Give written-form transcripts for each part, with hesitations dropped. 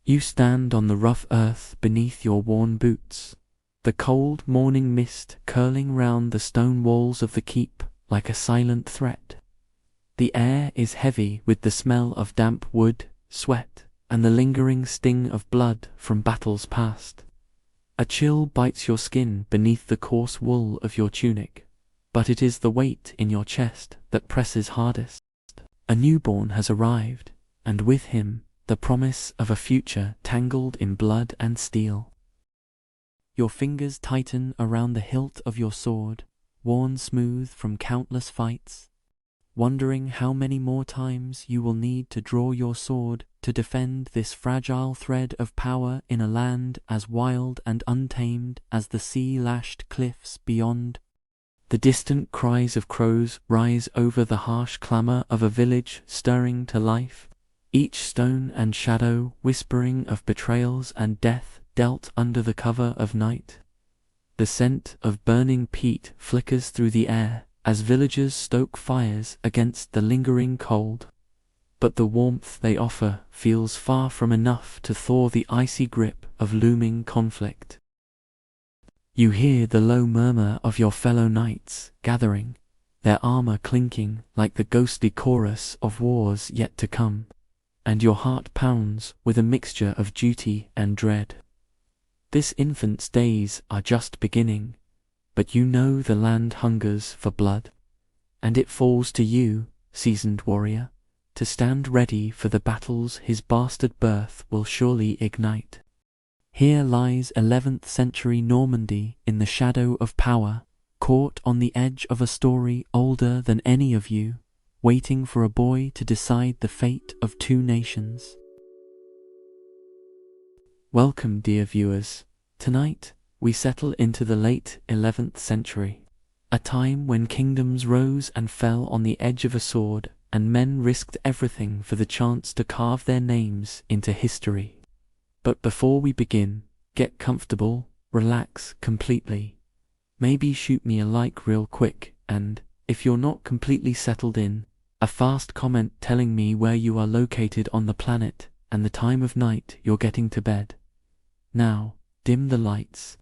You stand on the rough earth beneath your worn boots, the cold morning mist curling round the stone walls of the keep like a silent threat. The air is heavy with the smell of damp wood, sweat, and the lingering sting of blood from battles past. A chill bites your skin beneath the coarse wool of your tunic, but it is the weight in your chest that presses hardest. A newborn has arrived, and with him the promise of a future tangled in blood and steel. Your fingers tighten around the hilt of your sword, worn smooth from countless fights, wondering how many more times you will need to draw your sword to defend this fragile thread of power in a land as wild and untamed as the sea-lashed cliffs beyond. The distant cries of crows rise over the harsh clamor of a village stirring to life, each stone and shadow whispering of betrayals and death dealt under the cover of night. The scent of burning peat flickers through the air as villagers stoke fires against the lingering cold, but the warmth they offer feels far from enough to thaw the icy grip of looming conflict. You hear the low murmur of your fellow knights gathering, their armor clinking like the ghostly chorus of wars yet to come, and your heart pounds with a mixture of duty and dread. This infant's days are just beginning, but you know the land hungers for blood, and it falls to you, seasoned warrior, to stand ready for the battles his bastard birth will surely ignite. Here lies 11th century Normandy in the shadow of power, caught on the edge of a story older than any of you, waiting for a boy to decide the fate of two nations. Welcome, dear viewers. Tonight, we settle into the late 11th century, a time when kingdoms rose and fell on the edge of a sword, and men risked everything for the chance to carve their names into history. But before we begin, get comfortable, relax completely. Maybe shoot me a like real quick, and, if you're not completely settled in, a fast comment telling me where you are located on the planet and the time of night you're getting to bed. Now, dim the lights.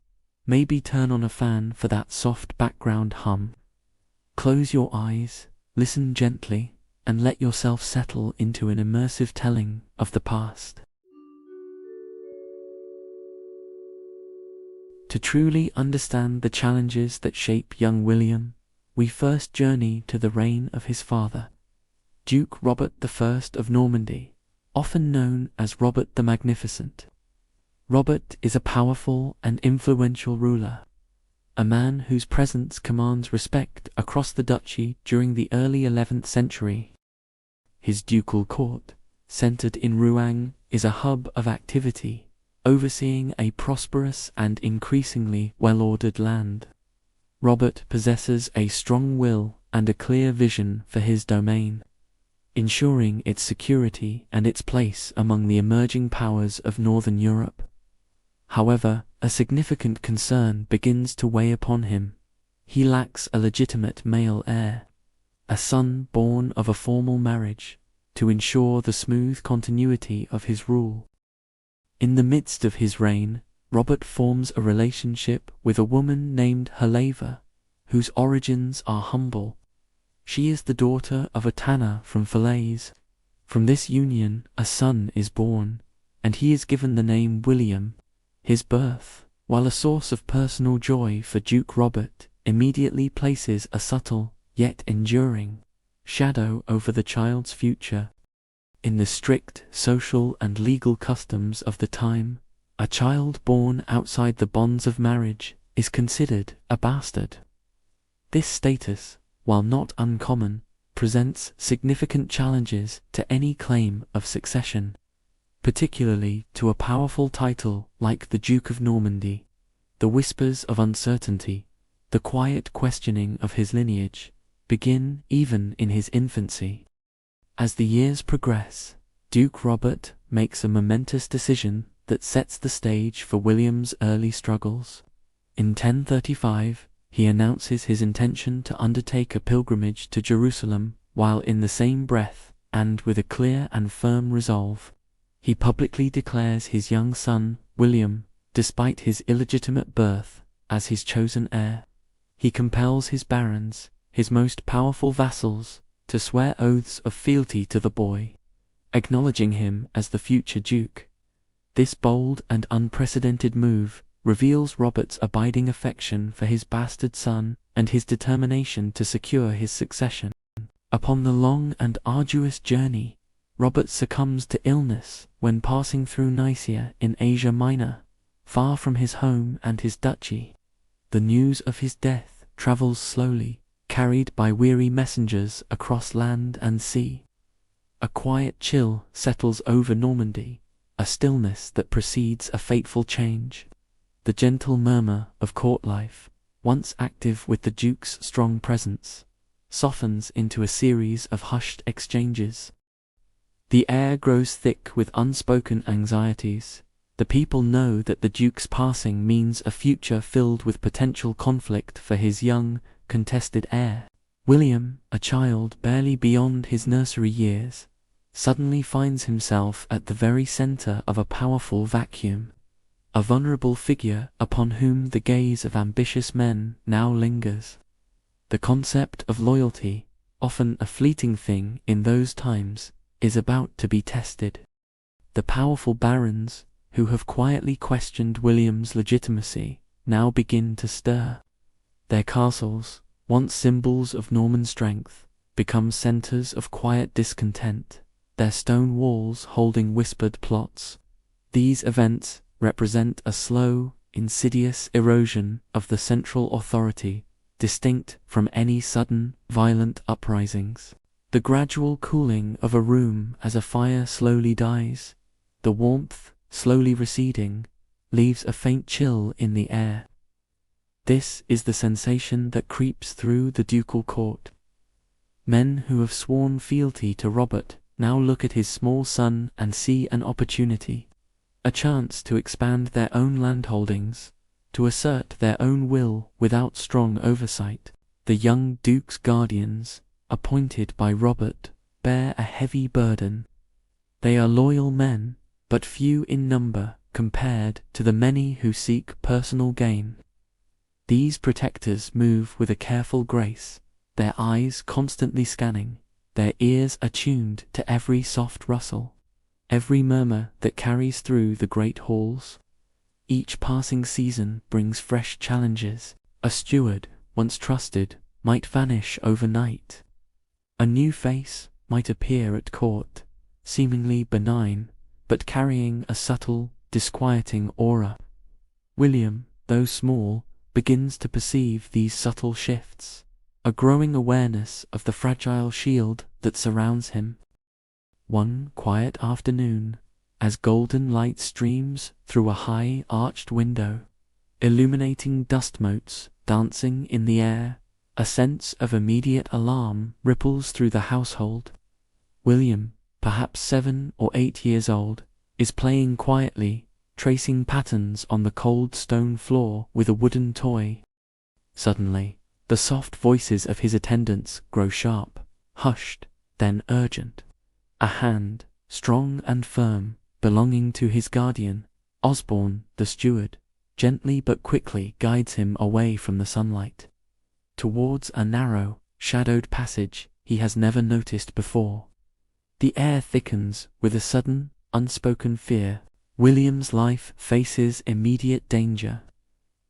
Maybe turn on a fan for that soft background hum. Close your eyes, listen gently, and let yourself settle into an immersive telling of the past. To truly understand the challenges that shape young William, we first journey to the reign of his father, Duke Robert I of Normandy, often known as Robert the Magnificent. Robert is a powerful and influential ruler, a man whose presence commands respect across the duchy during the early 11th century. His ducal court, centered in Rouen, is a hub of activity, overseeing a prosperous and increasingly well-ordered land. Robert possesses a strong will and a clear vision for his domain, ensuring its security and its place among the emerging powers of Northern Europe. However, a significant concern begins to weigh upon him. He lacks a legitimate male heir, a son born of a formal marriage, to ensure the smooth continuity of his rule. In the midst of his reign, Robert forms a relationship with a woman named Helena, whose origins are humble. She is the daughter of a tanner from Falaise. From this union, a son is born, and he is given the name William. His birth, while a source of personal joy for Duke Robert, immediately places a subtle, yet enduring, shadow over the child's future. In the strict social and legal customs of the time, a child born outside the bonds of marriage is considered a bastard. This status, while not uncommon, presents significant challenges to any claim of succession, particularly to a powerful title like the Duke of Normandy. The whispers of uncertainty, the quiet questioning of his lineage, begin even in his infancy. As the years progress, Duke Robert makes a momentous decision that sets the stage for William's early struggles. In 1035, he announces his intention to undertake a pilgrimage to Jerusalem, while in the same breath, and with a clear and firm resolve, He publicly declares his young son, William, despite his illegitimate birth, as his chosen heir. He compels his barons, his most powerful vassals, to swear oaths of fealty to the boy, acknowledging him as the future duke. This bold and unprecedented move reveals Robert's abiding affection for his bastard son and his determination to secure his succession. Upon the long and arduous journey, Robert succumbs to illness when passing through Nicaea in Asia Minor, far from his home and his duchy. The news of his death travels slowly, carried by weary messengers across land and sea. A quiet chill settles over Normandy, a stillness that precedes a fateful change. The gentle murmur of court life, once active with the Duke's strong presence, softens into a series of hushed exchanges. The air grows thick with unspoken anxieties. The people know that the Duke's passing means a future filled with potential conflict for his young, contested heir. William, a child barely beyond his nursery years, suddenly finds himself at the very center of a powerful vacuum, a vulnerable figure upon whom the gaze of ambitious men now lingers. The concept of loyalty, often a fleeting thing in those times, is about to be tested. The powerful barons, who have quietly questioned William's legitimacy, now begin to stir. Their castles, once symbols of Norman strength, become centers of quiet discontent, their stone walls holding whispered plots. These events represent a slow, insidious erosion of the central authority, distinct from any sudden, violent uprisings. The gradual cooling of a room as a fire slowly dies, the warmth, slowly receding, leaves a faint chill in the air. This is the sensation that creeps through the ducal court. Men who have sworn fealty to Robert now look at his small son and see an opportunity, a chance to expand their own landholdings, to assert their own will without strong oversight. The young Duke's guardians, appointed by Robert, bear a heavy burden. They are loyal men, but few in number compared to the many who seek personal gain. These protectors move with a careful grace, their eyes constantly scanning, their ears attuned to every soft rustle, every murmur that carries through the great halls. Each passing season brings fresh challenges. A steward, once trusted, might vanish overnight. A new face might appear at court, seemingly benign, but carrying a subtle, disquieting aura. William, though small, begins to perceive these subtle shifts, a growing awareness of the fragile shield that surrounds him. One quiet afternoon, as golden light streams through a high arched window, illuminating dust motes dancing in the air, a sense of immediate alarm ripples through the household. William, perhaps 7 or 8 years old, is playing quietly, tracing patterns on the cold stone floor with a wooden toy. Suddenly, the soft voices of his attendants grow sharp, hushed, then urgent. A hand, strong and firm, belonging to his guardian, Osborne, the steward, gently but quickly guides him away from the sunlight, towards a narrow, shadowed passage he has never noticed before. The air thickens with a sudden, unspoken fear. William's life faces immediate danger.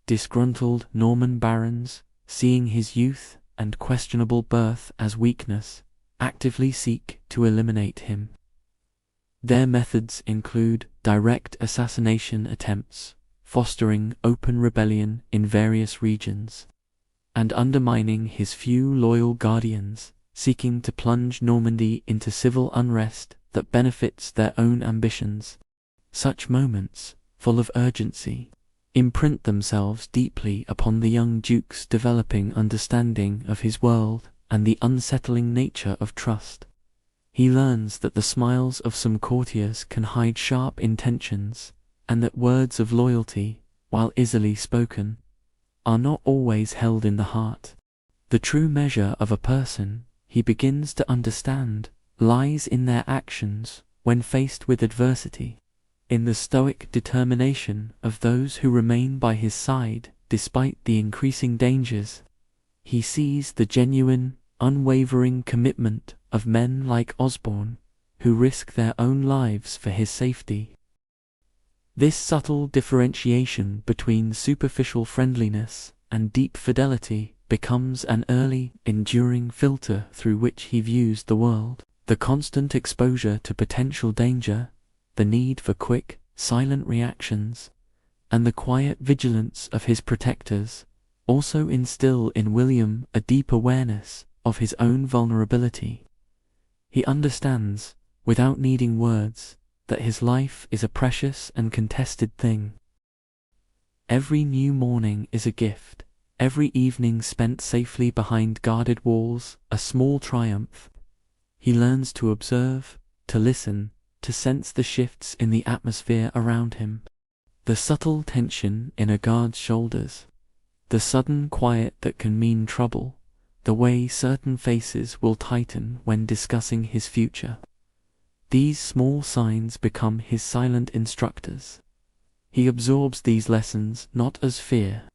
Disgruntled Norman barons, seeing his youth and questionable birth as weakness, actively seek to eliminate him. Their methods include direct assassination attempts, fostering open rebellion in various regions, and undermining his few loyal guardians, seeking to plunge Normandy into civil unrest that benefits their own ambitions. Such moments, full of urgency, imprint themselves deeply upon the young Duke's developing understanding of his world and the unsettling nature of trust. He learns that the smiles of some courtiers can hide sharp intentions, and that words of loyalty, while easily spoken, are not always held in the heart. The true measure of a person, he begins to understand, lies in their actions when faced with adversity. In the stoic determination of those who remain by his side despite the increasing dangers, he sees the genuine, unwavering commitment of men like Osborne, who risk their own lives for his safety. This subtle differentiation between superficial friendliness and deep fidelity becomes an early, enduring filter through which he views the world. The constant exposure to potential danger, the need for quick, silent reactions, and the quiet vigilance of his protectors also instill in William a deep awareness of his own vulnerability. He understands, without needing words, that his life is a precious and contested thing. Every new morning is a gift, every evening spent safely behind guarded walls a small triumph. He learns to observe, to listen, to sense the shifts in the atmosphere around him. The subtle tension in a guard's shoulders, the sudden quiet that can mean trouble, the way certain faces will tighten when discussing his future. These small signs become his silent instructors. He absorbs these lessons not as fear,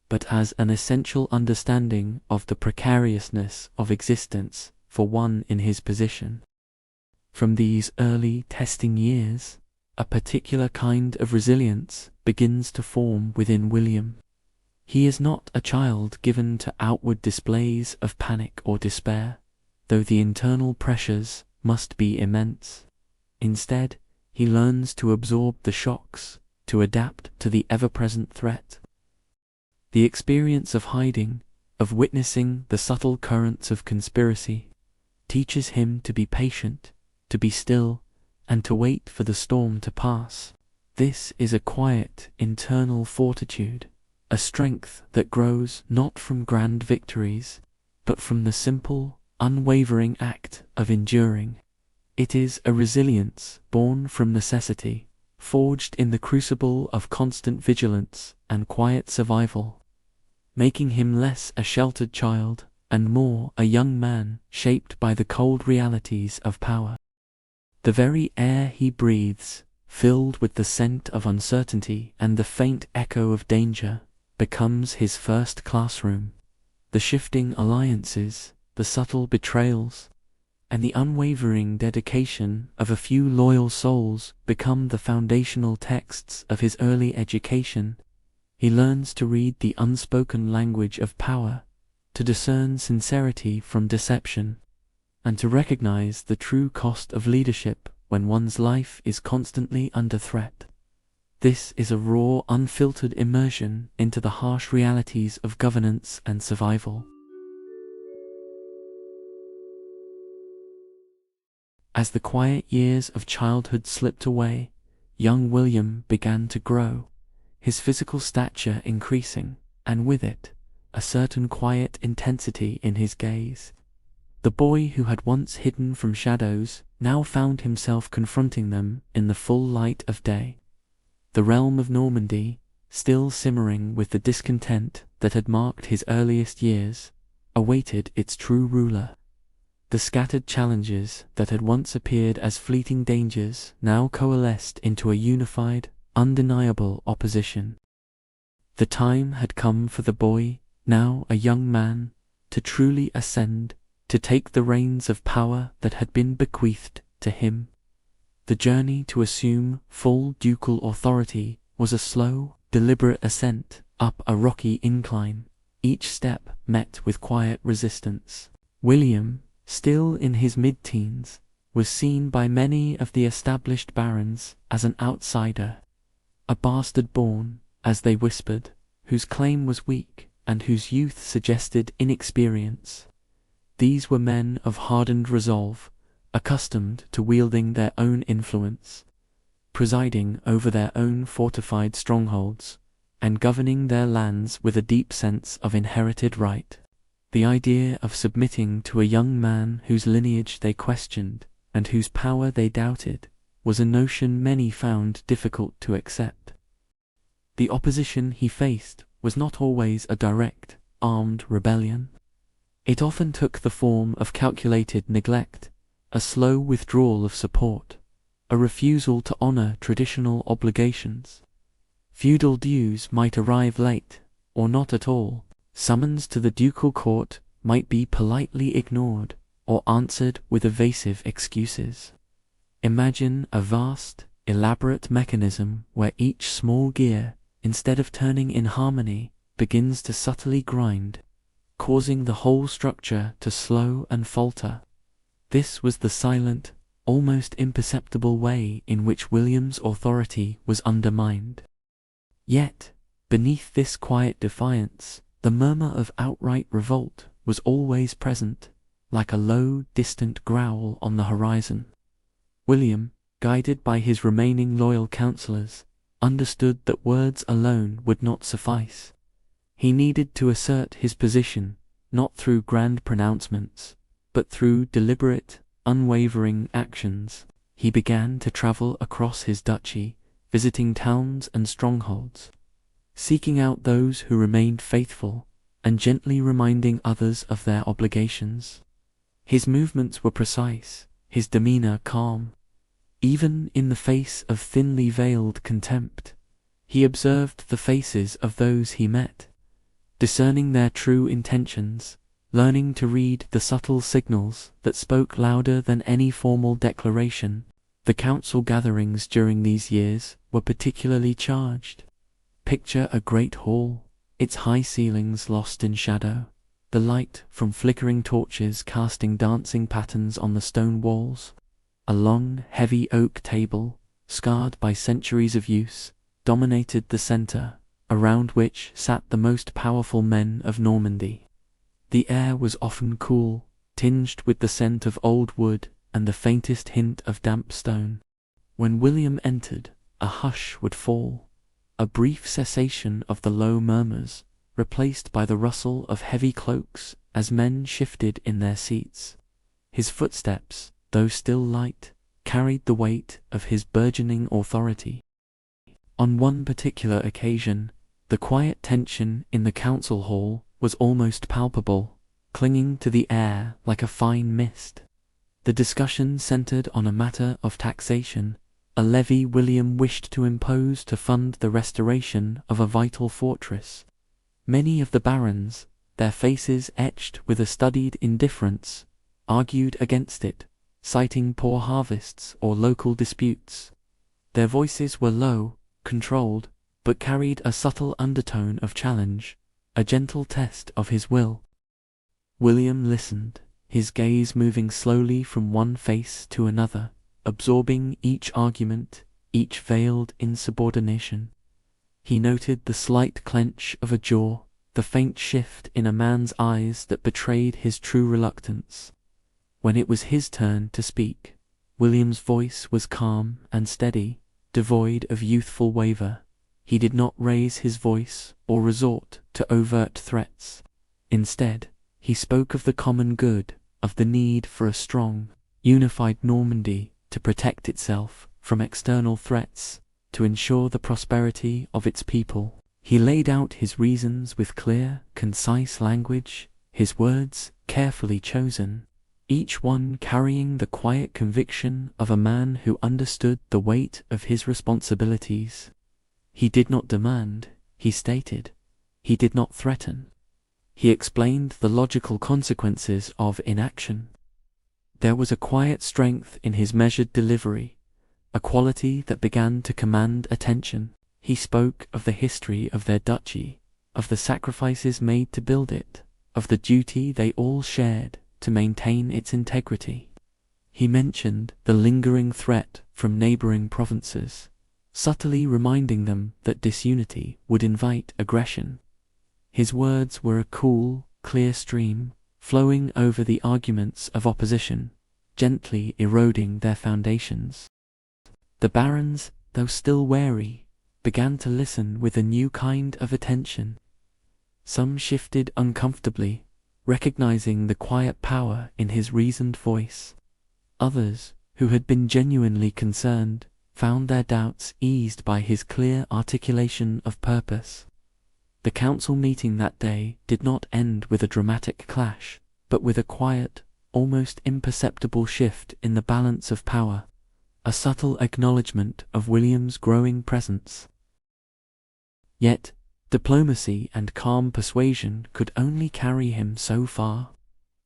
but as an essential understanding of the precariousness of existence for one in his position. From these early testing years, a particular kind of resilience begins to form within William. He is not a child given to outward displays of panic or despair, though the internal pressures must be immense. Instead, he learns to absorb the shocks, to adapt to the ever-present threat. The experience of hiding, of witnessing the subtle currents of conspiracy, teaches him to be patient, to be still, and to wait for the storm to pass. This is a quiet, internal fortitude, a strength that grows not from grand victories, but from the simple, unwavering act of enduring. It is a resilience born from necessity, forged in the crucible of constant vigilance and quiet survival, making him less a sheltered child and more a young man shaped by the cold realities of power. The very air he breathes, filled with the scent of uncertainty and the faint echo of danger, becomes his first classroom. The shifting alliances, the subtle betrayals, and the unwavering dedication of a few loyal souls become the foundational texts of his early education. He learns to read the unspoken language of power, to discern sincerity from deception, and to recognize the true cost of leadership when one's life is constantly under threat. This is a raw, unfiltered immersion into the harsh realities of governance and survival. As the quiet years of childhood slipped away, young William began to grow, his physical stature increasing, and with it, a certain quiet intensity in his gaze. The boy who had once hidden from shadows now found himself confronting them in the full light of day. The realm of Normandy, still simmering with the discontent that had marked his earliest years, awaited its true ruler. The scattered challenges that had once appeared as fleeting dangers now coalesced into a unified, undeniable opposition. The time had come for the boy, now a young man, to truly ascend, to take the reins of power that had been bequeathed to him. The journey to assume full ducal authority was a slow, deliberate ascent up a rocky incline, each step met with quiet resistance. William, still in his mid-teens, was seen by many of the established barons as an outsider, a bastard born, as they whispered, whose claim was weak and whose youth suggested inexperience. These were men of hardened resolve, accustomed to wielding their own influence, presiding over their own fortified strongholds, and governing their lands with a deep sense of inherited right. The idea of submitting to a young man whose lineage they questioned and whose power they doubted was a notion many found difficult to accept. The opposition he faced was not always a direct, armed rebellion. It often took the form of calculated neglect, a slow withdrawal of support, a refusal to honor traditional obligations. Feudal dues might arrive late, or not at all. Summons to the ducal court might be politely ignored or answered with evasive excuses. Imagine a vast, elaborate mechanism where each small gear, instead of turning in harmony, begins to subtly grind, causing the whole structure to slow and falter. This was the silent, almost imperceptible way in which William's authority was undermined. Yet, beneath this quiet defiance, the murmur of outright revolt was always present, like a low, distant growl on the horizon. William, guided by his remaining loyal counselors, understood that words alone would not suffice. He needed to assert his position, not through grand pronouncements, but through deliberate, unwavering actions. He began to travel across his duchy, visiting towns and strongholds, seeking out those who remained faithful, and gently reminding others of their obligations. His movements were precise, his demeanor calm. Even in the face of thinly veiled contempt, he observed the faces of those he met, discerning their true intentions, learning to read the subtle signals that spoke louder than any formal declaration. The council gatherings during these years were particularly charged. Picture a great hall, its high ceilings lost in shadow, the light from flickering torches casting dancing patterns on the stone walls. A long, heavy oak table, scarred by centuries of use, dominated the center, around which sat the most powerful men of Normandy. The air was often cool, tinged with the scent of old wood and the faintest hint of damp stone. When William entered, a hush would fall, a brief cessation of the low murmurs, replaced by the rustle of heavy cloaks as men shifted in their seats. His footsteps, though still light, carried the weight of his burgeoning authority. On one particular occasion, the quiet tension in the council hall was almost palpable, clinging to the air like a fine mist. The discussion centered on a matter of taxation, a levy William wished to impose to fund the restoration of a vital fortress. Many of the barons, their faces etched with a studied indifference, argued against it, citing poor harvests or local disputes. Their voices were low, controlled, but carried a subtle undertone of challenge, a gentle test of his will. William listened, his gaze moving slowly from one face to another, absorbing each argument, each veiled insubordination. He noted the slight clench of a jaw, the faint shift in a man's eyes that betrayed his true reluctance. When it was his turn to speak, William's voice was calm and steady, devoid of youthful waver. He did not raise his voice or resort to overt threats. Instead, he spoke of the common good, of the need for a strong, unified Normandy to protect itself from external threats, to ensure the prosperity of its people. He laid out his reasons with clear, concise language, his words carefully chosen, each one carrying the quiet conviction of a man who understood the weight of his responsibilities. He did not demand, he stated. He did not threaten. He explained the logical consequences of inaction. There was a quiet strength in his measured delivery, a quality that began to command attention. He spoke of the history of their duchy, of the sacrifices made to build it, of the duty they all shared to maintain its integrity. He mentioned the lingering threat from neighboring provinces, subtly reminding them that disunity would invite aggression. His words were a cool, clear stream, flowing over the arguments of opposition, gently eroding their foundations. The barons, though still wary, began to listen with a new kind of attention. Some shifted uncomfortably, recognizing the quiet power in his reasoned voice. Others, who had been genuinely concerned, found their doubts eased by his clear articulation of purpose. The council meeting that day did not end with a dramatic clash, but with a quiet, almost imperceptible shift in the balance of power, a subtle acknowledgement of William's growing presence. Yet, diplomacy and calm persuasion could only carry him so far.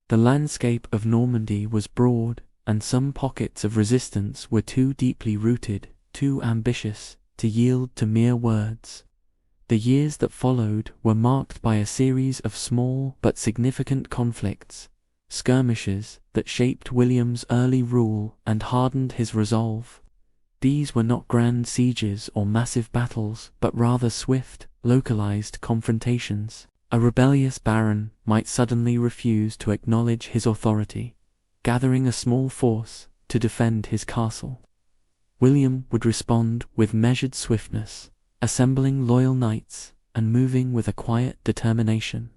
The landscape of Normandy was broad, and some pockets of resistance were too deeply rooted, too ambitious, to yield to mere words. The years that followed were marked by a series of small but significant conflicts, skirmishes that shaped William's early rule and hardened his resolve. These were not grand sieges or massive battles, but rather swift, localized confrontations. A rebellious baron might suddenly refuse to acknowledge his authority, gathering a small force to defend his castle. William would respond with measured swiftness, assembling loyal knights and moving with a quiet determination.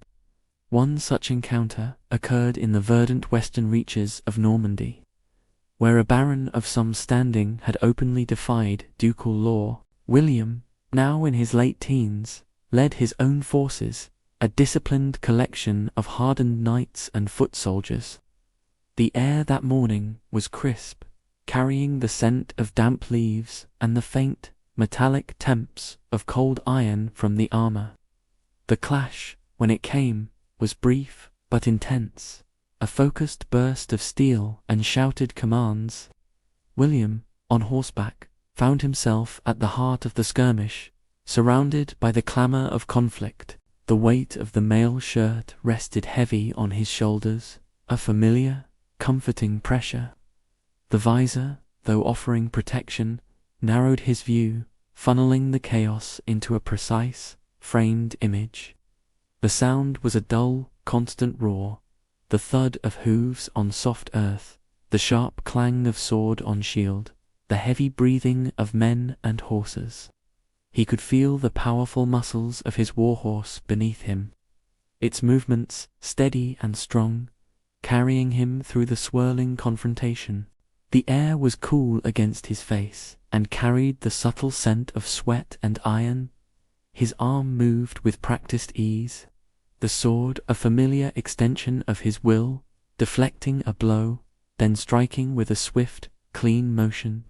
One such encounter occurred in the verdant western reaches of Normandy, where a baron of some standing had openly defied ducal law. William, now in his late teens, led his own forces, a disciplined collection of hardened knights and foot soldiers. The air that morning was crisp, carrying the scent of damp leaves and the faint, metallic temps of cold iron from the armor. The clash, when it came, was brief but intense, a focused burst of steel and shouted commands. William, on horseback, found himself at the heart of the skirmish, surrounded by the clamor of conflict. The weight of the mail shirt rested heavy on his shoulders, a familiar, comforting pressure. The visor, though offering protection, narrowed his view, funneling the chaos into a precise, framed image. The sound was a dull, constant roar, the thud of hooves on soft earth, the sharp clang of sword on shield, the heavy breathing of men and horses. He could feel the powerful muscles of his warhorse beneath him, its movements steady and strong, carrying him through the swirling confrontation. The air was cool against his face and carried the subtle scent of sweat and iron. His arm moved with practiced ease, the sword a familiar extension of his will, deflecting a blow, then striking with a swift, clean motion.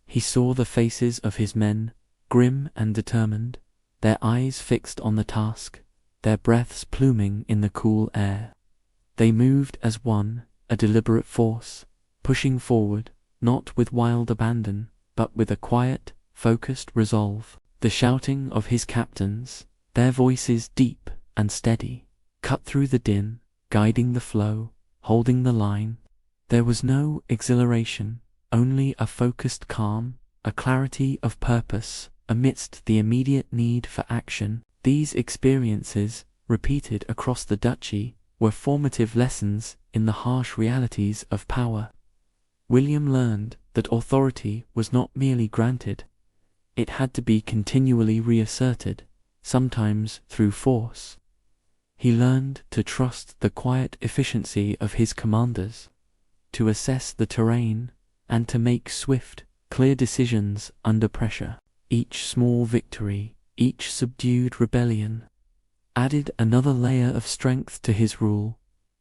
He saw the faces of his men, grim and determined, their eyes fixed on the task, their breaths pluming in the cool air. They moved as one, a deliberate force, pushing forward, not with wild abandon, but with a quiet, focused resolve. The shouting of his captains, their voices deep and steady, cut through the din, guiding the flow, holding the line. There was no exhilaration, only a focused calm, a clarity of purpose amidst the immediate need for action. These experiences, repeated across the duchy, were formative lessons in the harsh realities of power. William learned that authority was not merely granted, it had to be continually reasserted, sometimes through force. He learned to trust the quiet efficiency of his commanders, to assess the terrain, and to make swift, clear decisions under pressure. Each small victory, each subdued rebellion, added another layer of strength to his rule,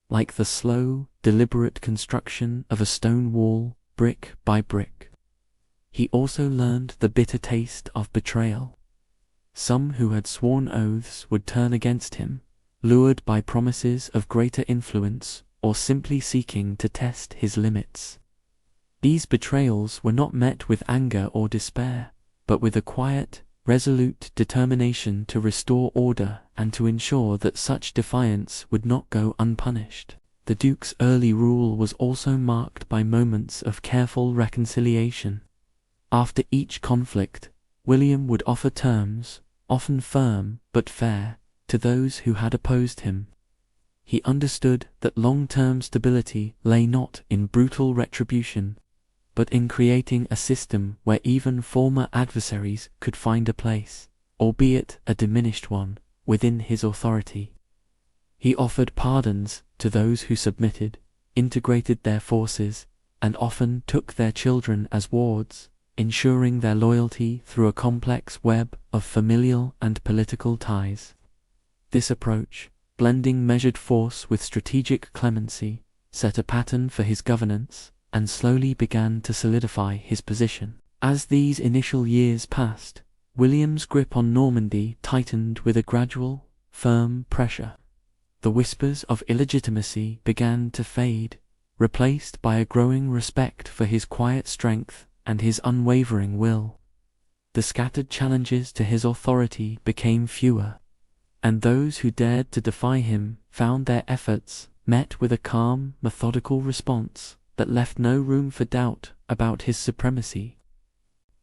like the slow, deliberate construction of a stone wall, brick by brick. He also learned the bitter taste of betrayal. Some who had sworn oaths would turn against him, lured by promises of greater influence or simply seeking to test his limits. These betrayals were not met with anger or despair, but with a quiet, resolute determination to restore order and to ensure that such defiance would not go unpunished. The Duke's early rule was also marked by moments of careful reconciliation. After each conflict, William would offer terms, often firm but fair, to those who had opposed him. He understood that long-term stability lay not in brutal retribution, but in creating a system where even former adversaries could find a place, albeit a diminished one, within his authority. He offered pardons to those who submitted, integrated their forces, and often took their children as wards, ensuring their loyalty through a complex web of familial and political ties. This approach, blending measured force with strategic clemency, set a pattern for his governance, and slowly began to solidify his position. As these initial years passed, William's grip on Normandy tightened with a gradual, firm pressure. The whispers of illegitimacy began to fade, replaced by a growing respect for his quiet strength and his unwavering will. The scattered challenges to his authority became fewer, and those who dared to defy him found their efforts met with a calm, methodical response that left no room for doubt about his supremacy.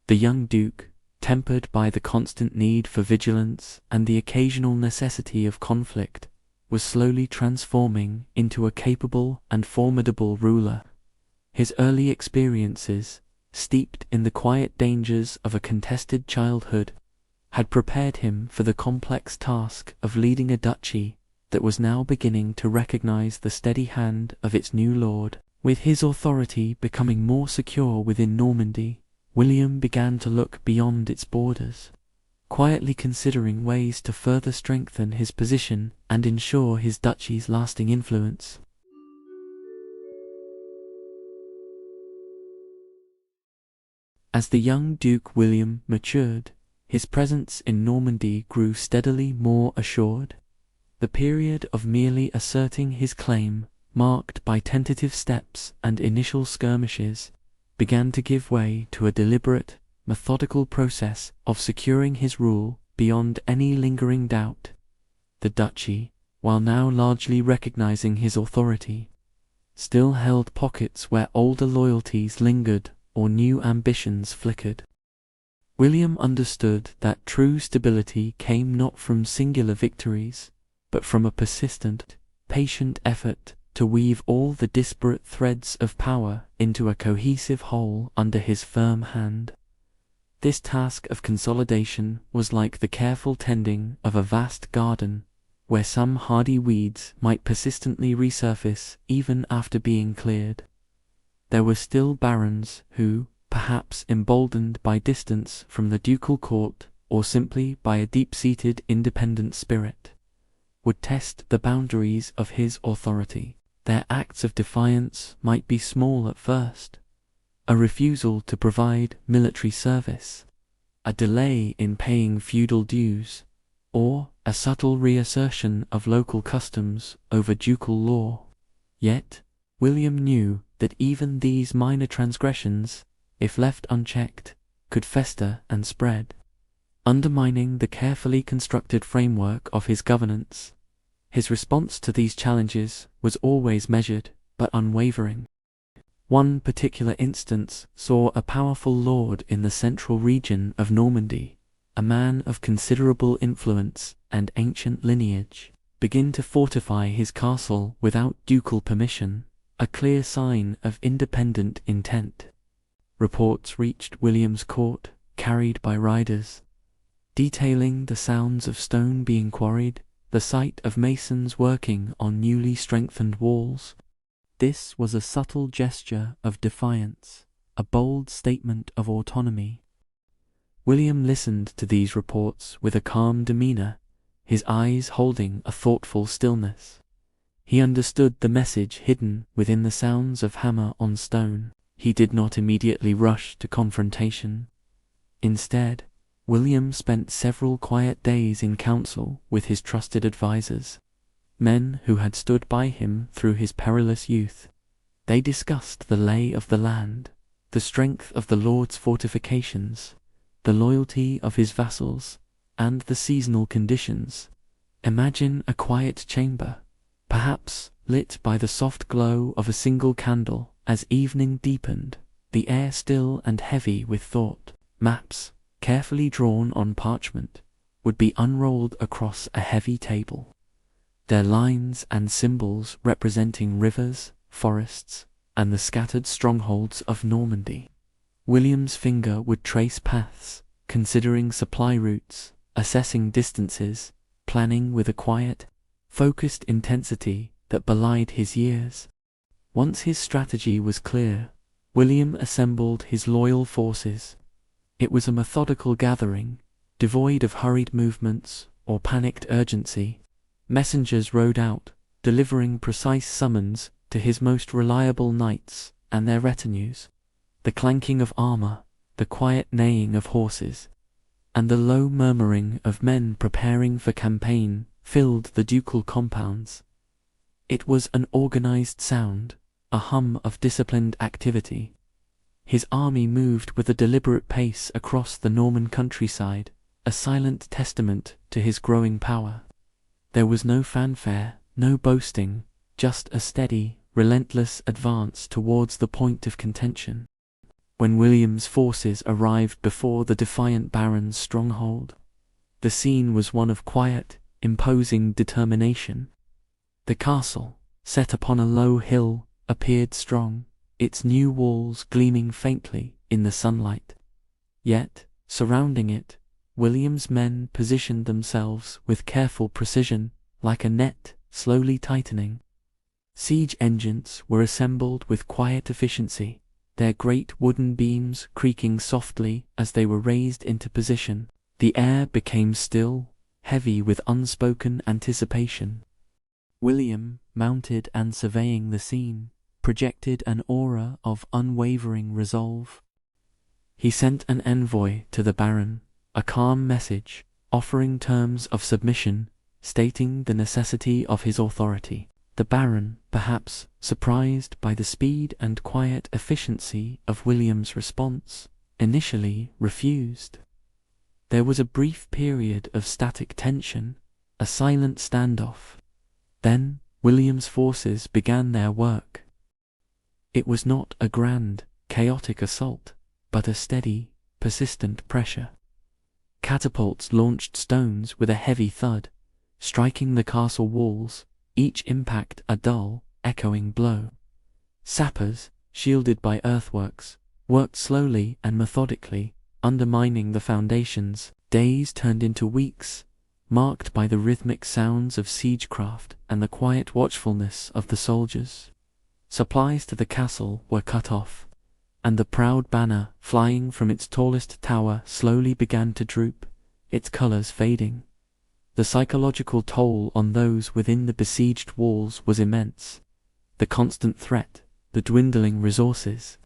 The young duke, tempered by the constant need for vigilance and the occasional necessity of conflict, was slowly transforming into a capable and formidable ruler. His early experiences, steeped in the quiet dangers of a contested childhood, had prepared him for the complex task of leading a duchy that was now beginning to recognize the steady hand of its new lord. With his authority becoming more secure within Normandy, William began to look beyond its borders, quietly considering ways to further strengthen his position and ensure his duchy's lasting influence. As the young Duke William matured, his presence in Normandy grew steadily more assured. The period of merely asserting his claim, marked by tentative steps and initial skirmishes, began to give way to a deliberate, methodical process of securing his rule beyond any lingering doubt. The duchy, while now largely recognizing his authority, still held pockets where older loyalties lingered or new ambitions flickered. William understood that true stability came not from singular victories, but from a persistent, patient effort to weave all the disparate threads of power into a cohesive whole under his firm hand. This task of consolidation was like the careful tending of a vast garden, where some hardy weeds might persistently resurface even after being cleared. There were still barons who, perhaps emboldened by distance from the ducal court or simply by a deep-seated independent spirit, would test the boundaries of his authority. Their acts of defiance might be small at first: a refusal to provide military service, a delay in paying feudal dues, or a subtle reassertion of local customs over ducal law. Yet, William knew that even these minor transgressions, if left unchecked, could fester and spread, undermining the carefully constructed framework of his governance. His response to these challenges was always measured but unwavering. One particular instance saw a powerful lord in the central region of Normandy, a man of considerable influence and ancient lineage, begin to fortify his castle without ducal permission, a clear sign of independent intent. Reports reached William's court, carried by riders, detailing the sounds of stone being quarried, the sight of masons working on newly strengthened walls. This was a subtle gesture of defiance, a bold statement of autonomy. William listened to these reports with a calm demeanor, his eyes holding a thoughtful stillness. He understood the message hidden within the sounds of hammer on stone. He did not immediately rush to confrontation. Instead, William spent several quiet days in council with his trusted advisers, men who had stood by him through his perilous youth. They discussed the lay of the land, the strength of the Lord's fortifications, the loyalty of his vassals, and the seasonal conditions. Imagine a quiet chamber, perhaps lit by the soft glow of a single candle. As evening deepened, the air still and heavy with thought. Maps, carefully drawn on parchment, would be unrolled across a heavy table, their lines and symbols representing rivers, forests, and the scattered strongholds of Normandy. William's finger would trace paths, considering supply routes, assessing distances, planning with a quiet, focused intensity that belied his years. Once his strategy was clear, William assembled his loyal forces. It was a methodical gathering, devoid of hurried movements or panicked urgency. Messengers rode out, delivering precise summons to his most reliable knights, and their retinues. The clanking of armor, the quiet neighing of horses, and the low murmuring of men preparing for campaign filled the ducal compounds. It was an organized sound, a hum of disciplined activity. His army moved with a deliberate pace across the Norman countryside, a silent testament to his growing power. There was no fanfare, no boasting, just a steady, relentless advance towards the point of contention. When William's forces arrived before the defiant baron's stronghold, the scene was one of quiet, imposing determination. The castle, set upon a low hill, appeared strong, its new walls gleaming faintly in the sunlight. Yet, surrounding it, William's men positioned themselves with careful precision, like a net slowly tightening. Siege engines were assembled with quiet efficiency, their great wooden beams creaking softly as they were raised into position. The air became still, heavy with unspoken anticipation. William, mounted and surveying the scene, projected an aura of unwavering resolve. He sent an envoy to the baron, a calm message, offering terms of submission, stating the necessity of his authority. The baron, perhaps surprised by the speed and quiet efficiency of William's response, initially refused. There was a brief period of static tension, a silent standoff. Then William's forces began their work. It was not a grand, chaotic assault, but a steady, persistent pressure. Catapults launched stones with a heavy thud, striking the castle walls, each impact a dull, echoing blow. Sappers, shielded by earthworks, worked slowly and methodically, undermining the foundations. Days turned into weeks, marked by the rhythmic sounds of siegecraft and the quiet watchfulness of the soldiers. Supplies to the castle were cut off, and the proud banner flying from its tallest tower slowly began to droop, its colors fading. The psychological toll on those within the besieged walls was immense. The constant threat, the dwindling resources,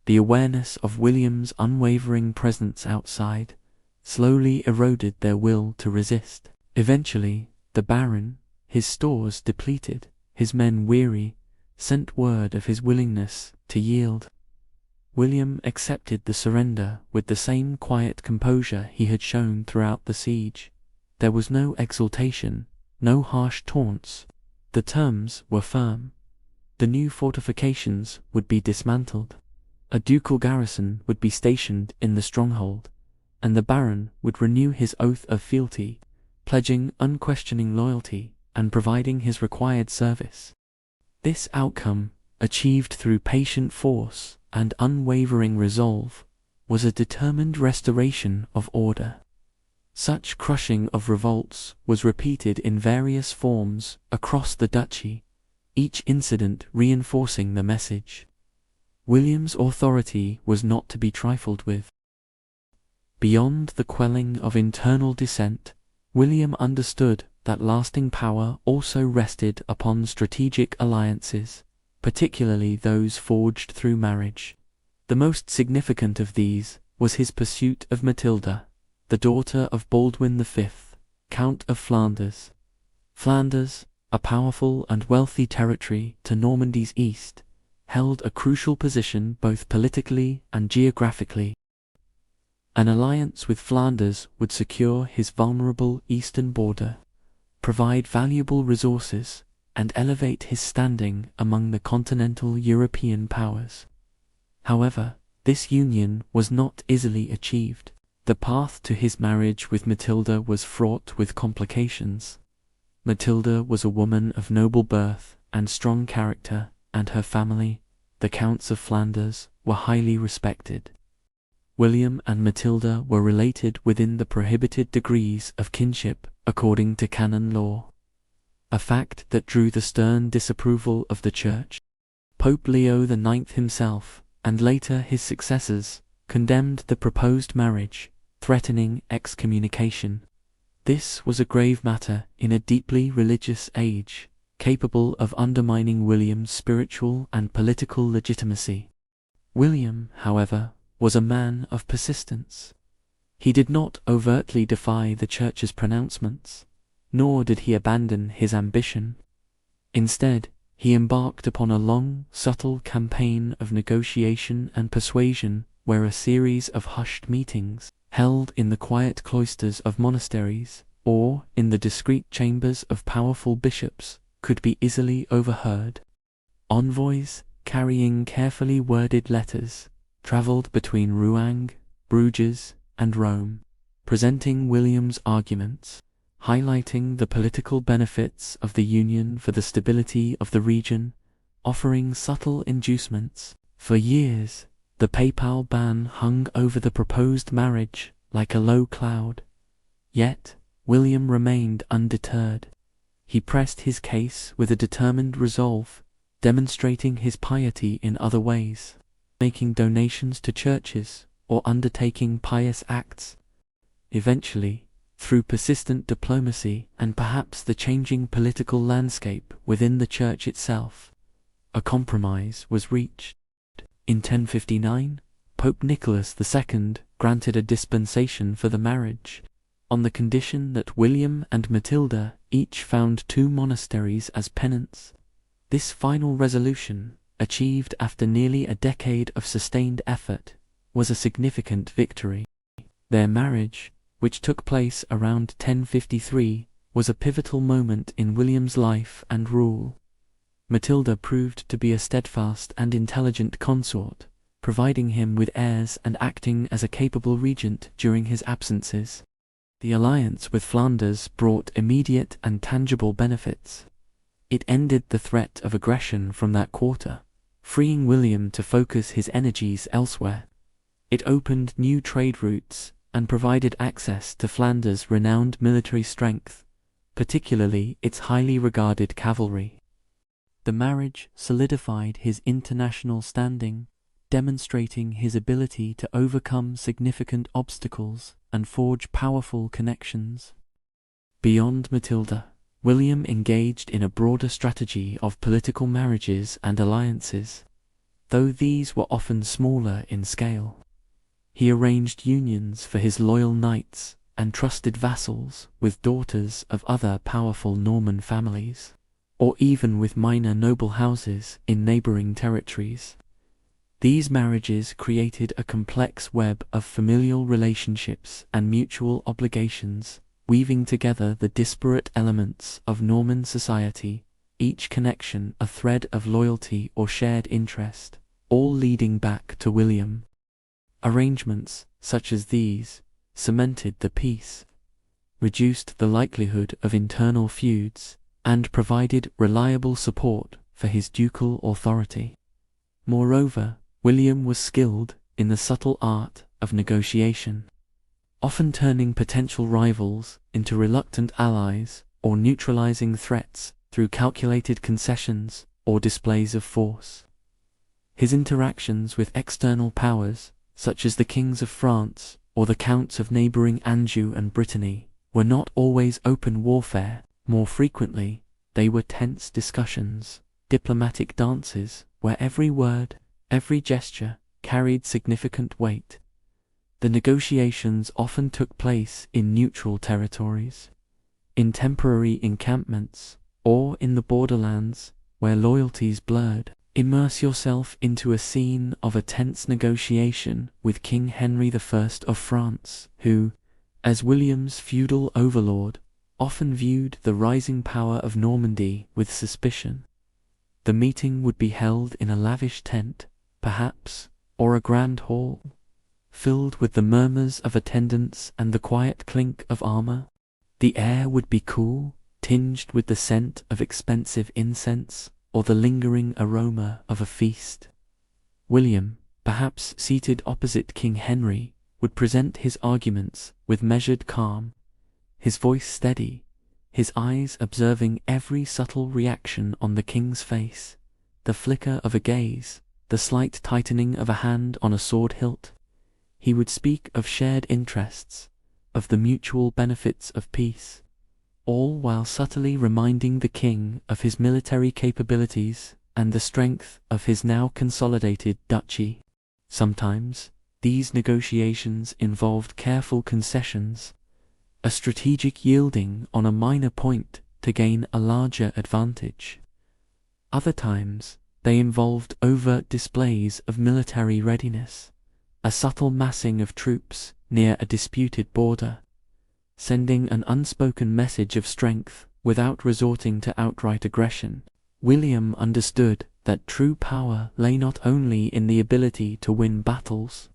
the awareness of William's unwavering presence outside, slowly eroded their will to resist. Eventually, the baron, his stores depleted, his men weary, sent word of his willingness to yield. William accepted the surrender with the same quiet composure he had shown throughout the siege. There was no exultation, no harsh taunts. The terms were firm. The new fortifications would be dismantled. A ducal garrison would be stationed in the stronghold, and the baron would renew his oath of fealty, pledging unquestioning loyalty and providing his required service. This outcome, achieved through patient force and unwavering resolve, was a determined restoration of order. Such crushing of revolts was repeated in various forms across the duchy, each incident reinforcing the message. William's authority was not to be trifled with. Beyond the quelling of internal dissent, William understood that lasting power also rested upon strategic alliances, particularly those forged through marriage. The most significant of these was his pursuit of Matilda, the daughter of Baldwin V, Count of Flanders. Flanders, a powerful and wealthy territory to Normandy's east, held a crucial position both politically and geographically. An alliance with Flanders would secure his vulnerable eastern border, provide valuable resources, and elevate his standing among the continental European powers. However, this union was not easily achieved. The path to his marriage with Matilda was fraught with complications. Matilda was a woman of noble birth and strong character, and her family, the Counts of Flanders, were highly respected. William and Matilda were related within the prohibited degrees of kinship according to canon law, a fact that drew the stern disapproval of the Church. Pope Leo IX himself, and later his successors, condemned the proposed marriage, threatening excommunication. This was a grave matter in a deeply religious age, capable of undermining William's spiritual and political legitimacy. William, however, was a man of persistence. He did not overtly defy the Church's pronouncements, nor did he abandon his ambition. Instead, he embarked upon a long, subtle campaign of negotiation and persuasion, where a series of hushed meetings, held in the quiet cloisters of monasteries, or in the discreet chambers of powerful bishops, could be easily overheard. Envoys, carrying carefully worded letters, travelled between Rouen, Bruges, and Rome, presenting William's arguments, highlighting the political benefits of the union for the stability of the region, offering subtle inducements. For years, the papal ban hung over the proposed marriage like a low cloud. Yet, William remained undeterred. He pressed his case with a determined resolve, demonstrating his piety in other ways, making donations to churches or undertaking pious acts. Eventually, through persistent diplomacy and perhaps the changing political landscape within the Church itself, a compromise was reached. In 1059, Pope Nicholas II granted a dispensation for the marriage, on the condition that William and Matilda each found 2 monasteries as penance. This final resolution, achieved after nearly a decade of sustained effort, was a significant victory. Their marriage, which took place around 1053, was a pivotal moment in William's life and rule. Matilda proved to be a steadfast and intelligent consort, providing him with heirs and acting as a capable regent during his absences. The alliance with Flanders brought immediate and tangible benefits. It ended the threat of aggression from that quarter, freeing William to focus his energies elsewhere. It opened new trade routes and provided access to Flanders' renowned military strength, particularly its highly regarded cavalry. The marriage solidified his international standing, demonstrating his ability to overcome significant obstacles and forge powerful connections. Beyond Matilda, William engaged in a broader strategy of political marriages and alliances, though these were often smaller in scale. He arranged unions for his loyal knights and trusted vassals with daughters of other powerful Norman families, or even with minor noble houses in neighboring territories. These marriages created a complex web of familial relationships and mutual obligations, weaving together the disparate elements of Norman society, each connection a thread of loyalty or shared interest, all leading back to William. Arrangements such as these cemented the peace, reduced the likelihood of internal feuds, and provided reliable support for his ducal authority. Moreover, William was skilled in the subtle art of negotiation, often turning potential rivals into reluctant allies or neutralizing threats through calculated concessions or displays of force. His interactions with external powers, such as the kings of France or the counts of neighboring Anjou and Brittany, were not always open warfare. More frequently, they were tense discussions, diplomatic dances, where every word, every gesture carried significant weight. The negotiations often took place in neutral territories, in temporary encampments, or in the borderlands where loyalties blurred. Immerse yourself into a scene of a tense negotiation with King Henry I of France, who, as William's feudal overlord, often viewed the rising power of Normandy with suspicion. The meeting would be held in a lavish tent, perhaps, or a grand hall, filled with the murmurs of attendants and the quiet clink of armor. The air would be cool, tinged with the scent of expensive incense, or the lingering aroma of a feast. William, perhaps seated opposite King Henry, would present his arguments with measured calm, his voice steady, his eyes observing every subtle reaction on the king's face, the flicker of a gaze, the slight tightening of a hand on a sword hilt. He would speak of shared interests, of the mutual benefits of peace, all while subtly reminding the king of his military capabilities and the strength of his now consolidated duchy. Sometimes, these negotiations involved careful concessions, a strategic yielding on a minor point to gain a larger advantage. Other times, they involved overt displays of military readiness, a subtle massing of troops near a disputed border, sending an unspoken message of strength without resorting to outright aggression. William understood that true power lay not only in the ability to win battles,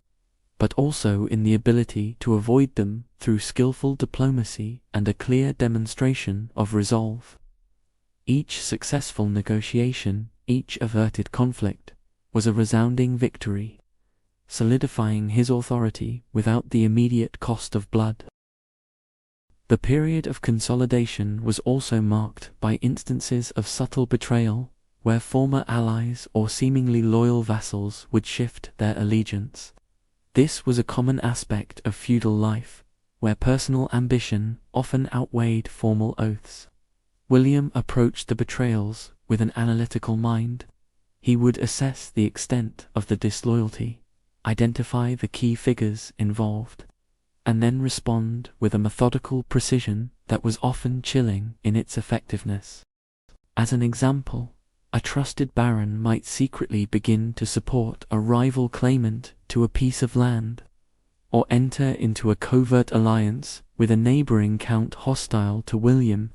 but also in the ability to avoid them through skillful diplomacy and a clear demonstration of resolve. Each successful negotiation, each averted conflict, was a resounding victory, solidifying his authority without the immediate cost of blood. The period of consolidation was also marked by instances of subtle betrayal, where former allies or seemingly loyal vassals would shift their allegiance. This was a common aspect of feudal life, where personal ambition often outweighed formal oaths. William approached the betrayals with an analytical mind. He would assess the extent of the disloyalty, identify the key figures involved, and then respond with a methodical precision that was often chilling in its effectiveness. As an example, a trusted baron might secretly begin to support a rival claimant to a piece of land, or enter into a covert alliance with a neighboring count hostile to William.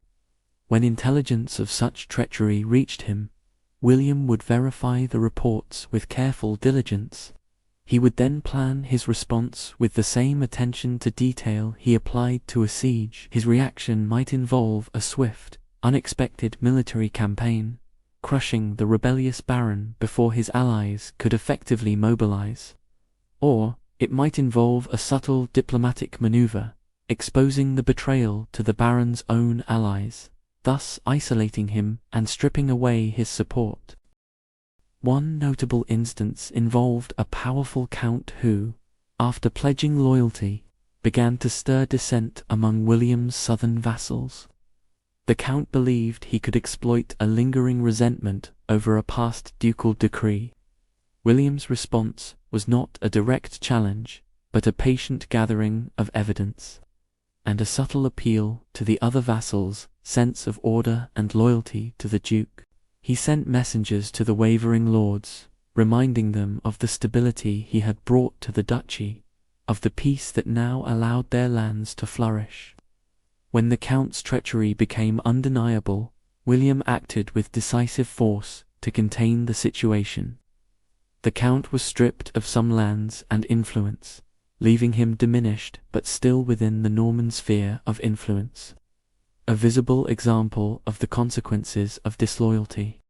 When intelligence of such treachery reached him, William would verify the reports with careful diligence. He would then plan his response with the same attention to detail he applied to a siege. His reaction might involve a swift, unexpected military campaign, crushing the rebellious baron before his allies could effectively mobilize. Or it might involve a subtle diplomatic maneuver, exposing the betrayal to the baron's own allies, thus isolating him and stripping away his support. One notable instance involved a powerful count who, after pledging loyalty, began to stir dissent among William's southern vassals. The count believed he could exploit a lingering resentment over a past ducal decree. William's response was not a direct challenge, but a patient gathering of evidence, and a subtle appeal to the other vassals' sense of order and loyalty to the duke. He sent messengers to the wavering lords, reminding them of the stability he had brought to the duchy, of the peace that now allowed their lands to flourish. When the count's treachery became undeniable, William acted with decisive force to contain the situation. The count was stripped of some lands and influence, leaving him diminished but still within the Norman sphere of influence, a visible example of the consequences of disloyalty.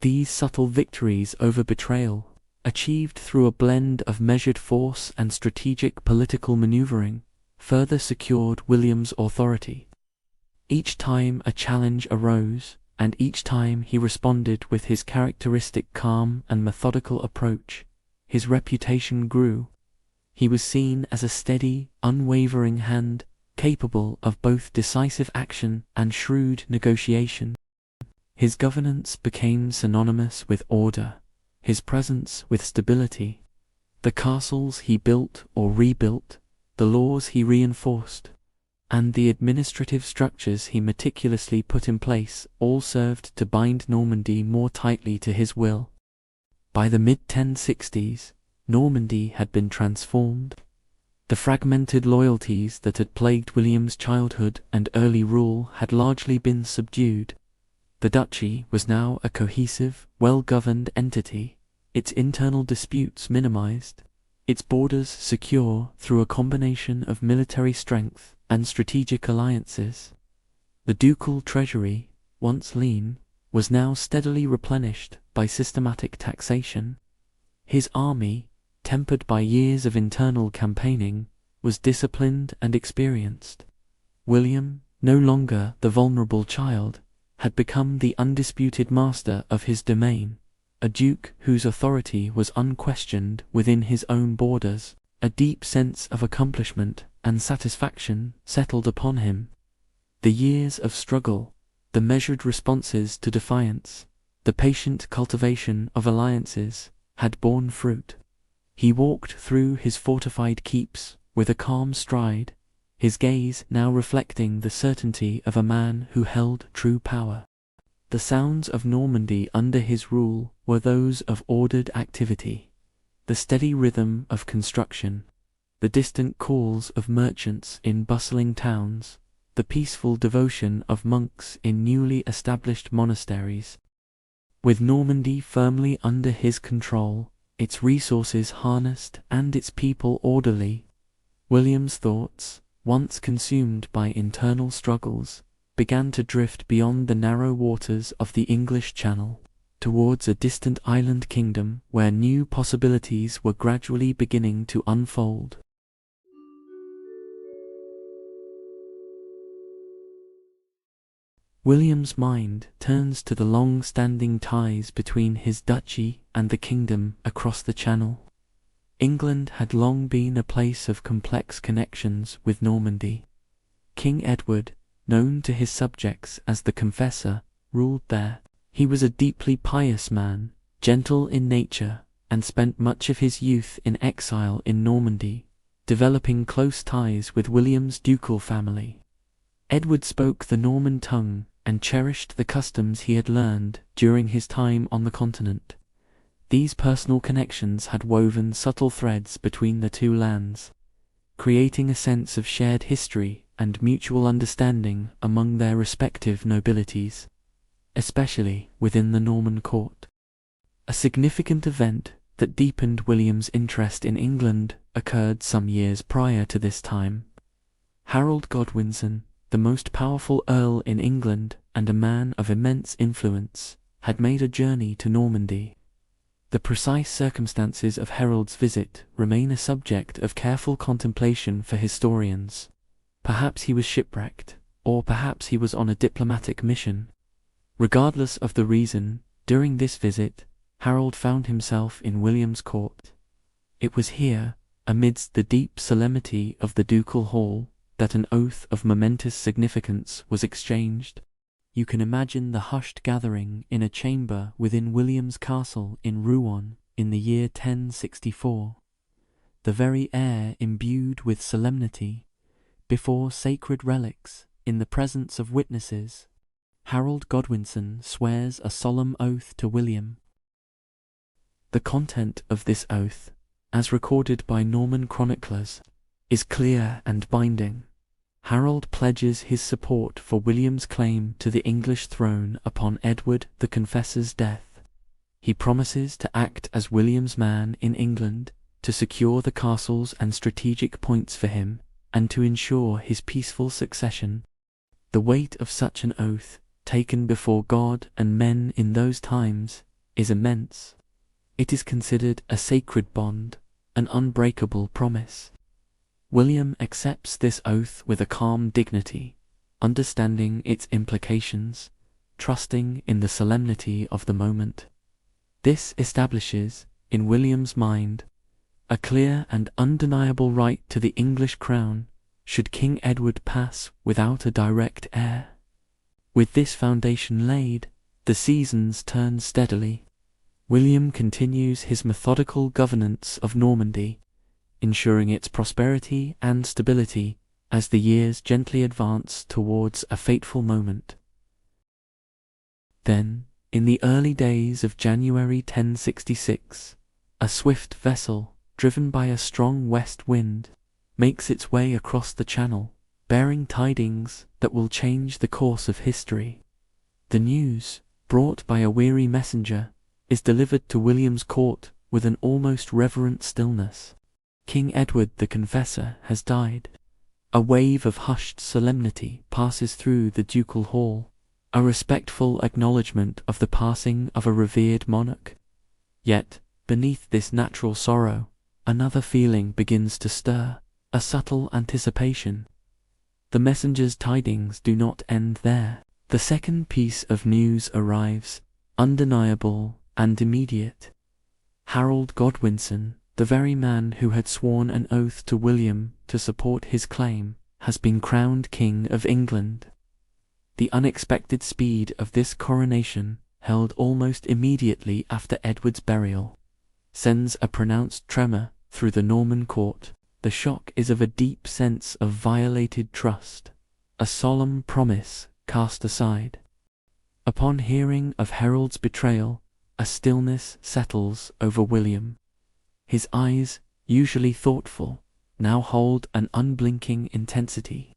These subtle victories over betrayal, achieved through a blend of measured force and strategic political maneuvering, further secured William's authority. Each time a challenge arose, and each time he responded with his characteristic calm and methodical approach, his reputation grew. He was seen as a steady, unwavering hand, capable of both decisive action and shrewd negotiation. His governance became synonymous with order, his presence with stability. The castles he built or rebuilt, the laws he reinforced, and the administrative structures he meticulously put in place all served to bind Normandy more tightly to his will. By the mid-1060s, Normandy had been transformed. The fragmented loyalties that had plagued William's childhood and early rule had largely been subdued. The duchy was now a cohesive, well-governed entity, its internal disputes minimized, its borders secure through a combination of military strength and strategic alliances. The ducal treasury, once lean, was now steadily replenished by systematic taxation. His army, tempered by years of internal campaigning, was disciplined and experienced. William, no longer the vulnerable child, had become the undisputed master of his domain, a duke whose authority was unquestioned within his own borders. A deep sense of accomplishment and satisfaction settled upon him. The years of struggle, the measured responses to defiance, the patient cultivation of alliances, had borne fruit. He walked through his fortified keeps with a calm stride, his gaze now reflecting the certainty of a man who held true power. The sounds of Normandy under his rule were those of ordered activity, the steady rhythm of construction, the distant calls of merchants in bustling towns, the peaceful devotion of monks in newly established monasteries. With Normandy firmly under his control, its resources harnessed and its people orderly, William's thoughts, once consumed by internal struggles, began to drift beyond the narrow waters of the English Channel, towards a distant island kingdom where new possibilities were gradually beginning to unfold. William's mind turns to the long-standing ties between his duchy and the kingdom across the Channel. England had long been a place of complex connections with Normandy. King Edward, known to his subjects as the Confessor, ruled there. He was a deeply pious man, gentle in nature, and spent much of his youth in exile in Normandy, developing close ties with William's ducal family. Edward spoke the Norman tongue and cherished the customs he had learned during his time on the continent. These personal connections had woven subtle threads between the two lands, creating a sense of shared history and mutual understanding among their respective nobilities, especially within the Norman court. A significant event that deepened William's interest in England occurred some years prior to this time. Harold Godwinson, the most powerful earl in England and a man of immense influence, had made a journey to Normandy. The precise circumstances of Harold's visit remain a subject of careful contemplation for historians. Perhaps he was shipwrecked, or perhaps he was on a diplomatic mission. Regardless of the reason, during this visit, Harold found himself in William's court. It was here, amidst the deep solemnity of the ducal hall, that an oath of momentous significance was exchanged. You can imagine the hushed gathering in a chamber within William's castle in Rouen in the year 1064. The very air imbued with solemnity, before sacred relics, in the presence of witnesses. Harold Godwinson swears a solemn oath to William. The content of this oath, as recorded by Norman chroniclers, is clear and binding. Harold pledges his support for William's claim to the English throne upon Edward the Confessor's death. He promises to act as William's man in England, to secure the castles and strategic points for him, and to ensure his peaceful succession. The weight of such an oath, taken before God and men in those times, is immense. It is considered a sacred bond, an unbreakable promise. William accepts this oath with a calm dignity, understanding its implications, trusting in the solemnity of the moment. This establishes, in William's mind, a clear and undeniable right to the English crown, should King Edward pass without a direct heir. With this foundation laid, the seasons turn steadily. William continues his methodical governance of Normandy, ensuring its prosperity and stability as the years gently advance towards a fateful moment. Then, in the early days of January 1066, a swift vessel, driven by a strong west wind, makes its way across the Channel, bearing tidings that will change the course of history. The news, brought by a weary messenger, is delivered to William's court with an almost reverent stillness. King Edward the Confessor has died. A wave of hushed solemnity passes through the ducal hall, a respectful acknowledgement of the passing of a revered monarch. Yet, beneath this natural sorrow, another feeling begins to stir, a subtle anticipation. The messenger's tidings do not end there. The second piece of news arrives, undeniable and immediate. Harold Godwinson, the very man who had sworn an oath to William to support his claim, has been crowned King of England. The unexpected speed of this coronation, held almost immediately after Edward's burial, sends a pronounced tremor through the Norman court. The shock is of a deep sense of violated trust, a solemn promise cast aside. Upon hearing of Harold's betrayal, a stillness settles over William. His eyes, usually thoughtful, now hold an unblinking intensity.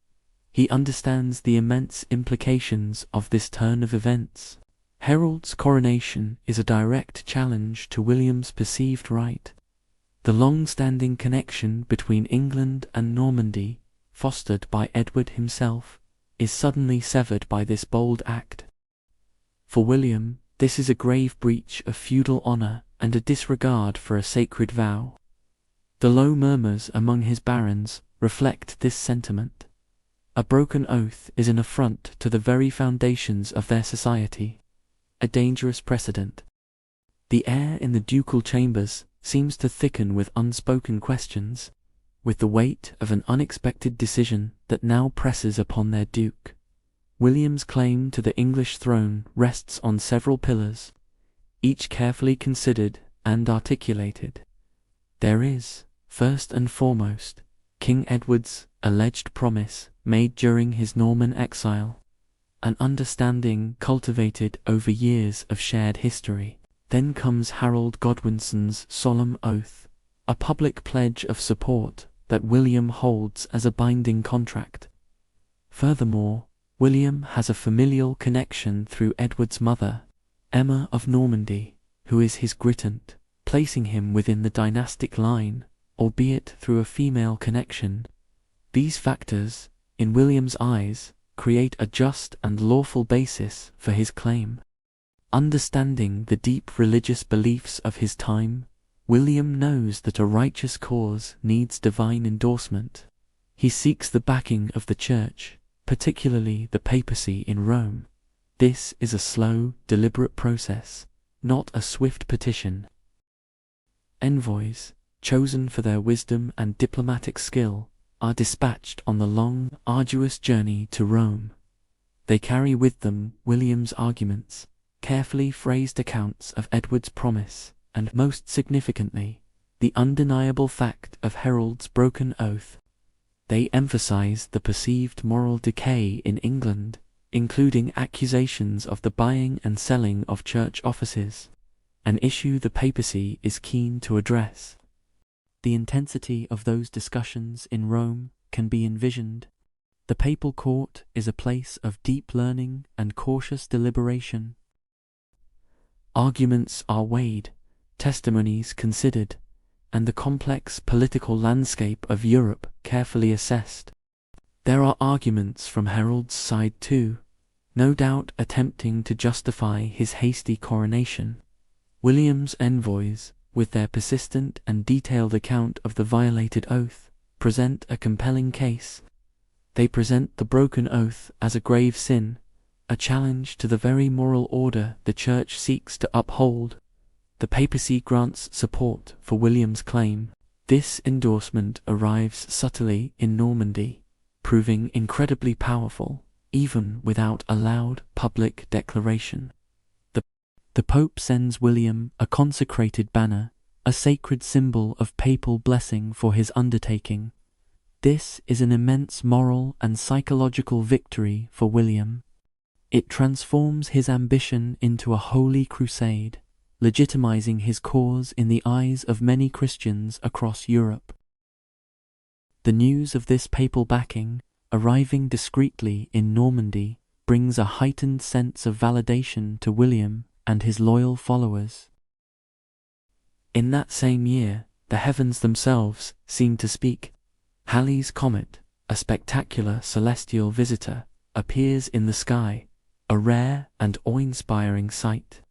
He understands the immense implications of this turn of events. Harold's coronation is a direct challenge to William's perceived right. The long-standing connection between England and Normandy, fostered by Edward himself, is suddenly severed by this bold act. For William, this is a grave breach of feudal honour and a disregard for a sacred vow. The low murmurs among his barons reflect this sentiment. A broken oath is an affront to the very foundations of their society, a dangerous precedent. The air in the ducal chambers seems to thicken with unspoken questions, with the weight of an unexpected decision that now presses upon their duke. William's claim to the English throne rests on several pillars, each carefully considered and articulated. There is, first and foremost, King Edward's alleged promise made during his Norman exile, an understanding cultivated over years of shared history. Then comes Harold Godwinson's solemn oath, a public pledge of support that William holds as a binding contract. Furthermore, William has a familial connection through Edward's mother, Emma of Normandy, who is his grittant, placing him within the dynastic line, albeit through a female connection. These factors, in William's eyes, create a just and lawful basis for his claim. Understanding the deep religious beliefs of his time, William knows that a righteous cause needs divine endorsement. He seeks the backing of the Church, particularly the papacy in Rome. This is a slow, deliberate process, not a swift petition. Envoys, chosen for their wisdom and diplomatic skill, are dispatched on the long, arduous journey to Rome. They carry with them William's arguments, carefully phrased accounts of Edward's promise, and most significantly, the undeniable fact of Harold's broken oath. They emphasize the perceived moral decay in England, including accusations of the buying and selling of church offices, an issue the papacy is keen to address. The intensity of those discussions in Rome can be envisioned. The papal court is a place of deep learning and cautious deliberation. Arguments are weighed, testimonies considered, and the complex political landscape of Europe carefully assessed. There are arguments from Harold's side too, no doubt attempting to justify his hasty coronation. William's envoys, with their persistent and detailed account of the violated oath, present a compelling case. They present the broken oath as a grave sin, a challenge to the very moral order the Church seeks to uphold. The papacy grants support for William's claim. This endorsement arrives subtly in Normandy, proving incredibly powerful, even without a loud public declaration. The Pope sends William a consecrated banner, a sacred symbol of papal blessing for his undertaking. This is an immense moral and psychological victory for William. It transforms his ambition into a holy crusade, legitimizing his cause in the eyes of many Christians across Europe. The news of this papal backing, arriving discreetly in Normandy, brings a heightened sense of validation to William and his loyal followers. In that same year, the heavens themselves seem to speak. Halley's comet, a spectacular celestial visitor, appears in the sky, a rare and awe-inspiring sight.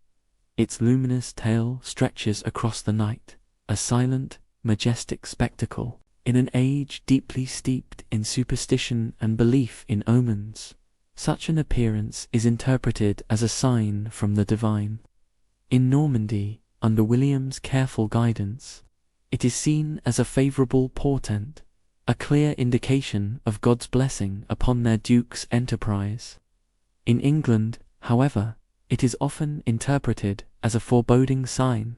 Its luminous tail stretches across the night, a silent, majestic spectacle. In an age deeply steeped in superstition and belief in omens, such an appearance is interpreted as a sign from the divine. In Normandy, under William's careful guidance, it is seen as a favourable portent, a clear indication of God's blessing upon their duke's enterprise. In England, however, it is often interpreted as a foreboding sign,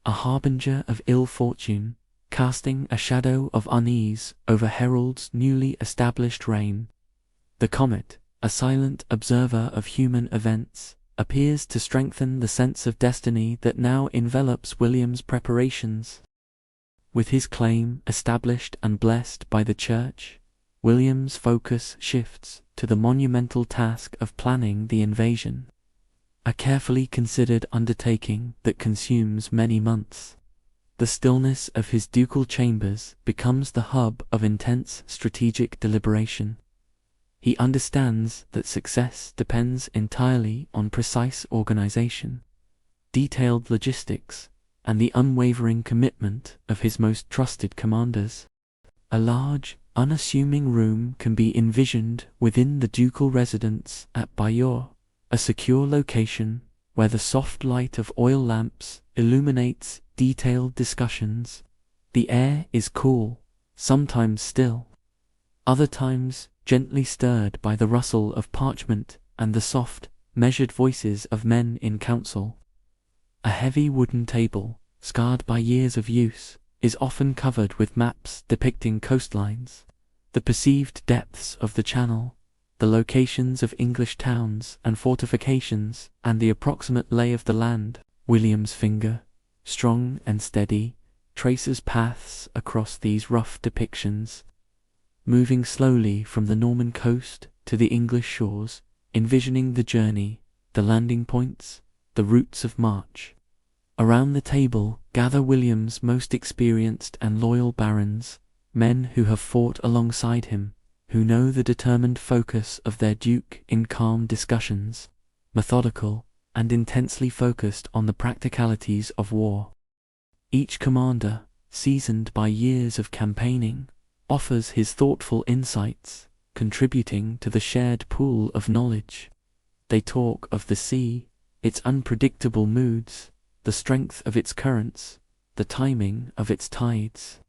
a harbinger of ill fortune, casting a shadow of unease over Harold's newly established reign. The comet, a silent observer of human events, appears to strengthen the sense of destiny that now envelops William's preparations. With his claim established and blessed by the Church, William's focus shifts to the monumental task of planning the invasion, a carefully considered undertaking that consumes many months. The stillness of his ducal chambers becomes the hub of intense strategic deliberation. He understands that success depends entirely on precise organization, detailed logistics, and the unwavering commitment of his most trusted commanders. A large, unassuming room can be envisioned within the ducal residence at Bayeux, a secure location where the soft light of oil lamps illuminates detailed discussions. The air is cool, sometimes still, other times gently stirred by the rustle of parchment and the soft, measured voices of men in council. A heavy wooden table, scarred by years of use, is often covered with maps depicting coastlines, the perceived depths of the channel, the locations of English towns and fortifications, and the approximate lay of the land. William's finger, strong and steady, traces paths across these rough depictions, moving slowly from the Norman coast to the English shores, envisioning the journey, the landing points, the routes of march. Around the table gather William's most experienced and loyal barons, men who have fought alongside him, who know the determined focus of their duke in calm discussions, methodical and intensely focused on the practicalities of war. Each commander, seasoned by years of campaigning, offers his thoughtful insights, contributing to the shared pool of knowledge. They talk of the sea, its unpredictable moods, the strength of its currents, the timing of its tides.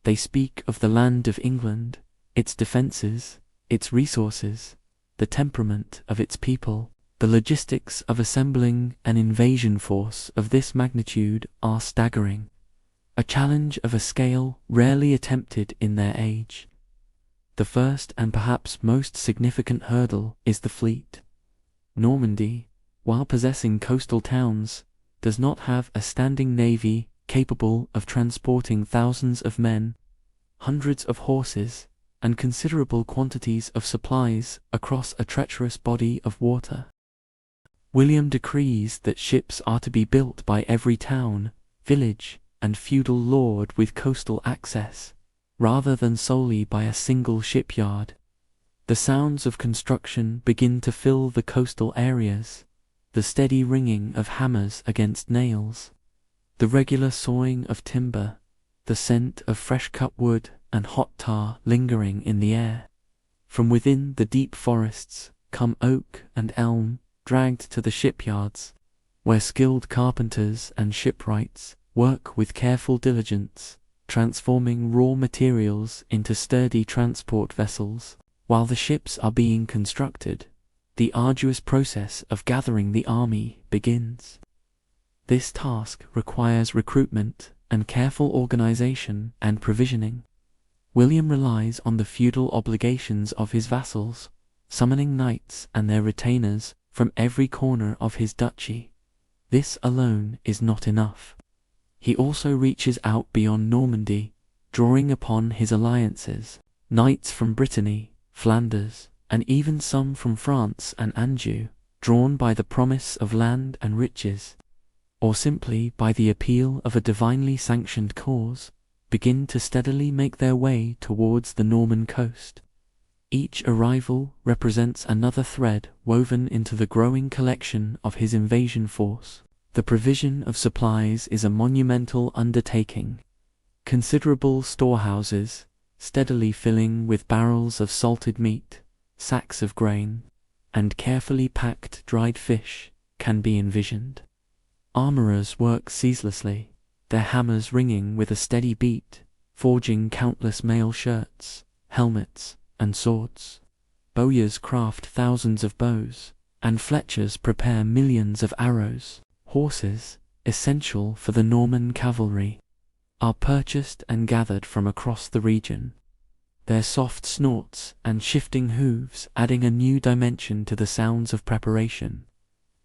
They speak of the land of England, its defences, its resources, the temperament of its people. The logistics of assembling an invasion force of this magnitude are staggering, a challenge of a scale rarely attempted in their age. The first and perhaps most significant hurdle is the fleet. Normandy, while possessing coastal towns, does not have a standing navy capable of transporting thousands of men, hundreds of horses, and considerable quantities of supplies across a treacherous body of water. William decrees that ships are to be built by every town, village, and feudal lord with coastal access, rather than solely by a single shipyard. The sounds of construction begin to fill the coastal areas, the steady ringing of hammers against nails, the regular sawing of timber, the scent of fresh-cut wood and hot tar lingering in the air. From within the deep forests come oak and elm, dragged to the shipyards, where skilled carpenters and shipwrights work with careful diligence, transforming raw materials into sturdy transport vessels. While the ships are being constructed, the arduous process of gathering the army begins. This task requires recruitment and careful organization and provisioning. William relies on the feudal obligations of his vassals, summoning knights and their retainers from every corner of his duchy. This alone is not enough. He also reaches out beyond Normandy, drawing upon his alliances, knights from Brittany, Flanders, and even some from France and Anjou, drawn by the promise of land and riches, or simply by the appeal of a divinely sanctioned cause, begin to steadily make their way towards the Norman coast. Each arrival represents another thread woven into the growing collection of his invasion force. The provision of supplies is a monumental undertaking. Considerable storehouses, steadily filling with barrels of salted meat, sacks of grain, and carefully packed dried fish, can be envisioned. Armourers work ceaselessly, their hammers ringing with a steady beat, forging countless mail shirts, helmets, and swords. Bowyers craft thousands of bows, and fletchers prepare millions of arrows. Horses, essential for the Norman cavalry, are purchased and gathered from across the region, their soft snorts and shifting hooves adding a new dimension to the sounds of preparation.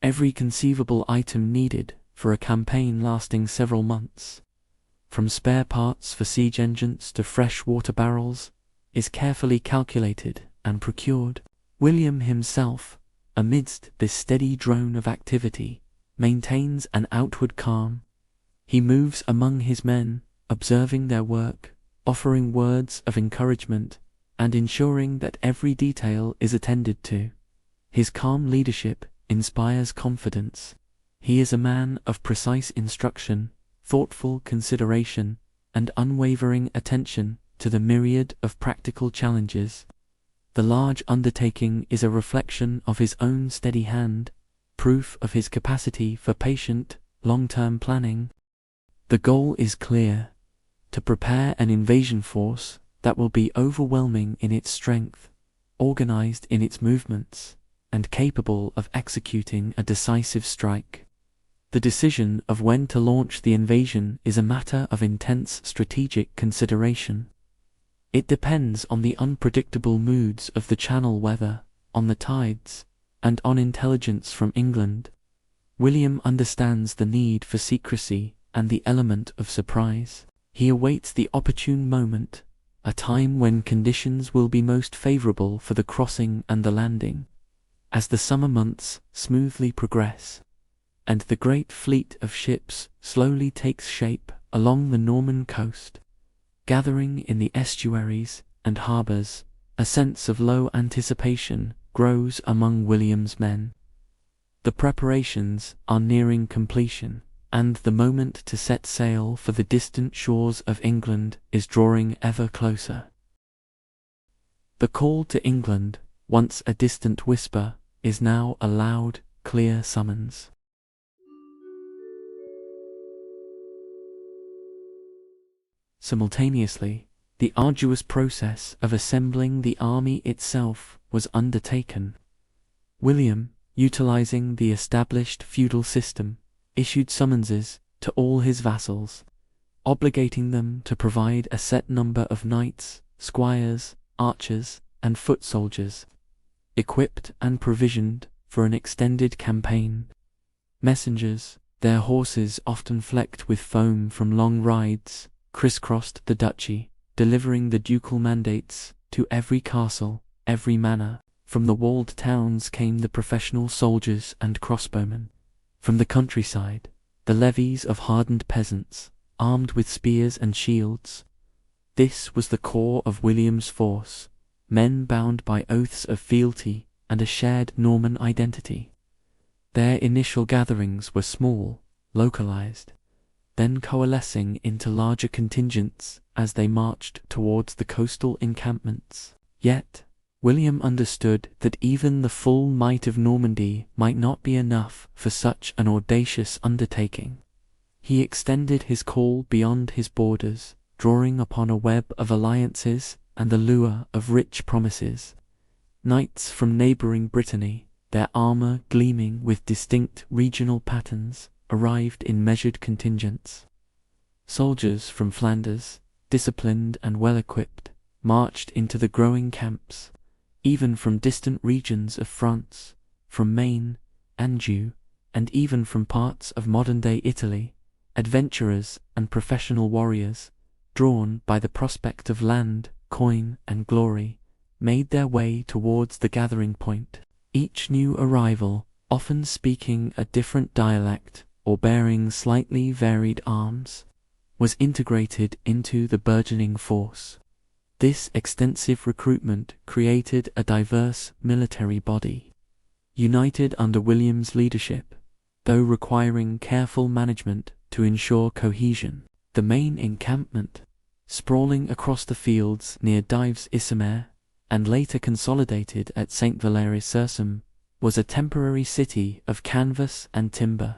Every conceivable item needed for a campaign lasting several months, from spare parts for siege engines to fresh water barrels, is carefully calculated and procured. William himself, amidst this steady drone of activity, maintains an outward calm. He moves among his men, observing their work, offering words of encouragement, and ensuring that every detail is attended to. His calm leadership inspires confidence. He is a man of precise instruction, thoughtful consideration, and unwavering attention to the myriad of practical challenges. The large undertaking is a reflection of his own steady hand, proof of his capacity for patient, long-term planning. The goal is clear: to prepare an invasion force that will be overwhelming in its strength, organized in its movements, and capable of executing a decisive strike. The decision of when to launch the invasion is a matter of intense strategic consideration. It depends on the unpredictable moods of the Channel weather, on the tides, and on intelligence from England. William understands the need for secrecy and the element of surprise. He awaits the opportune moment, a time when conditions will be most favorable for the crossing and the landing. As the summer months smoothly progress, and the great fleet of ships slowly takes shape along the Norman coast, gathering in the estuaries and harbours, a sense of low anticipation grows among William's men. The preparations are nearing completion, and the moment to set sail for the distant shores of England is drawing ever closer. The call to England, once a distant whisper, is now a loud, clear summons. Simultaneously, the arduous process of assembling the army itself was undertaken. William, utilizing the established feudal system, issued summonses to all his vassals, obligating them to provide a set number of knights, squires, archers, and foot soldiers, equipped and provisioned for an extended campaign. Messengers, their horses often flecked with foam from long rides, crisscrossed the duchy, delivering the ducal mandates to every castle, every manor. From the walled towns came the professional soldiers and crossbowmen. From the countryside, the levies of hardened peasants, armed with spears and shields. This was the core of William's force, men bound by oaths of fealty and a shared Norman identity. Their initial gatherings were small, localized, then coalescing into larger contingents as they marched towards the coastal encampments. Yet, William understood that even the full might of Normandy might not be enough for such an audacious undertaking. He extended his call beyond his borders, drawing upon a web of alliances and the lure of rich promises. Knights from neighbouring Brittany, their armour gleaming with distinct regional patterns, arrived in measured contingents. Soldiers from Flanders, disciplined and well-equipped, marched into the growing camps. Even from distant regions of France, from Maine, Anjou, and even from parts of modern-day Italy, adventurers and professional warriors, drawn by the prospect of land, coin, and glory, made their way towards the gathering point. Each new arrival, often speaking a different dialect or bearing slightly varied arms, was integrated into the burgeoning force. This extensive recruitment created a diverse military body, united under William's leadership, though requiring careful management to ensure cohesion. The main encampment, sprawling across the fields near Dives-Issemer, and later consolidated at St. Valery-Sursum, was a temporary city of canvas and timber.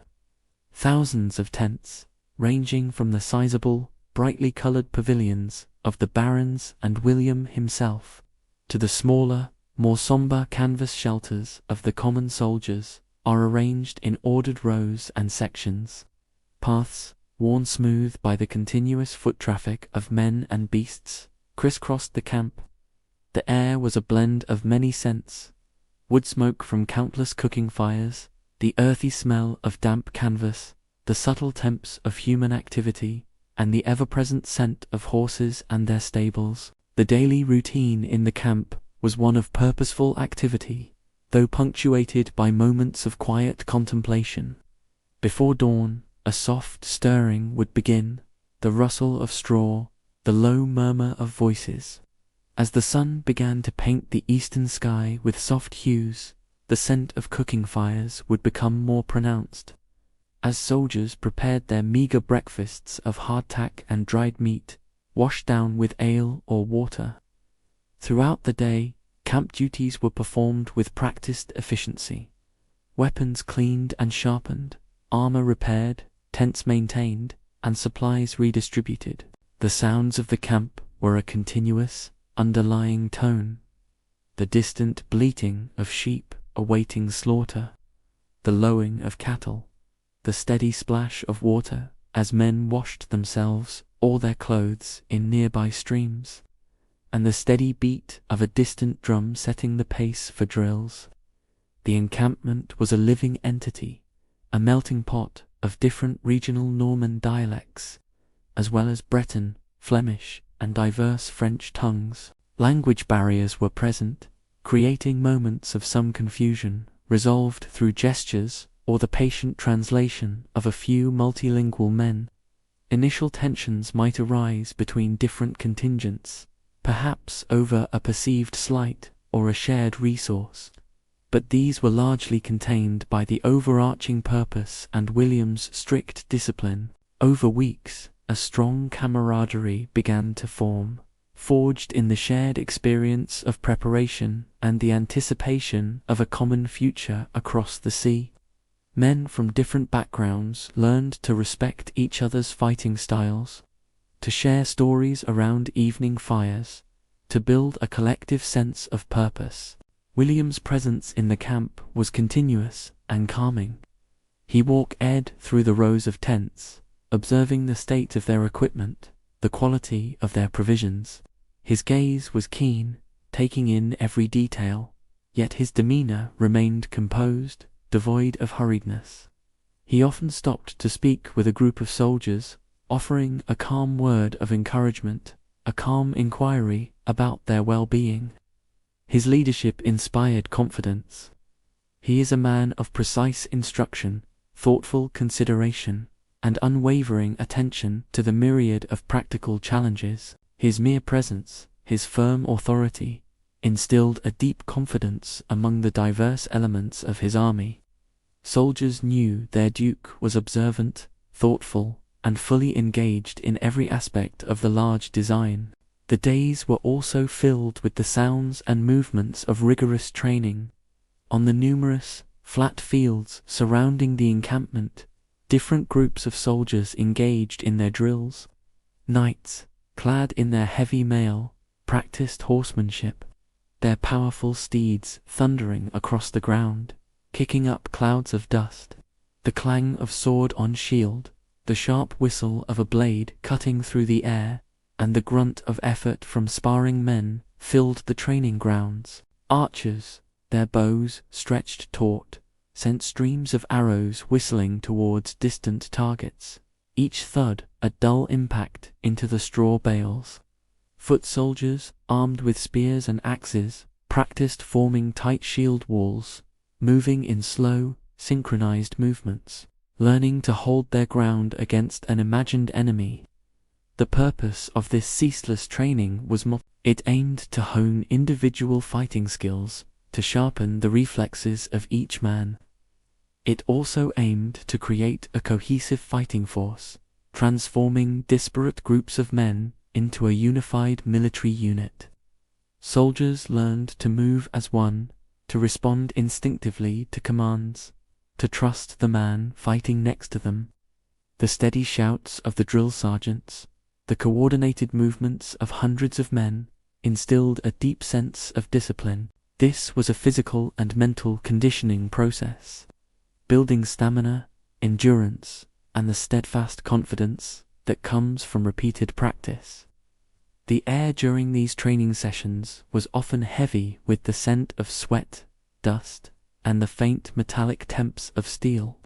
Thousands of tents, ranging from the sizable, brightly coloured pavilions of the barons and William himself, to the smaller, more sombre canvas shelters of the common soldiers, are arranged in ordered rows and sections. paths, worn smooth by the continuous foot traffic of men and beasts, crisscrossed the camp. The air was a blend of many scents: wood smoke from countless cooking fires, the earthy smell of damp canvas, the subtle temps of human activity, and the ever-present scent of horses and their stables. The daily routine in the camp was one of purposeful activity, though punctuated by moments of quiet contemplation. Before dawn, a soft stirring would begin, the rustle of straw, the low murmur of voices. As the sun began to paint the eastern sky with soft hues, the scent of cooking fires would become more pronounced. As soldiers prepared their meager breakfasts of hardtack and dried meat, washed down with ale or water. Throughout the day, camp duties were performed with practiced efficiency. Weapons cleaned and sharpened, armor repaired, tents maintained, and supplies redistributed. The sounds of the camp were a continuous, underlying tone: the distant bleating of sheep awaiting slaughter, the lowing of cattle, the steady splash of water as men washed themselves or their clothes in nearby streams, and the steady beat of a distant drum setting the pace for drills. The encampment was a living entity, a melting pot of different regional Norman dialects, as well as Breton, Flemish, and diverse French tongues. Language barriers were present, creating moments of some confusion, resolved through gestures or the patient translation of a few multilingual men. Initial tensions might arise between different contingents, perhaps over a perceived slight or a shared resource, but these were largely contained by the overarching purpose and William's strict discipline. Over weeks, a strong camaraderie began to form, forged in the shared experience of preparation and the anticipation of a common future across the sea. Men from different backgrounds learned to respect each other's fighting styles, to share stories around evening fires, to build a collective sense of purpose. William's presence in the camp was continuous and calming. He walked through the rows of tents, observing the state of their equipment, the quality of their provisions. His gaze was keen, taking in every detail, yet his demeanor remained composed, devoid of hurriedness. He often stopped to speak with a group of soldiers, offering a calm word of encouragement, a calm inquiry about their well-being. His leadership inspired confidence. He is a man of precise instruction, thoughtful consideration, and unwavering attention to the myriad of practical challenges. His mere presence, his firm authority, instilled a deep confidence among the diverse elements of his army. Soldiers knew their duke was observant, thoughtful, and fully engaged in every aspect of the large design. The days were also filled with the sounds and movements of rigorous training. On the numerous, flat fields surrounding the encampment, different groups of soldiers engaged in their drills. Knights, clad in their heavy mail, practiced horsemanship, their powerful steeds thundering across the ground, kicking up clouds of dust. The clang of sword on shield, the sharp whistle of a blade cutting through the air, and the grunt of effort from sparring men filled the training grounds. Archers, their bows stretched taut, sent streams of arrows whistling towards distant targets, each thud a dull impact into the straw bales. Foot soldiers, armed with spears and axes, practiced forming tight shield walls, moving in slow, synchronized movements, learning to hold their ground against an imagined enemy. The purpose of this ceaseless training was it aimed to hone individual fighting skills, to sharpen the reflexes of each man. It also aimed to create a cohesive fighting force, transforming disparate groups of men into a unified military unit. Soldiers learned to move as one, to respond instinctively to commands, to trust the man fighting next to them. The steady shouts of the drill sergeants, the coordinated movements of hundreds of men, instilled a deep sense of discipline. This was a physical and mental conditioning process, building stamina, endurance, and the steadfast confidence that comes from repeated practice. The air during these training sessions was often heavy with the scent of sweat, dust, and the faint metallic temps of steel.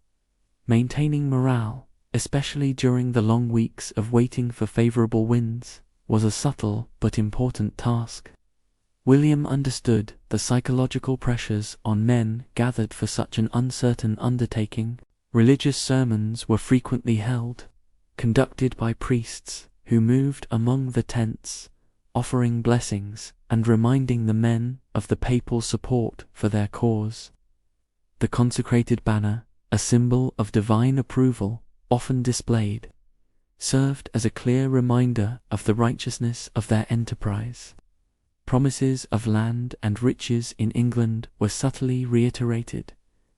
Maintaining morale, especially during the long weeks of waiting for favorable winds, was a subtle but important task. William understood the psychological pressures on men gathered for such an uncertain undertaking. Religious sermons were frequently held, conducted by priests who moved among the tents, offering blessings and reminding the men of the papal support for their cause. The consecrated banner, a symbol of divine approval, often displayed, served as a clear reminder of the righteousness of their enterprise. Promises of land and riches in England were subtly reiterated,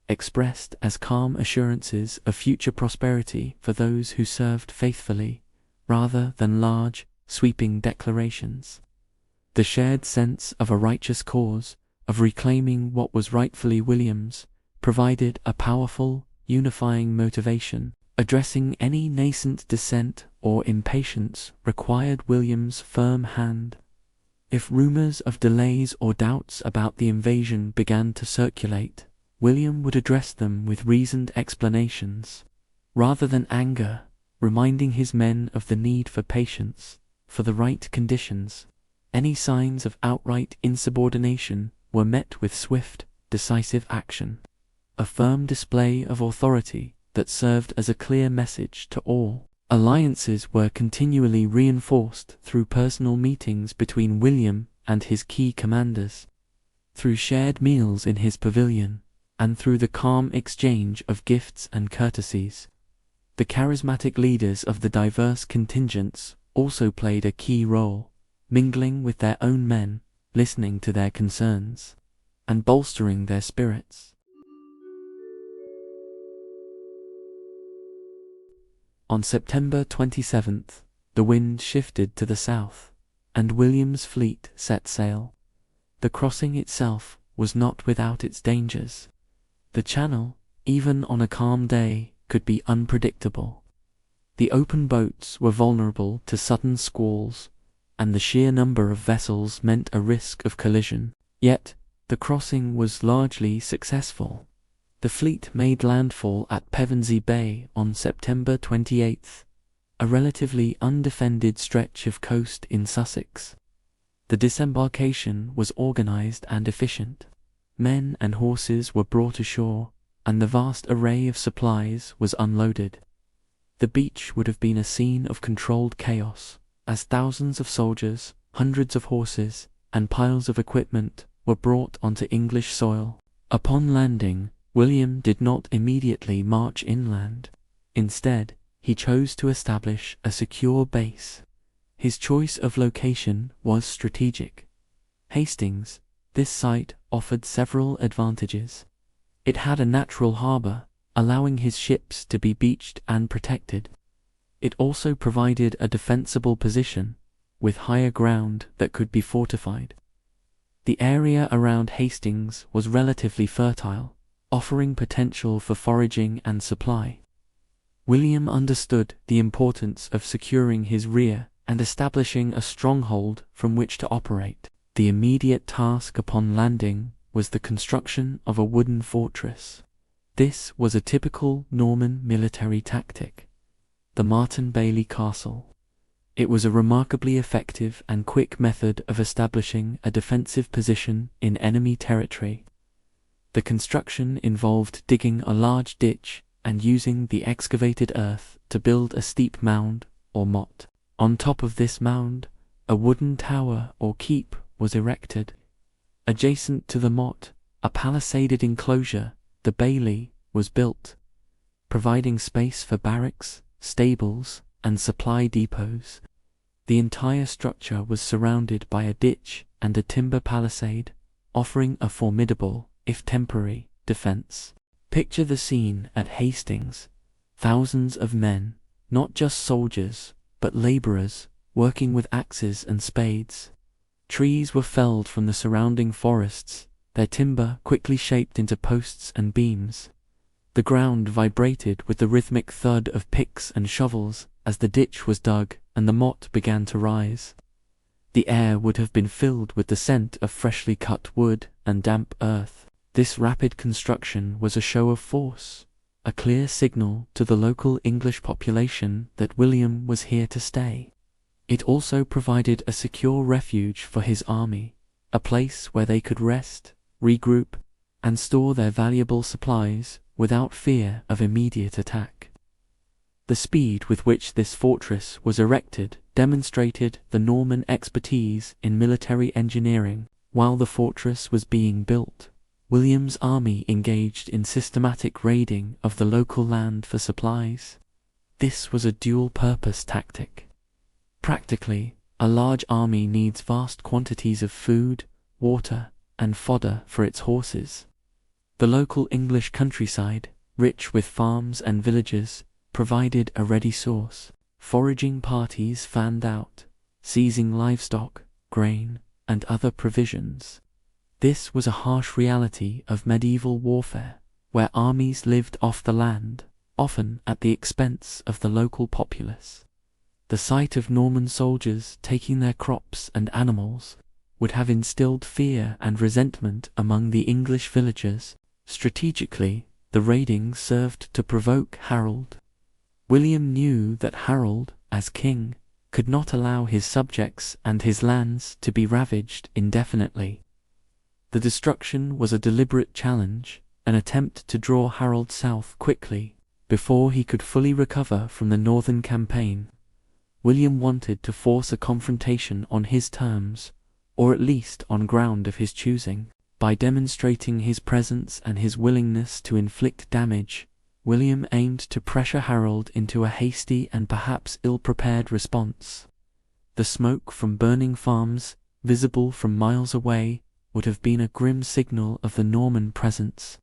expressed as calm assurances of future prosperity for those who served faithfully, rather than large, sweeping declarations. The shared sense of a righteous cause, of reclaiming what was rightfully William's, provided a powerful, unifying motivation. Addressing any nascent dissent or impatience required William's firm hand. If rumors of delays or doubts about the invasion began to circulate, William would address them with reasoned explanations, rather than anger, reminding his men of the need for patience, for the right conditions. Any signs of outright insubordination were met with swift, decisive action, a firm display of authority that served as a clear message to all. Alliances were continually reinforced through personal meetings between William and his key commanders, through shared meals in his pavilion, and through the calm exchange of gifts and courtesies. The charismatic leaders of the diverse contingents also played a key role, mingling with their own men, listening to their concerns, and bolstering their spirits. On September 27th, the wind shifted to the south, and William's fleet set sail. The crossing itself was not without its dangers. The channel, even on a calm day, could be unpredictable. The open boats were vulnerable to sudden squalls, and the sheer number of vessels meant a risk of collision. Yet, the crossing was largely successful. The fleet made landfall at Pevensey Bay on September 28th, a relatively undefended stretch of coast in Sussex. The disembarkation was organized and efficient. Men and horses were brought ashore, and the vast array of supplies was unloaded. The beach would have been a scene of controlled chaos, as thousands of soldiers, hundreds of horses, and piles of equipment were brought onto English soil. Upon landing, William did not immediately march inland. Instead, he chose to establish a secure base. His choice of location was strategic. Hastings, this site offered several advantages. It had a natural harbor, allowing his ships to be beached and protected. It also provided a defensible position, with higher ground that could be fortified. The area around Hastings was relatively fertile, offering potential for foraging and supply. William understood the importance of securing his rear and establishing a stronghold from which to operate. The immediate task upon landing was the construction of a wooden fortress. This was a typical Norman military tactic, the Martin Bailey Castle. It was a remarkably effective and quick method of establishing a defensive position in enemy territory. The construction involved digging a large ditch and using the excavated earth to build a steep mound or motte. On top of this mound, a wooden tower or keep was erected. Adjacent to the motte, a palisaded enclosure, the bailey, was built, providing space for barracks, stables, and supply depots. The entire structure was surrounded by a ditch and a timber palisade, offering a formidable, if temporary, defense. Picture the scene at Hastings. Thousands of men, not just soldiers, but laborers, working with axes and spades. Trees were felled from the surrounding forests, their timber quickly shaped into posts and beams. The ground vibrated with the rhythmic thud of picks and shovels as the ditch was dug and the motte began to rise. The air would have been filled with the scent of freshly cut wood and damp earth. This rapid construction was a show of force, a clear signal to the local English population that William was here to stay. It also provided a secure refuge for his army, a place where they could rest, regroup, and store their valuable supplies without fear of immediate attack. The speed with which this fortress was erected demonstrated the Norman expertise in military engineering. While the fortress was being built, William's army engaged in systematic raiding of the local land for supplies. This was a dual-purpose tactic. Practically, a large army needs vast quantities of food, water, and fodder for its horses. The local English countryside, rich with farms and villages, provided a ready source. Foraging parties fanned out, seizing livestock, grain, and other provisions. This was a harsh reality of medieval warfare, where armies lived off the land, often at the expense of the local populace. The sight of Norman soldiers taking their crops and animals would have instilled fear and resentment among the English villagers. Strategically, the raiding served to provoke Harold. William knew that Harold, as king, could not allow his subjects and his lands to be ravaged indefinitely. The destruction was a deliberate challenge, an attempt to draw Harold south quickly, before he could fully recover from the northern campaign. William wanted to force a confrontation on his terms, or at least on ground of his choosing. By demonstrating his presence and his willingness to inflict damage, William aimed to pressure Harold into a hasty and perhaps ill-prepared response. The smoke from burning farms, visible from miles away, would have been a grim signal of the Norman presence.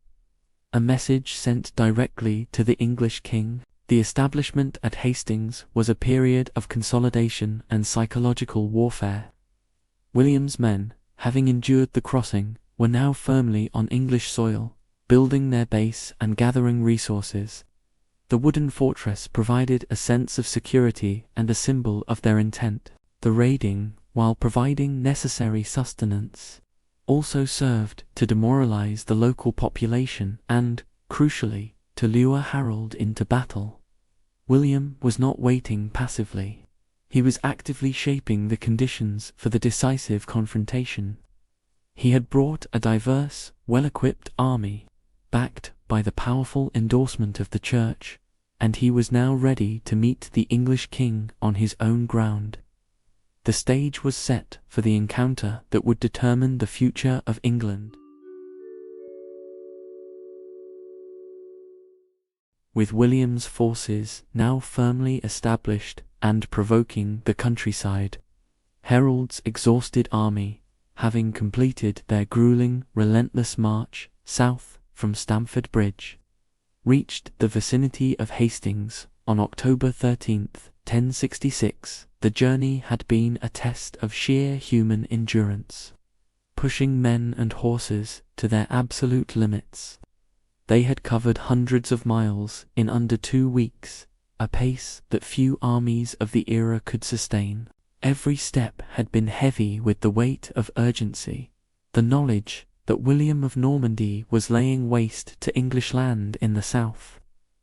A message sent directly to the English king. The establishment at Hastings was a period of consolidation and psychological warfare. William's men, having endured the crossing, were now firmly on English soil, building their base and gathering resources. The wooden fortress provided a sense of security and a symbol of their intent. The raiding, while providing necessary sustenance, also served to demoralize the local population and, crucially, to lure Harold into battle. William was not waiting passively. He was actively shaping the conditions for the decisive confrontation. He had brought a diverse, well-equipped army, backed by the powerful endorsement of the Church, and he was now ready to meet the English king on his own ground. The stage was set for the encounter that would determine the future of England. With William's forces now firmly established and provoking the countryside, Harold's exhausted army, having completed their grueling, relentless march south from Stamford Bridge, reached the vicinity of Hastings on October 13th, 1066. The journey had been a test of sheer human endurance, pushing men and horses to their absolute limits. They had covered hundreds of miles in under 2 weeks, a pace that few armies of the era could sustain. Every step had been heavy with the weight of urgency, the knowledge that William of Normandy was laying waste to English land in the south.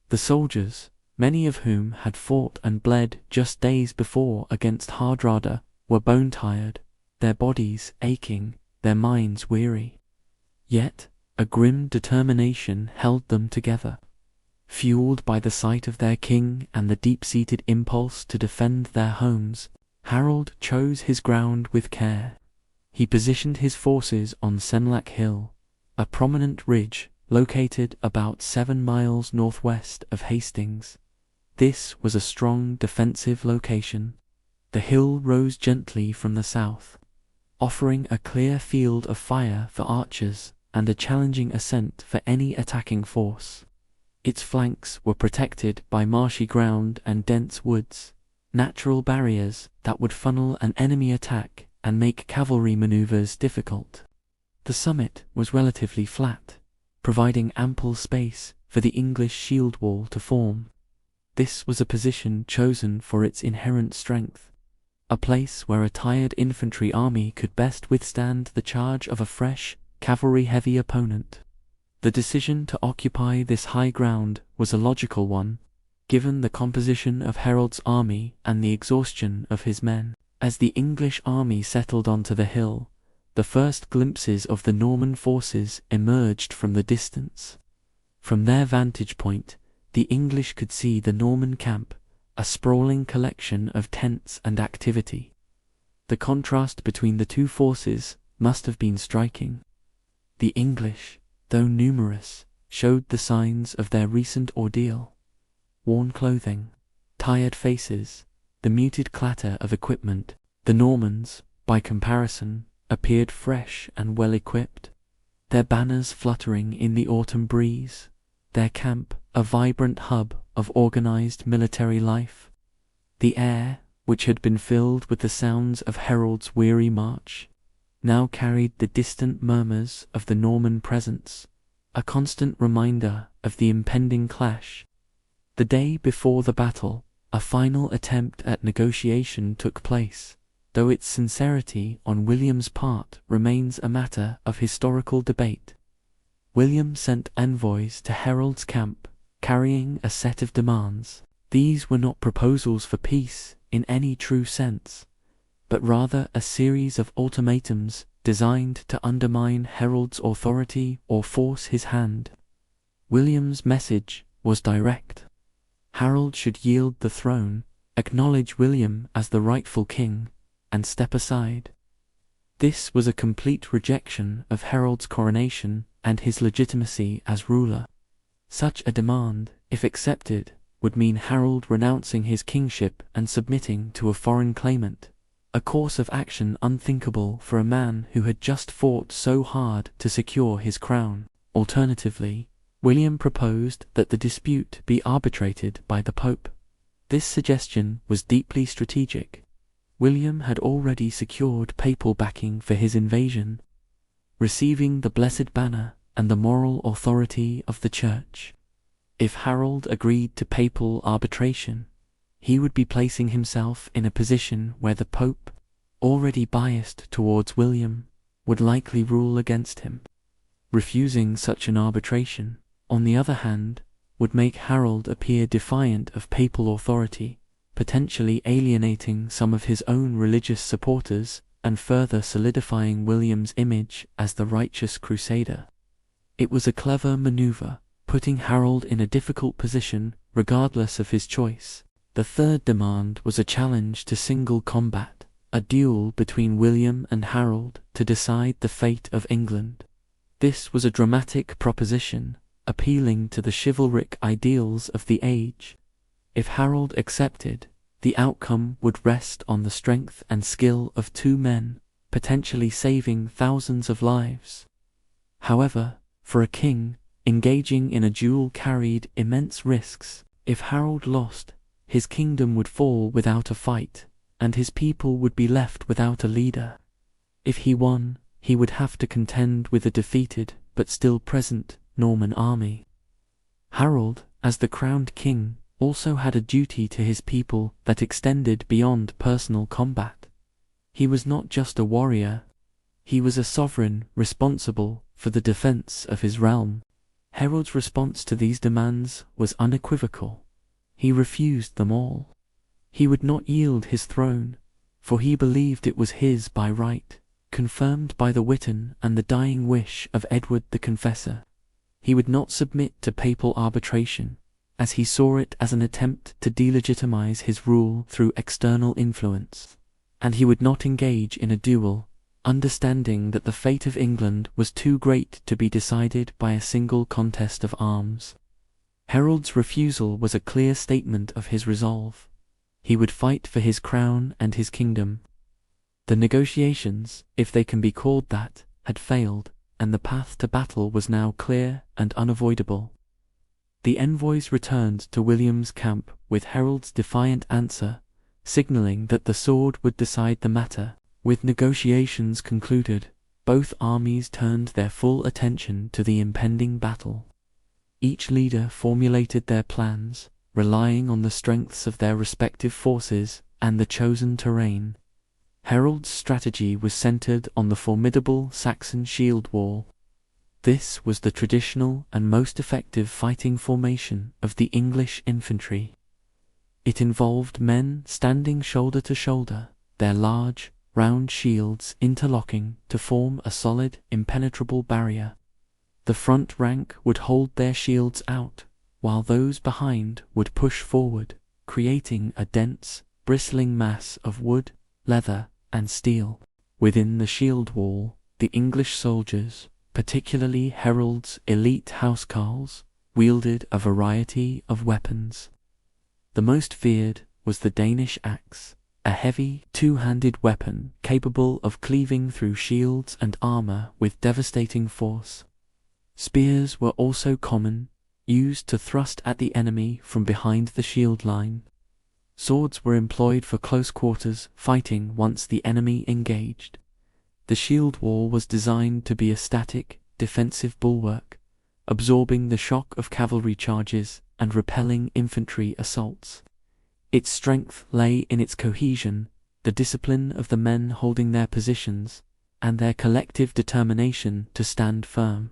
The soldiers, many of whom had fought and bled just days before against Hardrada, were bone-tired, their bodies aching, their minds weary. Yet, a grim determination held them together. Fueled by the sight of their king and the deep-seated impulse to defend their homes, Harold chose his ground with care. He positioned his forces on Senlac Hill, a prominent ridge located about 7 miles northwest of Hastings. This was a strong defensive location. The hill rose gently from the south, offering a clear field of fire for archers and a challenging ascent for any attacking force. Its flanks were protected by marshy ground and dense woods, natural barriers that would funnel an enemy attack and make cavalry maneuvers difficult. The summit was relatively flat, providing ample space for the English shield wall to form. This was a position chosen for its inherent strength, a place where a tired infantry army could best withstand the charge of a fresh, cavalry-heavy opponent. The decision to occupy this high ground was a logical one, given the composition of Harold's army and the exhaustion of his men. As the English army settled onto the hill, the first glimpses of the Norman forces emerged from the distance. From their vantage point, the English could see the Norman camp, a sprawling collection of tents and activity. The contrast between the two forces must have been striking. The English, though numerous, showed the signs of their recent ordeal. Worn clothing, tired faces, the muted clatter of equipment. The Normans, by comparison, appeared fresh and well-equipped, their banners fluttering in the autumn breeze, their camp a vibrant hub of organized military life. The air, which had been filled with the sounds of Harold's weary march, now carried the distant murmurs of the Norman presence, a constant reminder of the impending clash. The day before the battle, a final attempt at negotiation took place, though its sincerity on William's part remains a matter of historical debate. William sent envoys to Harold's camp, carrying a set of demands. These were not proposals for peace in any true sense, but rather a series of ultimatums designed to undermine Harold's authority or force his hand. William's message was direct. Harold should yield the throne, acknowledge William as the rightful king, and step aside. This was a complete rejection of Harold's coronation and his legitimacy as ruler. Such a demand, if accepted, would mean Harold renouncing his kingship and submitting to a foreign claimant, a course of action unthinkable for a man who had just fought so hard to secure his crown. Alternatively, William proposed that the dispute be arbitrated by the Pope. This suggestion was deeply strategic. William had already secured papal backing for his invasion, receiving the Blessed Banner and the moral authority of the Church. If Harold agreed to papal arbitration, he would be placing himself in a position where the Pope, already biased towards William, would likely rule against him. Refusing such an arbitration, on the other hand, would make Harold appear defiant of papal authority, potentially alienating some of his own religious supporters and further solidifying William's image as the righteous crusader. It was a clever maneuver, putting Harold in a difficult position regardless of his choice. The third demand was a challenge to single combat, a duel between William and Harold to decide the fate of England. This was a dramatic proposition, appealing to the chivalric ideals of the age. If Harold accepted, the outcome would rest on the strength and skill of two men, potentially saving thousands of lives. However, for a king, engaging in a duel carried immense risks. If Harold lost, his kingdom would fall without a fight, and his people would be left without a leader. If he won, he would have to contend with a defeated, but still present, Norman army. Harold, as the crowned king, also had a duty to his people that extended beyond personal combat. He was not just a warrior, he was a sovereign responsible for the defense of his realm. Harold's response to these demands was unequivocal. He refused them all. He would not yield his throne, for he believed it was his by right, confirmed by the Witan and the dying wish of Edward the Confessor. He would not submit to papal arbitration, as he saw it as an attempt to delegitimize his rule through external influence. And he would not engage in a duel, understanding that the fate of England was too great to be decided by a single contest of arms. Harold's refusal was a clear statement of his resolve. He would fight for his crown and his kingdom. The negotiations, if they can be called that, had failed, and the path to battle was now clear and unavoidable. The envoys returned to William's camp with Harold's defiant answer, signaling that the sword would decide the matter. With negotiations concluded, both armies turned their full attention to the impending battle. Each leader formulated their plans, relying on the strengths of their respective forces and the chosen terrain. Harold's strategy was centered on the formidable Saxon shield wall. This was the traditional and most effective fighting formation of the English infantry. It involved men standing shoulder to shoulder, their large, round shields interlocking to form a solid, impenetrable barrier. The front rank would hold their shields out, while those behind would push forward, creating a dense, bristling mass of wood, leather, and steel. Within the shield wall, the English soldiers, particularly Harold's elite housecarls, wielded a variety of weapons. The most feared was the Danish axe, a heavy, two-handed weapon capable of cleaving through shields and armor with devastating force. Spears were also common, used to thrust at the enemy from behind the shield line. Swords were employed for close quarters fighting once the enemy engaged. The shield wall was designed to be a static, defensive bulwark, absorbing the shock of cavalry charges and repelling infantry assaults. Its strength lay in its cohesion, the discipline of the men holding their positions, and their collective determination to stand firm.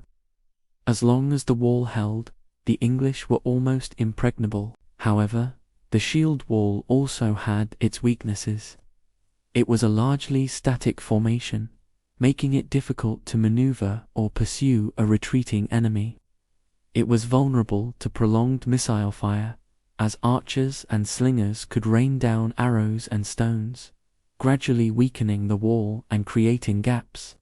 As long as the wall held, the English were almost impregnable. However, the shield wall also had its weaknesses. It was a largely static formation, making it difficult to maneuver or pursue a retreating enemy. It was vulnerable to prolonged missile fire, as archers and slingers could rain down arrows and stones, gradually weakening the wall and creating gaps.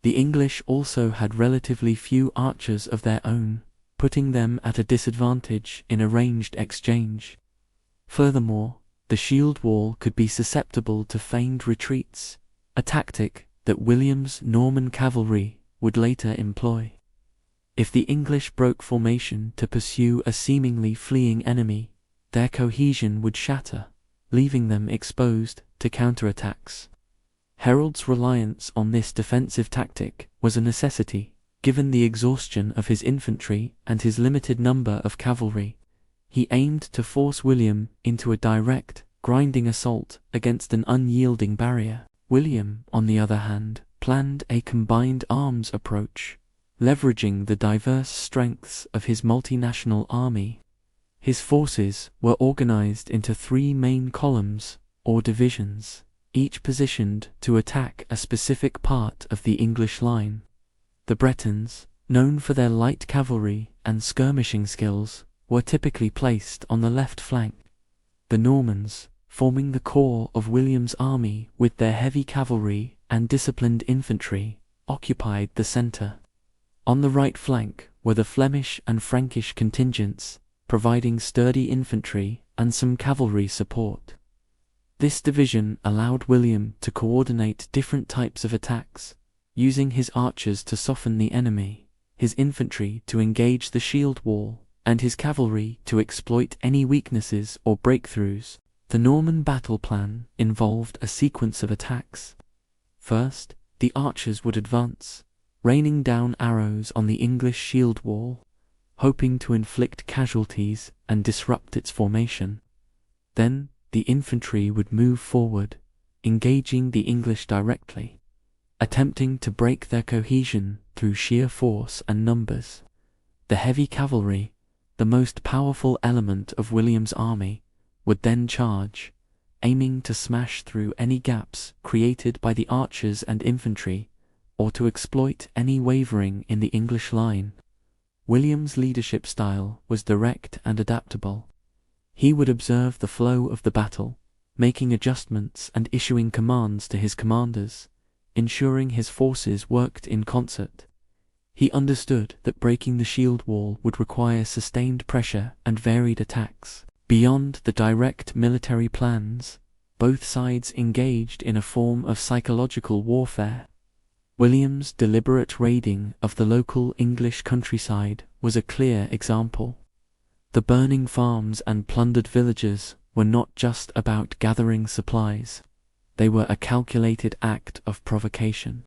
The English also had relatively few archers of their own, putting them at a disadvantage in a ranged exchange. Furthermore, the shield wall could be susceptible to feigned retreats, a tactic that William's Norman cavalry would later employ. If the English broke formation to pursue a seemingly fleeing enemy, their cohesion would shatter, leaving them exposed to counterattacks. Harold's reliance on this defensive tactic was a necessity, given the exhaustion of his infantry and his limited number of cavalry. He aimed to force William into a direct, grinding assault against an unyielding barrier. William, on the other hand, planned a combined arms approach, leveraging the diverse strengths of his multinational army. His forces were organized into 3 main columns, or divisions, each positioned to attack a specific part of the English line. The Bretons, known for their light cavalry and skirmishing skills, were typically placed on the left flank. The Normans, forming the core of William's army with their heavy cavalry and disciplined infantry, occupied the center. On the right flank were the Flemish and Frankish contingents, providing sturdy infantry and some cavalry support. This division allowed William to coordinate different types of attacks, using his archers to soften the enemy, his infantry to engage the shield wall, and his cavalry to exploit any weaknesses or breakthroughs. The Norman battle plan involved a sequence of attacks. First, the archers would advance, raining down arrows on the English shield wall, hoping to inflict casualties and disrupt its formation. Then, the infantry would move forward, engaging the English directly, attempting to break their cohesion through sheer force and numbers. The heavy cavalry, the most powerful element of William's army, would then charge, aiming to smash through any gaps created by the archers and infantry, or to exploit any wavering in the English line. William's leadership style was direct and adaptable. He would observe the flow of the battle, making adjustments and issuing commands to his commanders, ensuring his forces worked in concert. He understood that breaking the shield wall would require sustained pressure and varied attacks. Beyond the direct military plans, both sides engaged in a form of psychological warfare. William's deliberate raiding of the local English countryside was a clear example. The burning farms and plundered villages were not just about gathering supplies. They were a calculated act of provocation.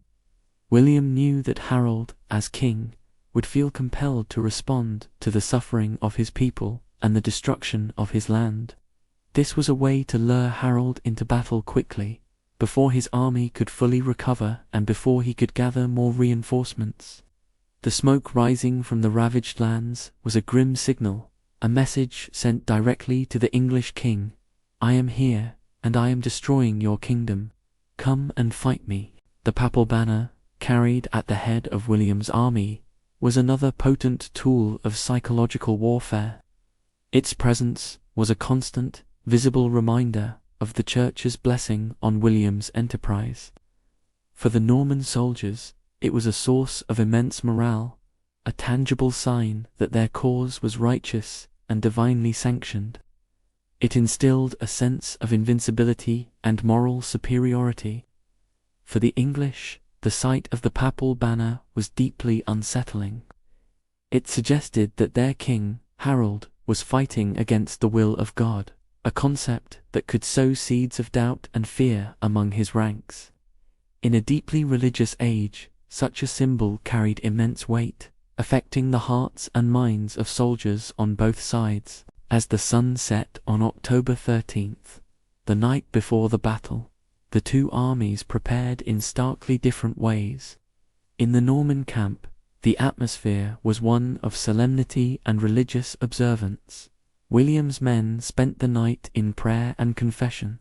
William knew that Harold, as king, would feel compelled to respond to the suffering of his people and the destruction of his land. This was a way to lure Harold into battle quickly, before his army could fully recover and before he could gather more reinforcements. The smoke rising from the ravaged lands was a grim signal, a message sent directly to the English king. "I am here, and I am destroying your kingdom. Come and fight me." The papal banner, carried at the head of William's army, was another potent tool of psychological warfare. Its presence was a constant, visible reminder of the Church's blessing on William's enterprise. For the Norman soldiers, it was a source of immense morale, a tangible sign that their cause was righteous and divinely sanctioned. It instilled a sense of invincibility and moral superiority. For the English, the sight of the papal banner was deeply unsettling. It suggested that their king, Harold, was fighting against the will of God, a concept that could sow seeds of doubt and fear among his ranks. In a deeply religious age, such a symbol carried immense weight, affecting the hearts and minds of soldiers on both sides. As the sun set on October 13th, the night before the battle, the two armies prepared in starkly different ways. In the Norman camp, the atmosphere was one of solemnity and religious observance. William's men spent the night in prayer and confession.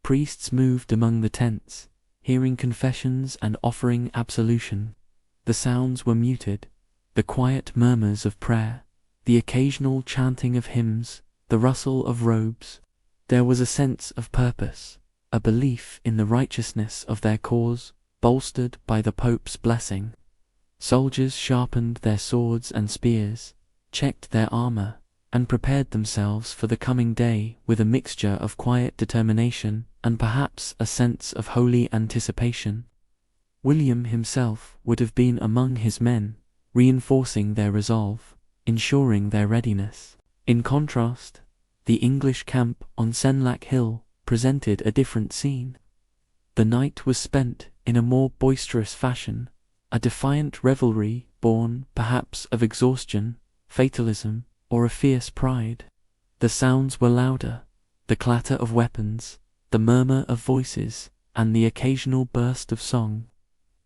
Priests moved among the tents, hearing confessions and offering absolution. The sounds were muted, the quiet murmurs of prayer, the occasional chanting of hymns, the rustle of robes. There was a sense of purpose, a belief in the righteousness of their cause, bolstered by the Pope's blessing. Soldiers sharpened their swords and spears, checked their armor, and prepared themselves for the coming day with a mixture of quiet determination and perhaps a sense of holy anticipation. William himself would have been among his men, reinforcing their resolve, ensuring their readiness. In contrast, the English camp on Senlac Hill presented a different scene. The night was spent in a more boisterous fashion, a defiant revelry born perhaps of exhaustion, fatalism, or a fierce pride. The sounds were louder, the clatter of weapons, the murmur of voices, and the occasional burst of song.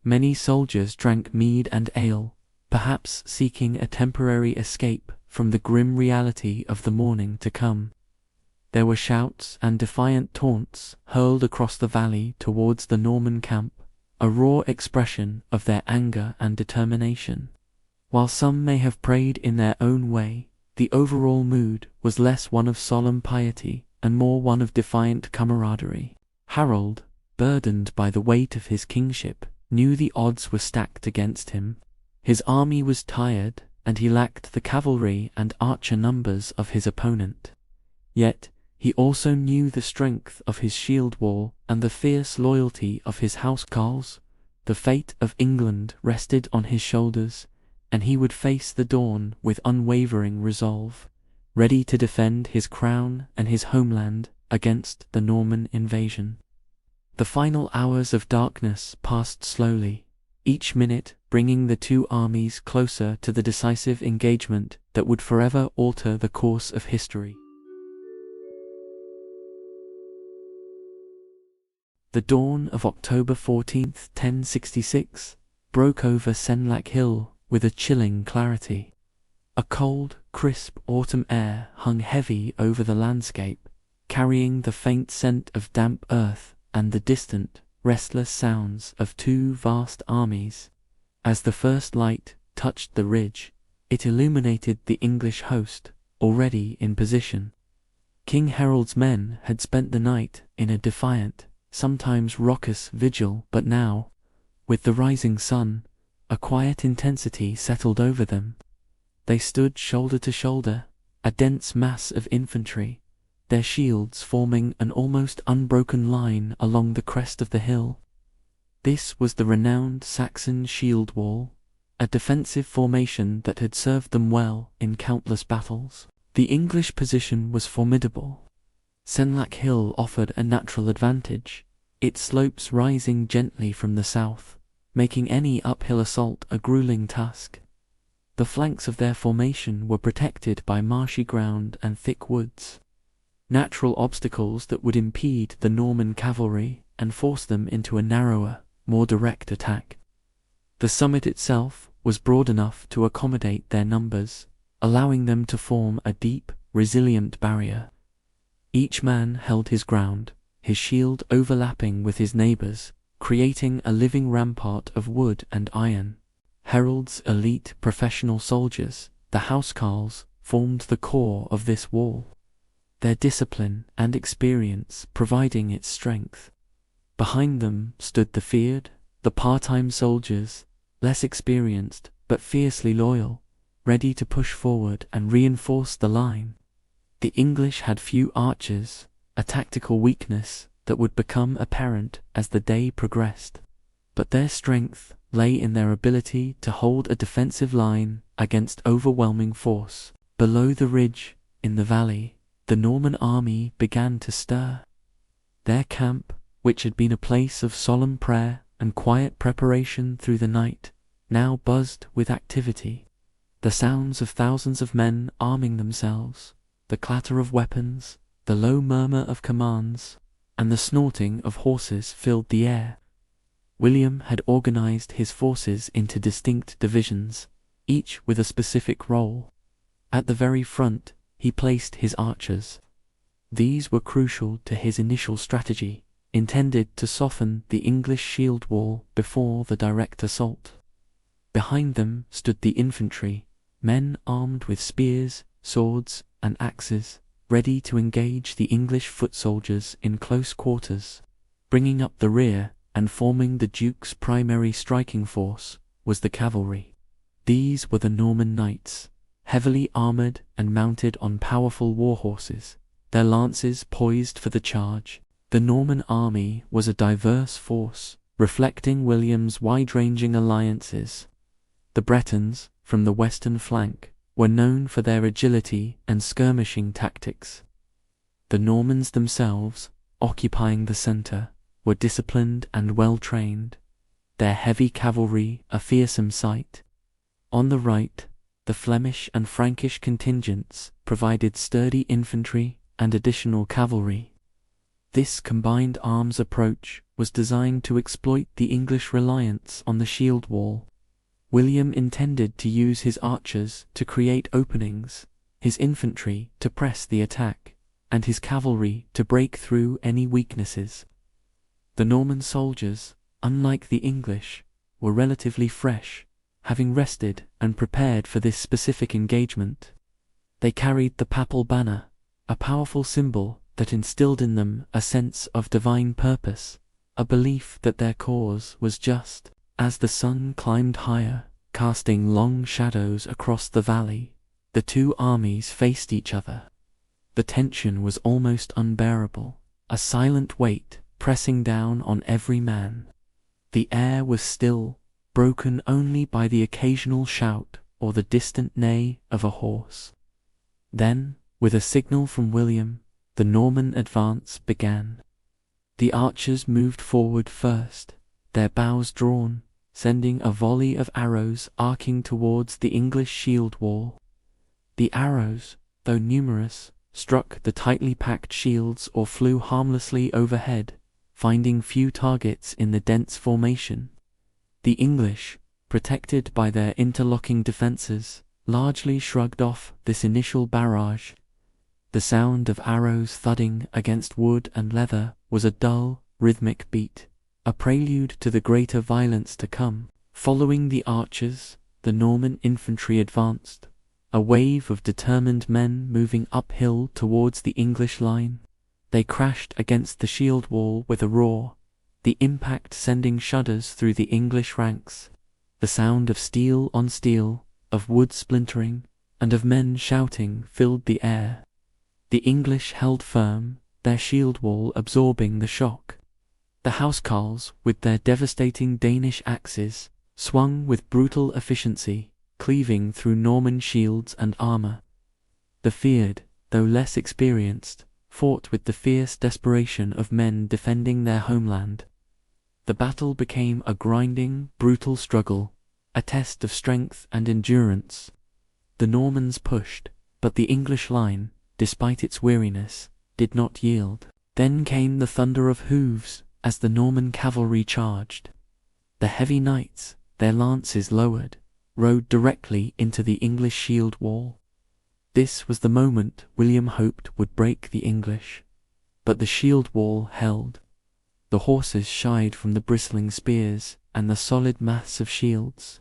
Many soldiers drank mead and ale, perhaps seeking a temporary escape from the grim reality of the morning to come. There were shouts and defiant taunts hurled across the valley towards the Norman camp, a raw expression of their anger and determination. While some may have prayed in their own way, the overall mood was less one of solemn piety and more one of defiant camaraderie. Harold, burdened by the weight of his kingship, knew the odds were stacked against him. His army was tired, and he lacked the cavalry and archer numbers of his opponent. Yet, he also knew the strength of his shield wall and the fierce loyalty of his housecarls. The fate of England rested on his shoulders, and he would face the dawn with unwavering resolve, ready to defend his crown and his homeland against the Norman invasion. The final hours of darkness passed slowly, each minute bringing the two armies closer to the decisive engagement that would forever alter the course of history. The dawn of October 14th, 1066, broke over Senlac Hill with a chilling clarity. A cold, crisp autumn air hung heavy over the landscape, carrying the faint scent of damp earth and the distant, restless sounds of two vast armies. As the first light touched the ridge, it illuminated the English host, already in position. King Harold's men had spent the night in a defiant, sometimes raucous vigil, but now, with the rising sun, a quiet intensity settled over them. They stood shoulder to shoulder, a dense mass of infantry, their shields forming an almost unbroken line along the crest of the hill. This was the renowned Saxon shield wall, a defensive formation that had served them well in countless battles. The English position was formidable. Senlac Hill offered a natural advantage, its slopes rising gently from the south, making any uphill assault a grueling task. The flanks of their formation were protected by marshy ground and thick woods, natural obstacles that would impede the Norman cavalry and force them into a narrower, more direct attack. The summit itself was broad enough to accommodate their numbers, allowing them to form a deep, resilient barrier. Each man held his ground, his shield overlapping with his neighbor's, creating a living rampart of wood and iron. Harold's elite professional soldiers, the housecarls, formed the core of this wall, their discipline and experience providing its strength. Behind them stood the feared, the part-time soldiers, less experienced but fiercely loyal, ready to push forward and reinforce the line. The English had few archers, a tactical weakness that would become apparent as the day progressed. But their strength lay in their ability to hold a defensive line against overwhelming force. Below the ridge, in the valley, the Norman army began to stir. Their camp, which had been a place of solemn prayer and quiet preparation through the night, now buzzed with activity. The sounds of thousands of men arming themselves, the clatter of weapons, the low murmur of commands, and the snorting of horses filled the air. William had organized his forces into distinct divisions, each with a specific role. At the very front, he placed his archers. These were crucial to his initial strategy, intended to soften the English shield wall before the direct assault. Behind them stood the infantry, men armed with spears, swords, and axes, ready to engage the English foot soldiers in close quarters. Bringing up the rear and forming the Duke's primary striking force was the cavalry. These were the Norman knights, heavily armored and mounted on powerful war horses, their lances poised for the charge. The Norman army was a diverse force, reflecting William's wide-ranging alliances. The Bretons, from the western flank, were known for their agility and skirmishing tactics. The Normans themselves, occupying the centre, were disciplined and well-trained, their heavy cavalry a fearsome sight. On the right, the Flemish and Frankish contingents provided sturdy infantry and additional cavalry. This combined arms approach was designed to exploit the English reliance on the shield wall. William intended to use his archers to create openings, his infantry to press the attack, and his cavalry to break through any weaknesses. The Norman soldiers, unlike the English, were relatively fresh, having rested and prepared for this specific engagement. They carried the papal banner, a powerful symbol that instilled in them a sense of divine purpose, a belief that their cause was just. As the sun climbed higher, casting long shadows across the valley, the two armies faced each other. The tension was almost unbearable, a silent weight pressing down on every man. The air was still, broken only by the occasional shout or the distant neigh of a horse. Then, with a signal from William, the Norman advance began. The archers moved forward first, their bows drawn, sending a volley of arrows arcing towards the English shield wall. The arrows, though numerous, struck the tightly packed shields or flew harmlessly overhead, finding few targets in the dense formation. The English, protected by their interlocking defences, largely shrugged off this initial barrage. The sound of arrows thudding against wood and leather was a dull, rhythmic beat, a prelude to the greater violence to come. Following the archers, the Norman infantry advanced, a wave of determined men moving uphill towards the English line. They crashed against the shield wall with a roar, the impact sending shudders through the English ranks. The sound of steel on steel, of wood splintering, and of men shouting filled the air. The English held firm, their shield wall absorbing the shock. The housecarls, with their devastating Danish axes, swung with brutal efficiency, cleaving through Norman shields and armour. The feared, though less experienced, fought with the fierce desperation of men defending their homeland. The battle became a grinding, brutal struggle, a test of strength and endurance. The Normans pushed, but the English line, despite its weariness, did not yield. Then came the thunder of hooves as the Norman cavalry charged. The heavy knights, their lances lowered, rode directly into the English shield wall. This was the moment William hoped would break the English. But the shield wall held. The horses shied from the bristling spears and the solid mass of shields.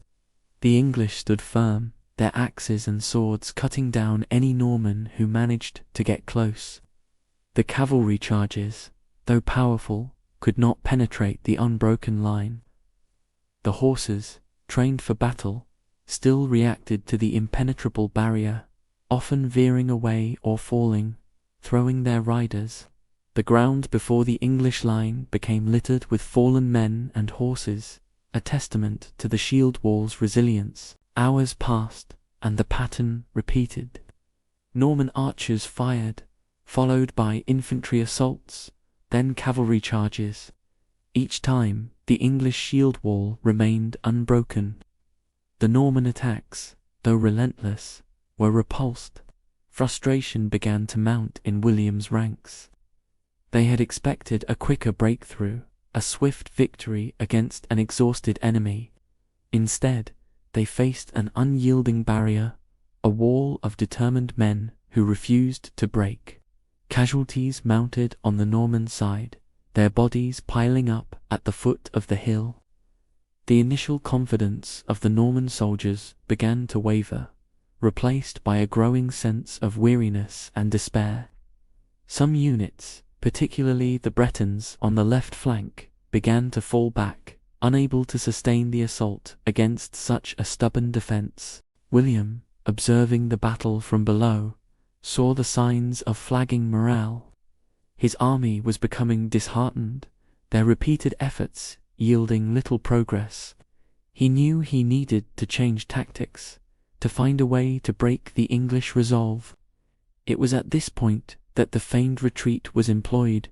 The English stood firm, their axes and swords cutting down any Norman who managed to get close. The cavalry charges, though powerful, could not penetrate the unbroken line. The horses, trained for battle, still reacted to the impenetrable barrier, often veering away or falling, throwing their riders. The ground before the English line became littered with fallen men and horses, a testament to the shield wall's resilience. Hours passed, and the pattern repeated. Norman archers fired, followed by infantry assaults, then cavalry charges. Each time, the English shield wall remained unbroken. The Norman attacks, though relentless, were repulsed. Frustration began to mount in William's ranks. They had expected a quicker breakthrough, a swift victory against an exhausted enemy. Instead, they faced an unyielding barrier, a wall of determined men who refused to break. Casualties mounted on the Norman side, their bodies piling up at the foot of the hill. The initial confidence of the Norman soldiers began to waver, replaced by a growing sense of weariness and despair. Some units, particularly the Bretons on the left flank, began to fall back, unable to sustain the assault against such a stubborn defense. William, observing the battle from below, saw the signs of flagging morale. His army was becoming disheartened, their repeated efforts yielding little progress. He knew he needed to change tactics, to find a way to break the English resolve. It was at this point that the feigned retreat was employed,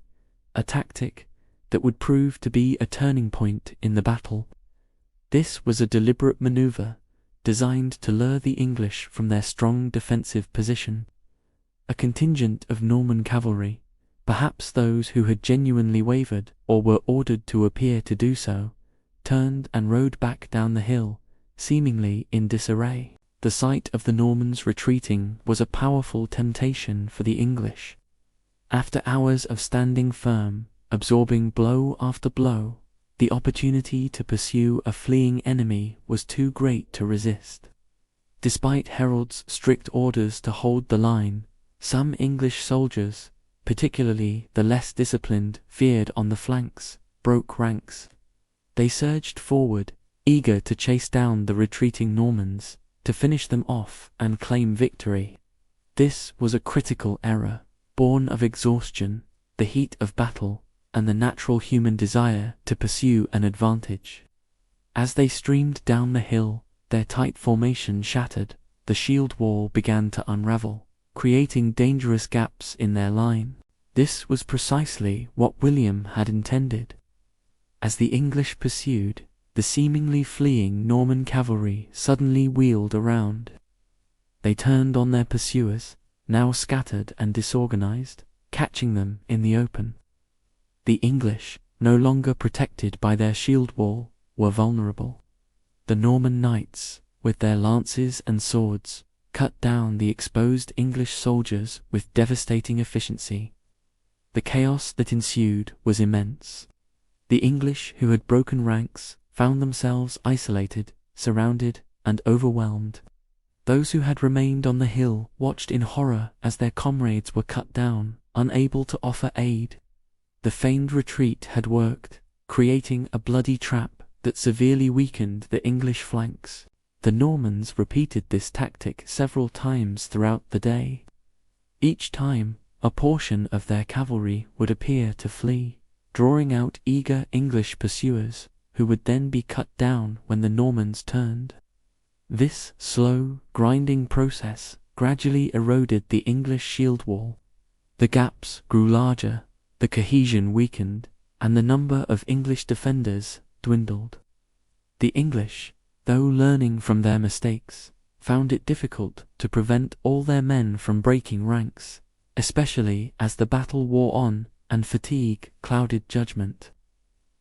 a tactic that would prove to be a turning point in the battle. This was a deliberate maneuver, designed to lure the English from their strong defensive position. A contingent of Norman cavalry, perhaps those who had genuinely wavered or were ordered to appear to do so, turned and rode back down the hill, seemingly in disarray. The sight of the Normans retreating was a powerful temptation for the English. After hours of standing firm, absorbing blow after blow, the opportunity to pursue a fleeing enemy was too great to resist. Despite Harold's strict orders to hold the line, some English soldiers, particularly the less disciplined, feared on the flanks, broke ranks. They surged forward, eager to chase down the retreating Normans, to finish them off and claim victory. This was a critical error, born of exhaustion, the heat of battle, and the natural human desire to pursue an advantage. As they streamed down the hill, their tight formation shattered, the shield wall began to unravel, creating dangerous gaps in their line. This was precisely what William had intended. As the English pursued, the seemingly fleeing Norman cavalry suddenly wheeled around. They turned on their pursuers, now scattered and disorganized, catching them in the open. The English, no longer protected by their shield wall, were vulnerable. The Norman knights, with their lances and swords, cut down the exposed English soldiers with devastating efficiency. The chaos that ensued was immense. The English who had broken ranks found themselves isolated, surrounded, and overwhelmed. Those who had remained on the hill watched in horror as their comrades were cut down, unable to offer aid. The feigned retreat had worked, creating a bloody trap that severely weakened the English flanks. The Normans repeated this tactic several times throughout the day. Each time, a portion of their cavalry would appear to flee, drawing out eager English pursuers, who would then be cut down when the Normans turned. This slow, grinding process gradually eroded the English shield wall. The gaps grew larger, the cohesion weakened, and the number of English defenders dwindled. The English, though learning from their mistakes, found it difficult to prevent all their men from breaking ranks, especially as the battle wore on and fatigue clouded judgment.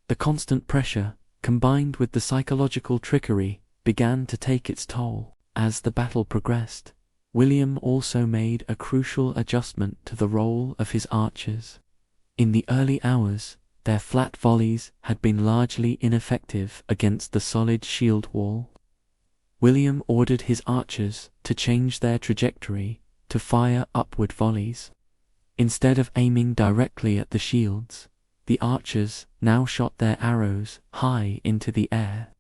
The constant pressure, combined with the psychological trickery, began to take its toll. As the battle progressed, William also made a crucial adjustment to the role of his archers. In the early hours, their flat volleys had been largely ineffective against the solid shield wall. William ordered his archers to change their trajectory to fire upward volleys. Instead of aiming directly at the shields, the archers now shot their arrows high into the air,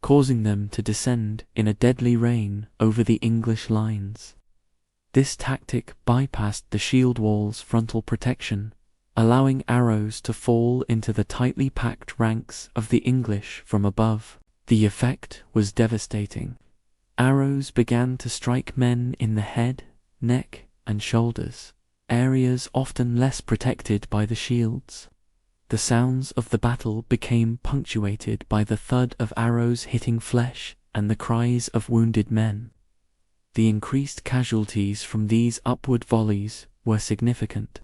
causing them to descend in a deadly rain over the English lines. This tactic bypassed the shield wall's frontal protection, allowing arrows to fall into the tightly packed ranks of the English from above. The effect was devastating. Arrows began to strike men in the head, neck, and shoulders, areas often less protected by the shields. The sounds of the battle became punctuated by the thud of arrows hitting flesh and the cries of wounded men. The increased casualties from these upward volleys were significant.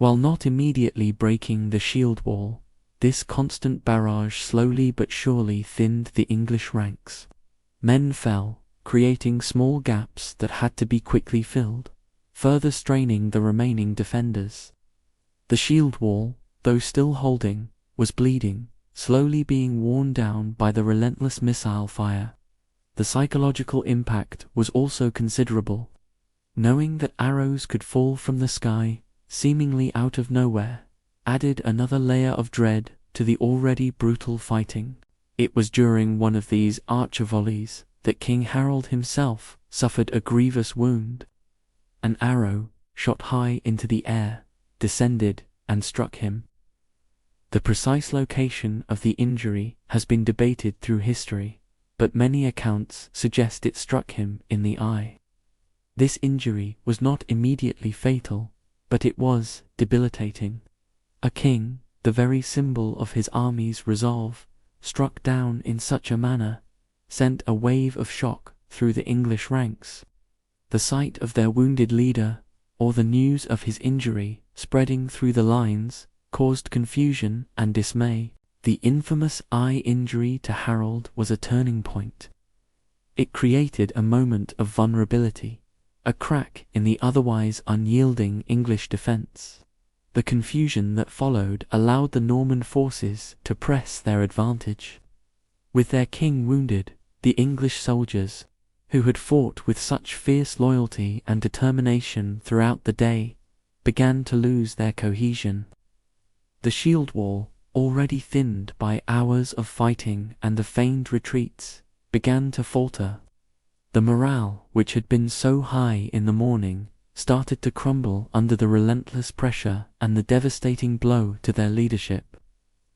While not immediately breaking the shield wall, this constant barrage slowly but surely thinned the English ranks. Men fell, creating small gaps that had to be quickly filled, further straining the remaining defenders. The shield wall, though still holding, was bleeding, slowly being worn down by the relentless missile fire. The psychological impact was also considerable. Knowing that arrows could fall from the sky, seemingly out of nowhere, added another layer of dread to the already brutal fighting. It was during one of these archer volleys that King Harold himself suffered a grievous wound. An arrow, shot high into the air, descended and struck him. The precise location of the injury has been debated through history, but many accounts suggest it struck him in the eye. This injury was not immediately fatal, but it was debilitating. A king, the very symbol of his army's resolve, struck down in such a manner, sent a wave of shock through the English ranks. The sight of their wounded leader, or the news of his injury spreading through the lines, caused confusion and dismay. The infamous eye injury to Harold was a turning point. It created a moment of vulnerability, a crack in the otherwise unyielding English defense. The confusion that followed allowed the Norman forces to press their advantage. With their king wounded, the English soldiers, who had fought with such fierce loyalty and determination throughout the day, began to lose their cohesion. The shield wall, already thinned by hours of fighting and the feigned retreats, began to falter. The morale, which had been so high in the morning, started to crumble under the relentless pressure and the devastating blow to their leadership.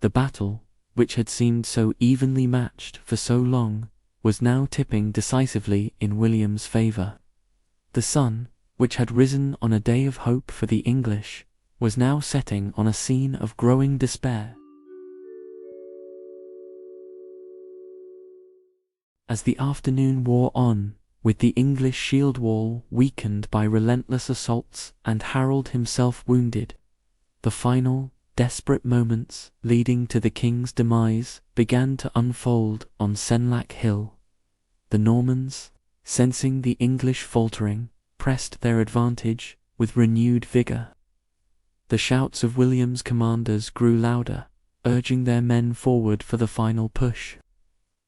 The battle, which had seemed so evenly matched for so long, was now tipping decisively in William's favour. The sun, which had risen on a day of hope for the English, was now setting on a scene of growing despair. As the afternoon wore on, with the English shield wall weakened by relentless assaults and Harold himself wounded, the final, desperate moments leading to the king's demise began to unfold on Senlac Hill. The Normans, sensing the English faltering, pressed their advantage with renewed vigour. The shouts of William's commanders grew louder, urging their men forward for the final push.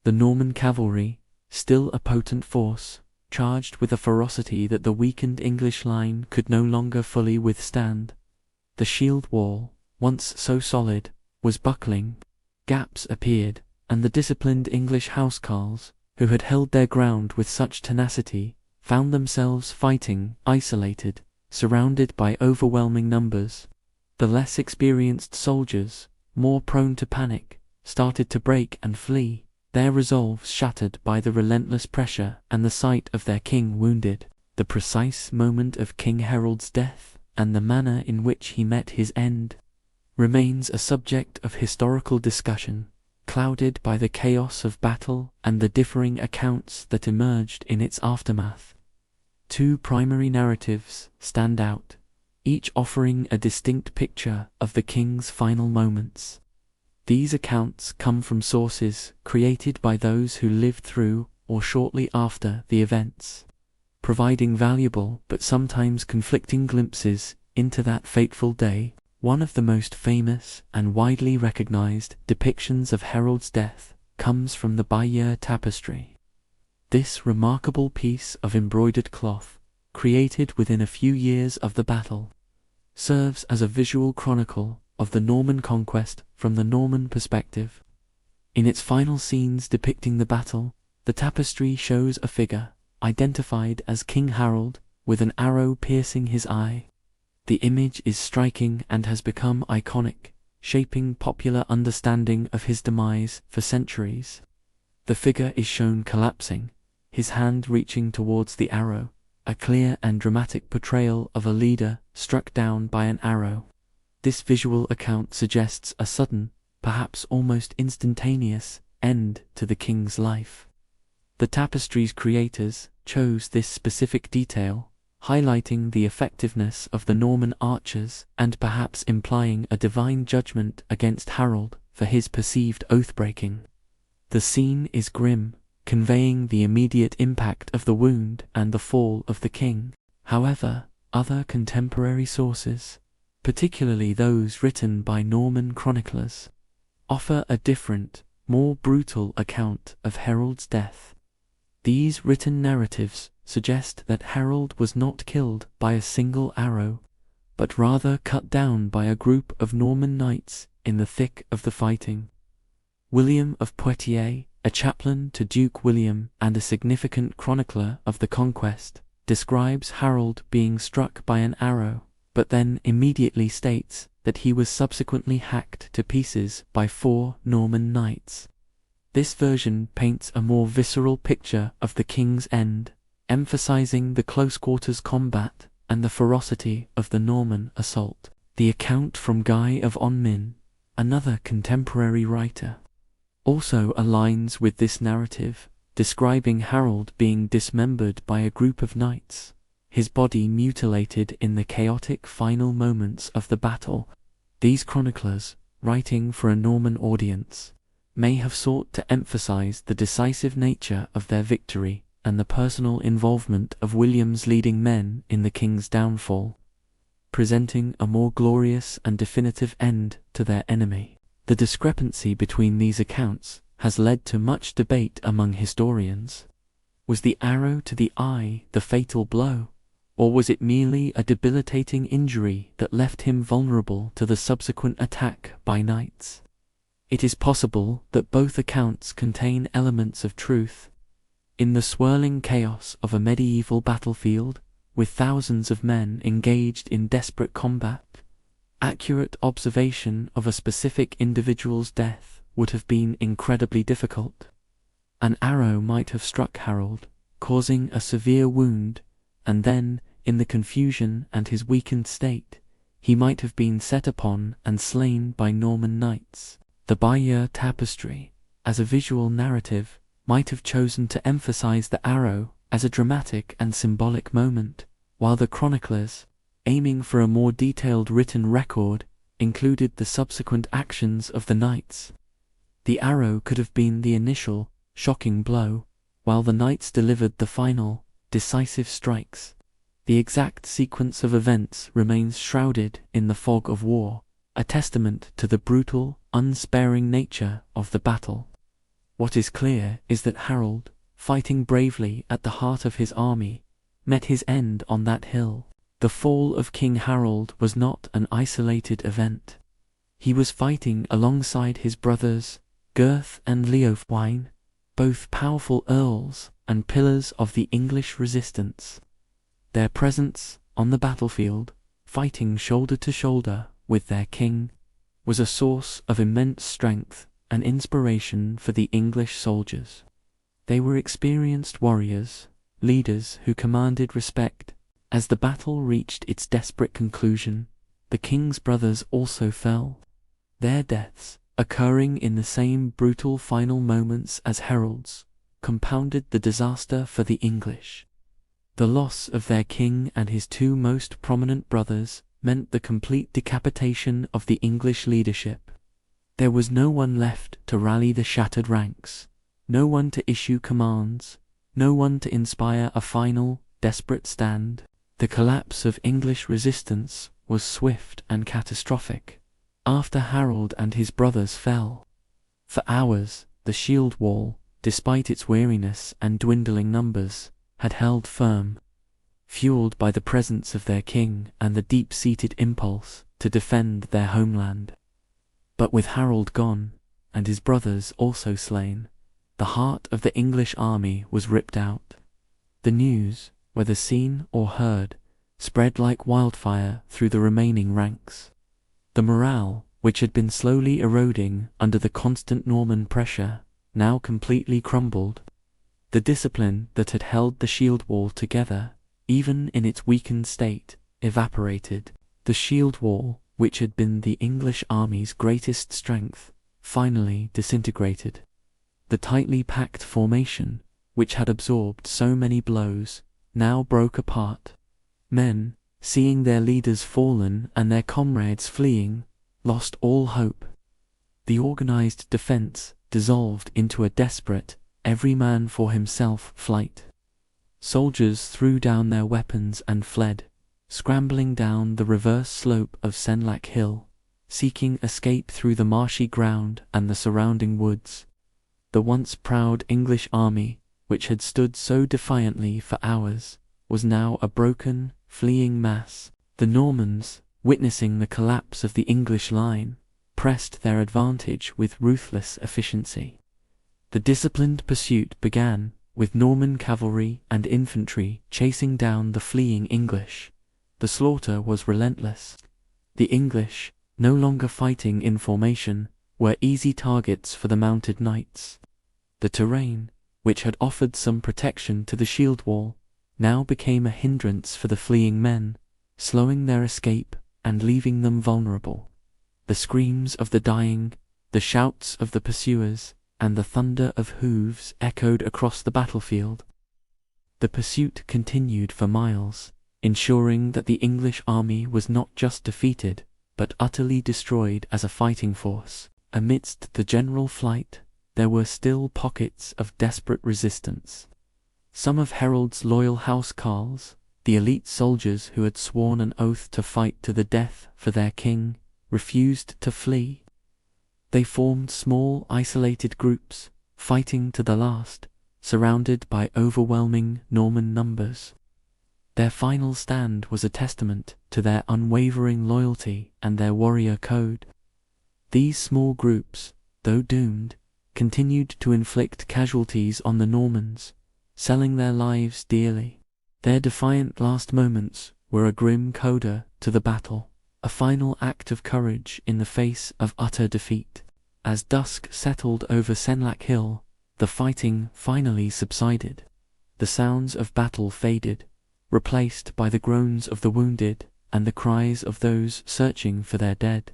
The Norman cavalry, still a potent force, charged with a ferocity that the weakened English line could no longer fully withstand. The shield wall, once so solid, was buckling. Gaps appeared, and the disciplined English housecarls, who had held their ground with such tenacity, found themselves fighting isolated, surrounded by overwhelming numbers. The less experienced soldiers, more prone to panic, started to break and flee, their resolves shattered by the relentless pressure and the sight of their king wounded. The precise moment of King Harold's death, and the manner in which he met his end, remains a subject of historical discussion, clouded by the chaos of battle and the differing accounts that emerged in its aftermath. Two primary narratives stand out, each offering a distinct picture of the king's final moments. These accounts come from sources created by those who lived through or shortly after the events, providing valuable but sometimes conflicting glimpses into that fateful day. One of the most famous and widely recognized depictions of Harold's death comes from the Bayeux tapestry. This remarkable piece of embroidered cloth, created within a few years of the battle, serves as a visual chronicle of the Norman conquest from the Norman perspective. In its final scenes depicting the battle, the tapestry shows a figure, identified as King Harold, with an arrow piercing his eye. The image is striking and has become iconic, shaping popular understanding of his demise for centuries. The figure is shown collapsing, his hand reaching towards the arrow, a clear and dramatic portrayal of a leader struck down by an arrow. This visual account suggests a sudden, perhaps almost instantaneous, end to the king's life. The tapestry's creators chose this specific detail, highlighting the effectiveness of the Norman archers and perhaps implying a divine judgment against Harold for his perceived oath-breaking. The scene is grim, conveying the immediate impact of the wound and the fall of the king. However, other contemporary sources, particularly those written by Norman chroniclers, offer a different, more brutal account of Harold's death. These written narratives suggest that Harold was not killed by a single arrow, but rather cut down by a group of Norman knights in the thick of the fighting. William of Poitiers, a chaplain to Duke William and a significant chronicler of the conquest, describes Harold being struck by an arrow, but then immediately states that he was subsequently hacked to pieces by 4 Norman knights. This version paints a more visceral picture of the king's end, emphasizing the close-quarters combat and the ferocity of the Norman assault. The account from Guy of Onmin, another contemporary writer, also aligns with this narrative, describing Harold being dismembered by a group of knights, his body mutilated in the chaotic final moments of the battle. These chroniclers, writing for a Norman audience, may have sought to emphasize the decisive nature of their victory and the personal involvement of William's leading men in the king's downfall, presenting a more glorious and definitive end to their enemy. The discrepancy between these accounts has led to much debate among historians. Was the arrow to the eye the fatal blow, or was it merely a debilitating injury that left him vulnerable to the subsequent attack by knights? It is possible that both accounts contain elements of truth. In the swirling chaos of a medieval battlefield, with thousands of men engaged in desperate combat, accurate observation of a specific individual's death would have been incredibly difficult. An arrow might have struck Harold, causing a severe wound, and then, in the confusion and his weakened state, he might have been set upon and slain by Norman knights. The Bayeux tapestry, as a visual narrative, might have chosen to emphasize the arrow as a dramatic and symbolic moment, while the chroniclers, aiming for a more detailed written record, included the subsequent actions of the knights. The arrow could have been the initial, shocking blow, while the knights delivered the final, decisive strikes. The exact sequence of events remains shrouded in the fog of war, a testament to the brutal, unsparing nature of the battle. What is clear is that Harold, fighting bravely at the heart of his army, met his end on that hill. The fall of King Harold was not an isolated event. He was fighting alongside his brothers, Gurth and Leofwine, both powerful earls and pillars of the English resistance. Their presence on the battlefield, fighting shoulder to shoulder with their king, was a source of immense strength and inspiration for the English soldiers. They were experienced warriors, leaders who commanded respect. As the battle reached its desperate conclusion, the king's brothers also fell, Their deaths, occurring in the same brutal final moments as Harold's, compounded the disaster for the English. The loss of their king and his two most prominent brothers meant the complete decapitation of the English leadership. There was no one left to rally the shattered ranks, no one to issue commands, no one to inspire a final, desperate stand. The collapse of English resistance was swift and catastrophic. After Harold and his brothers fell, for hours, the shield wall, despite its weariness and dwindling numbers, had held firm, fueled by the presence of their king and the deep-seated impulse to defend their homeland. But with Harold gone, and his brothers also slain, the heart of the English army was ripped out. The news, whether seen or heard, spread like wildfire through the remaining ranks. The morale, which had been slowly eroding under the constant Norman pressure, now completely crumbled. The discipline that had held the shield wall together, even in its weakened state, evaporated. The shield wall, which had been the English army's greatest strength, finally disintegrated. The tightly packed formation, which had absorbed so many blows, now broke apart. Men, seeing their leaders fallen and their comrades fleeing, lost all hope. The organized defense dissolved into a desperate, every man for himself flight. Soldiers threw down their weapons and fled, scrambling down the reverse slope of Senlac Hill, seeking escape through the marshy ground and the surrounding woods. The once proud English army, which had stood so defiantly for hours, was now a broken, fleeing mass. The Normans, witnessing the collapse of the English line, pressed their advantage with ruthless efficiency. The disciplined pursuit began, with Norman cavalry and infantry chasing down the fleeing English. The slaughter was relentless. The English, no longer fighting in formation, were easy targets for the mounted knights. The terrain, which had offered some protection to the shield wall, now became a hindrance for the fleeing men, slowing their escape and leaving them vulnerable. The screams of the dying, the shouts of the pursuers, and the thunder of hooves echoed across the battlefield. The pursuit continued for miles, ensuring that the English army was not just defeated, but utterly destroyed as a fighting force. Amidst the general flight, there were still pockets of desperate resistance. Some of Harold's loyal housecarls, the elite soldiers who had sworn an oath to fight to the death for their king, refused to flee. They formed small, isolated groups, fighting to the last, surrounded by overwhelming Norman numbers. Their final stand was a testament to their unwavering loyalty and their warrior code. These small groups, though doomed, continued to inflict casualties on the Normans, selling their lives dearly. Their defiant last moments were a grim coda to the battle, a final act of courage in the face of utter defeat. As dusk settled over Senlac Hill, the fighting finally subsided. The sounds of battle faded, replaced by the groans of the wounded and the cries of those searching for their dead.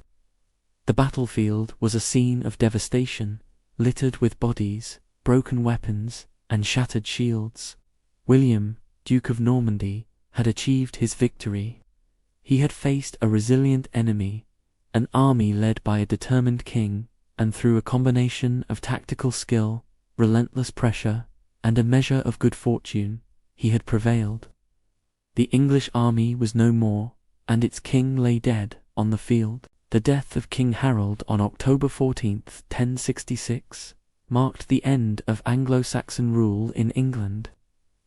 The battlefield was a scene of devastation, littered with bodies, broken weapons, and shattered shields. William, Duke of Normandy, had achieved his victory. He had faced a resilient enemy, an army led by a determined king, and through a combination of tactical skill, relentless pressure, and a measure of good fortune, he had prevailed. The English army was no more, and its king lay dead on the field. The death of King Harold on October 14th, 1066, marked the end of Anglo-Saxon rule in England.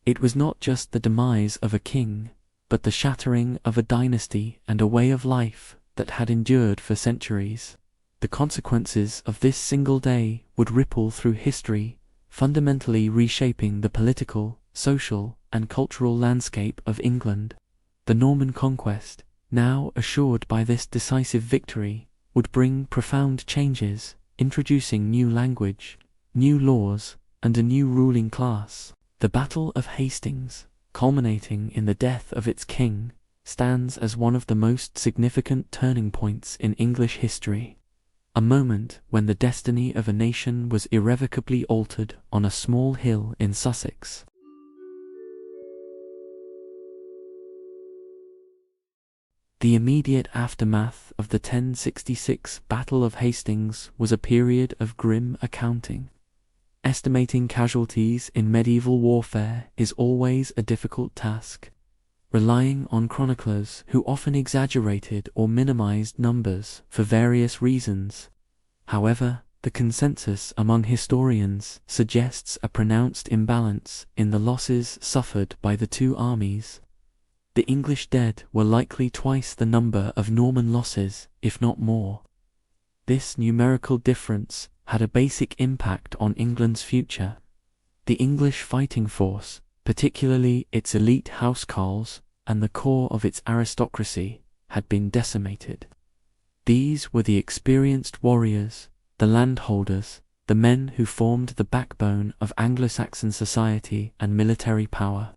It was not just the demise of a king, but the shattering of a dynasty and a way of life that had endured for centuries. The consequences of this single day would ripple through history, fundamentally reshaping the political, social, and cultural landscape of England. The Norman conquest, now assured by this decisive victory, would bring profound changes, introducing new language, new laws, and a new ruling class. The Battle of Hastings, culminating in the death of its king, stands as one of the most significant turning points in English history. a moment when the destiny of a nation was irrevocably altered on a small hill in Sussex. The immediate aftermath of the 1066 Battle of Hastings was a period of grim accounting. Estimating casualties in medieval warfare is always a difficult task, relying on chroniclers who often exaggerated or minimized numbers for various reasons. However, the consensus among historians suggests a pronounced imbalance in the losses suffered by the two armies. The English dead were likely twice the number of Norman losses, if not more. This numerical difference had a basic impact on England's future. The English fighting force, particularly its elite housecarls and the core of its aristocracy, had been decimated. These were the experienced warriors, the landholders, the men who formed the backbone of Anglo-Saxon society and military power.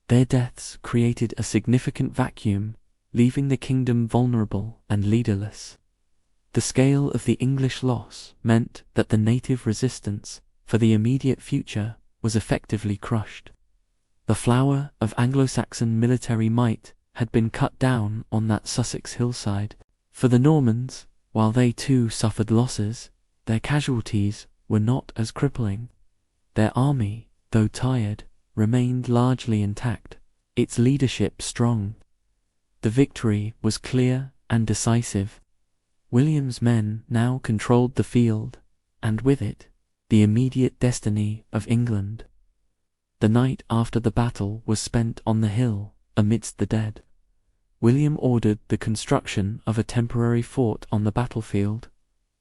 Their deaths created a significant vacuum, leaving the kingdom vulnerable and leaderless. The scale of the English loss meant that the native resistance for the immediate future was effectively crushed. The flower of Anglo-Saxon military might had been cut down on that Sussex hillside. For the Normans, while they too suffered losses, their casualties were not as crippling. Their army, though tired, remained largely intact, its leadership strong. The victory was clear and decisive. William's men now controlled the field, and with it, the immediate destiny of England. The night after the battle was spent on the hill, amidst the dead. William ordered the construction of a temporary fort on the battlefield,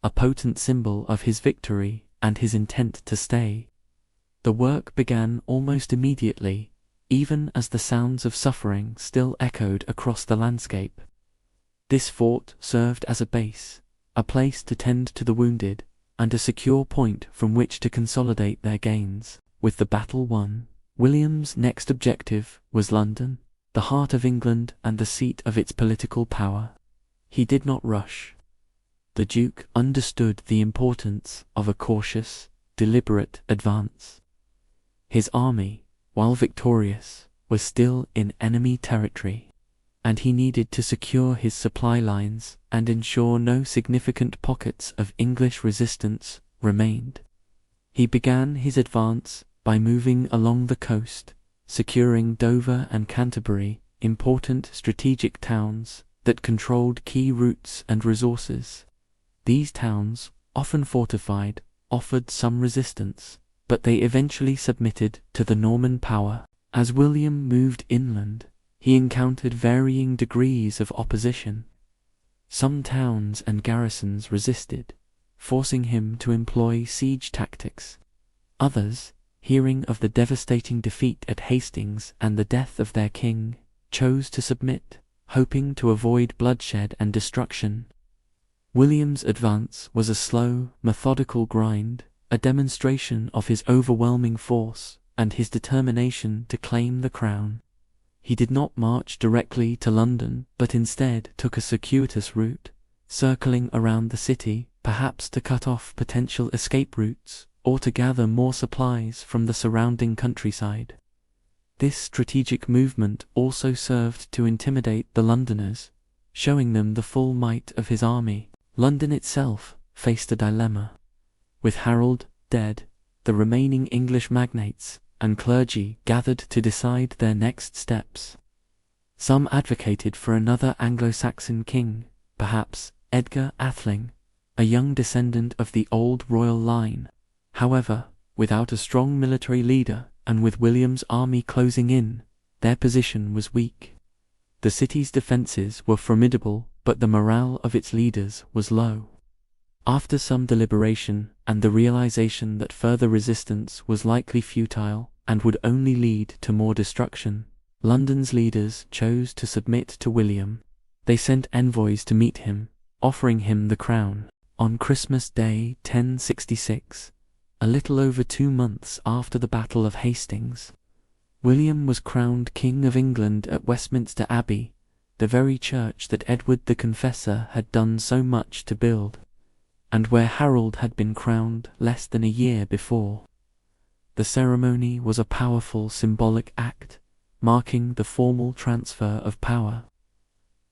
a potent symbol of his victory and his intent to stay. The work began almost immediately, even as the sounds of suffering still echoed across the landscape. This fort served as a base, a place to tend to the wounded, and a secure point from which to consolidate their gains. With the battle won, William's next objective was London, the heart of England and the seat of its political power. He did not rush. The Duke understood the importance of a cautious, deliberate advance. His army, while victorious, was still in enemy territory, and he needed to secure his supply lines and ensure no significant pockets of English resistance remained. He began his advance by moving along the coast, securing Dover and Canterbury, important strategic towns that controlled key routes and resources. These towns, often fortified, offered some resistance, but they eventually submitted to the Norman power. As William moved inland, he encountered varying degrees of opposition. Some towns and garrisons resisted, forcing him to employ siege tactics. Others, hearing of the devastating defeat at Hastings and the death of their king, chose to submit, hoping to avoid bloodshed and destruction. William's advance was a slow, methodical grind, a demonstration of his overwhelming force and his determination to claim the crown. He did not march directly to London, but instead took a circuitous route, circling around the city, perhaps to cut off potential escape routes, or to gather more supplies from the surrounding countryside. This strategic movement also served to intimidate the Londoners, showing them the full might of his army. London itself faced a dilemma. With Harold dead, the remaining English magnates and clergy gathered to decide their next steps. Some advocated for another Anglo-Saxon king, perhaps Edgar Atheling, a young descendant of the old royal line. However, without a strong military leader and with William's army closing in, their position was weak. The city's defences were formidable, but the morale of its leaders was low. After some deliberation and the realization that further resistance was likely futile and would only lead to more destruction, London's leaders chose to submit to William. They sent envoys to meet him, offering him the crown. On Christmas Day 1066, a little over 2 months after the Battle of Hastings, William was crowned King of England at Westminster Abbey, the very church that Edward the Confessor had done so much to build. and where Harold had been crowned less than a year before. The ceremony was a powerful symbolic act, marking the formal transfer of power.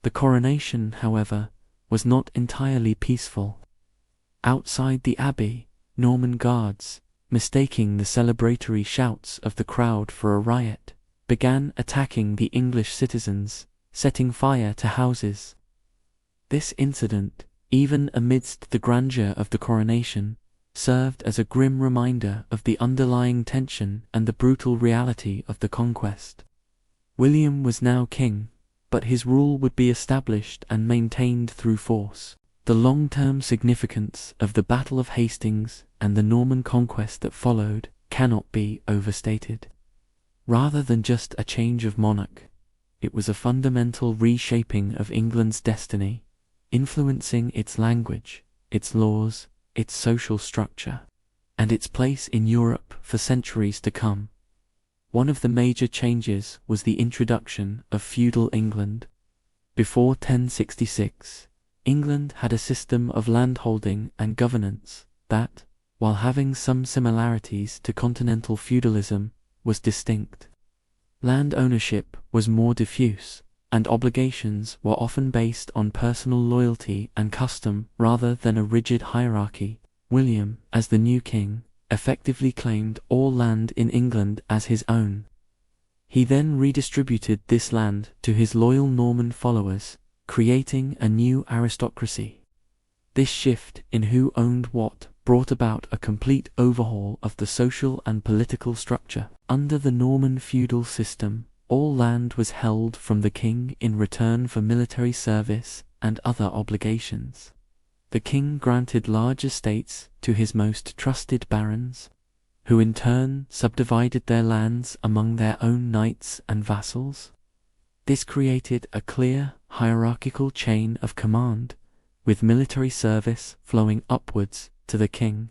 The coronation, however, was not entirely peaceful. Outside the abbey, Norman guards, mistaking the celebratory shouts of the crowd for a riot, began attacking the English citizens, setting fire to houses. This incident, even amidst the grandeur of the coronation, served as a grim reminder of the underlying tension and the brutal reality of the conquest. William was now king, but his rule would be established and maintained through force. The long-term significance of the Battle of Hastings and the Norman conquest that followed cannot be overstated. Rather than just a change of monarch, it was a fundamental reshaping of England's destiny, influencing its language, its laws, its social structure, and its place in Europe for centuries to come. One of the major changes was the introduction of feudal England. Before 1066, England had a system of landholding and governance that, while having some similarities to continental feudalism, was distinct. Land ownership was more diffuse, and obligations were often based on personal loyalty and custom rather than a rigid hierarchy. William, as the new king, effectively claimed all land in England as his own. He then redistributed this land to his loyal Norman followers, creating a new aristocracy. This shift in who owned what brought about a complete overhaul of the social and political structure. Under the Norman feudal system, all land was held from the king in return for military service and other obligations. The king granted large estates to his most trusted barons, who in turn subdivided their lands among their own knights and vassals. This created a clear, hierarchical chain of command, with military service flowing upwards to the king.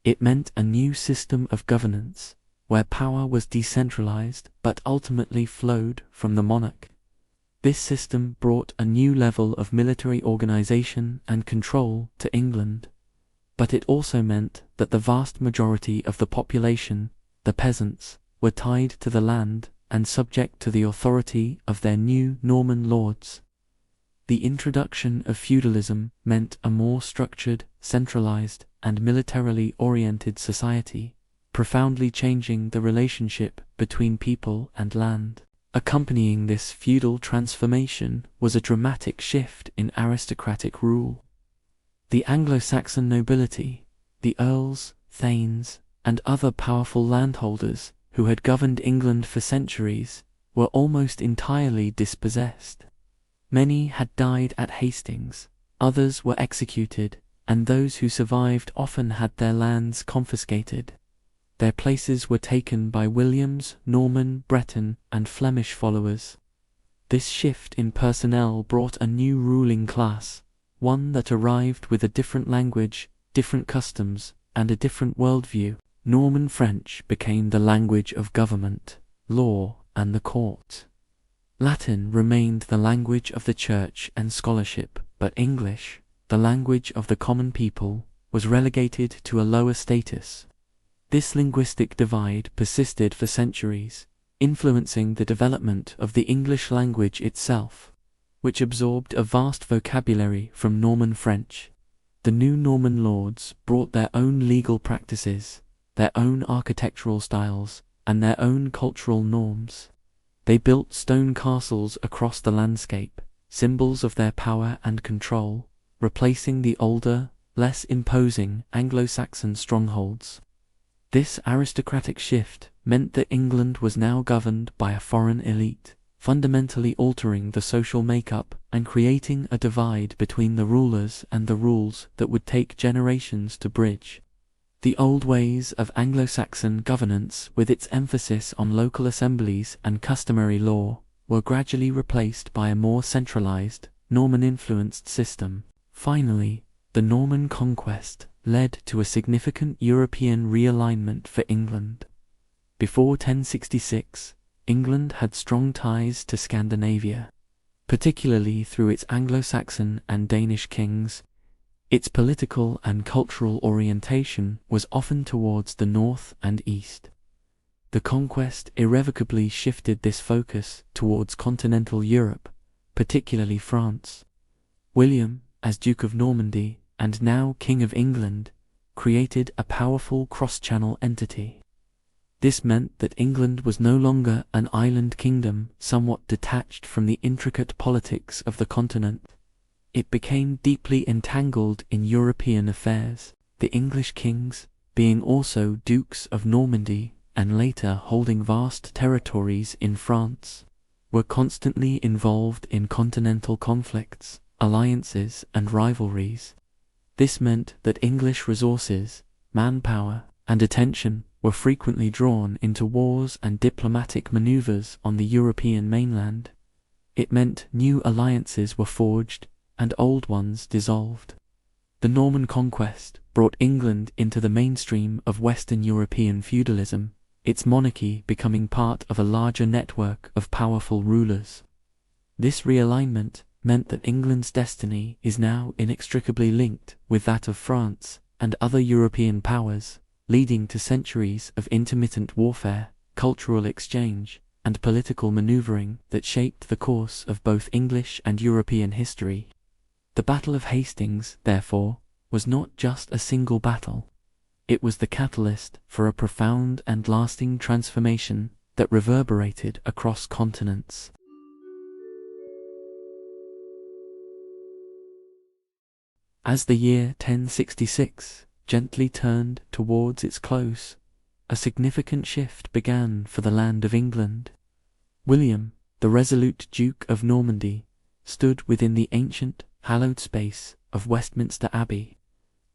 It meant a new system of governance, where power was decentralized but ultimately flowed from the monarch. This system brought a new level of military organization and control to England, but it also meant that the vast majority of the population, the peasants, were tied to the land and subject to the authority of their new Norman lords. The introduction of feudalism meant a more structured, centralized, and militarily oriented society, profoundly changing the relationship between people and land. Accompanying this feudal transformation was a dramatic shift in aristocratic rule. The Anglo-Saxon nobility, the earls, thanes, and other powerful landholders who had governed England for centuries, were almost entirely dispossessed. Many had died at Hastings, others were executed, and those who survived often had their lands confiscated. Their places were taken by William's Norman, Breton, and Flemish followers. This shift in personnel brought a new ruling class, one that arrived with a different language, different customs, and a different worldview. Norman French became the language of government, law, and the court. Latin remained the language of the church and scholarship, but English, the language of the common people, was relegated to a lower status. This linguistic divide persisted for centuries, influencing the development of the English language itself, which absorbed a vast vocabulary from Norman French. The new Norman lords brought their own legal practices, their own architectural styles, and their own cultural norms. They built stone castles across the landscape, symbols of their power and control, replacing the older, less imposing Anglo-Saxon strongholds. This aristocratic shift meant that England was now governed by a foreign elite, fundamentally altering the social makeup and creating a divide between the rulers and the rules that would take generations to bridge. The old ways of Anglo-Saxon governance, with its emphasis on local assemblies and customary law, were gradually replaced by a more centralized, Norman-influenced system. Finally, the Norman conquest led to a significant European realignment for England. Before 1066, England had strong ties to Scandinavia, particularly through its Anglo-Saxon and Danish kings. Its political and cultural orientation was often towards the north and east. The conquest irrevocably shifted this focus towards continental Europe, particularly France. William, as Duke of Normandy and now King of England, created a powerful cross-channel entity. This meant that England was no longer an island kingdom somewhat detached from the intricate politics of the continent. It became deeply entangled in European affairs, the English kings, being also dukes of Normandy and later holding vast territories in France, were constantly involved in continental conflicts, alliances, and rivalries. This meant that English resources, manpower, and attention were frequently drawn into wars and diplomatic maneuvers on the European mainland. It meant new alliances were forged and old ones dissolved. The Norman conquest brought England into the mainstream of Western European feudalism, its monarchy becoming part of a larger network of powerful rulers. This realignment meant that England's destiny is now inextricably linked with that of France and other European powers, leading to centuries of intermittent warfare, cultural exchange, and political maneuvering that shaped the course of both English and European history. The Battle of Hastings, therefore, was not just a single battle. It was the catalyst for a profound and lasting transformation that reverberated across continents. As the year 1066 gently turned towards its close, a significant shift began for the land of England. William, the resolute Duke of Normandy, stood within the ancient, hallowed space of Westminster Abbey,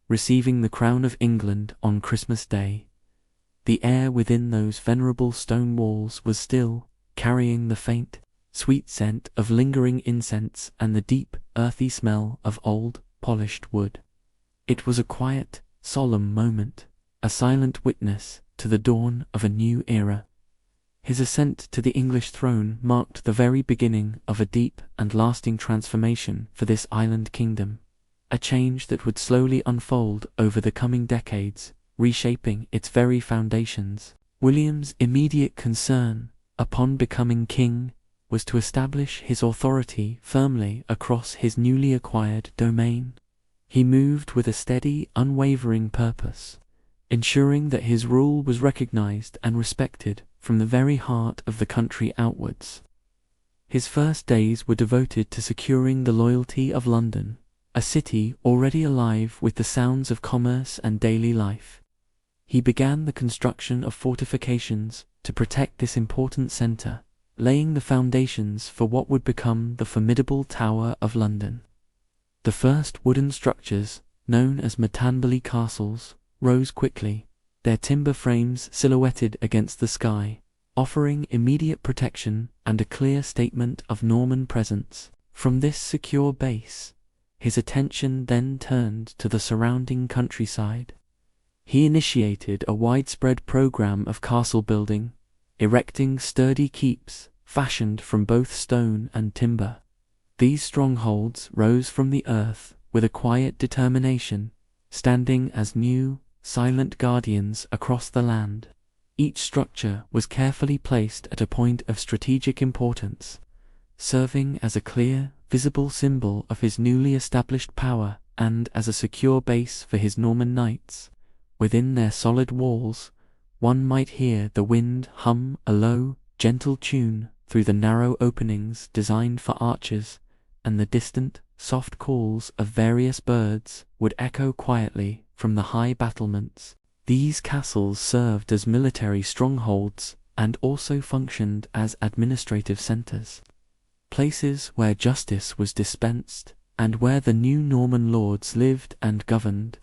receiving the crown of England on Christmas Day. The air within those venerable stone walls was still, carrying the faint, sweet scent of lingering incense and the deep, earthy smell of old, polished wood. It was a quiet, solemn moment, a silent witness to the dawn of a new era. His ascent to the English throne marked the very beginning of a deep and lasting transformation for this island kingdom, a change that would slowly unfold over the coming decades, reshaping its very foundations. William's immediate concern, upon becoming king, was to establish his authority firmly across his newly acquired domain. He moved with a steady, unwavering purpose, ensuring that his rule was recognized and respected from the very heart of the country outwards. His first days were devoted to securing the loyalty of London, a city already alive with the sounds of commerce and daily life. He began the construction of fortifications to protect this important centre, laying the foundations for what would become the formidable Tower of London. The first wooden structures, known as Matilda castles, rose quickly, their timber frames silhouetted against the sky, offering immediate protection and a clear statement of Norman presence. From this secure base, his attention then turned to the surrounding countryside. He initiated a widespread program of castle building, erecting sturdy keeps fashioned from both stone and timber. These strongholds rose from the earth with a quiet determination, standing as new, silent guardians across the land. Each structure was carefully placed at a point of strategic importance, serving as a clear, visible symbol of his newly established power and as a secure base for his Norman knights. Within their solid walls, one might hear the wind hum a low, gentle tune through the narrow openings designed for archers, and the distant, soft calls of various birds would echo quietly from the high battlements. These castles served as military strongholds and also functioned as administrative centres, places where justice was dispensed and where the new Norman lords lived and governed.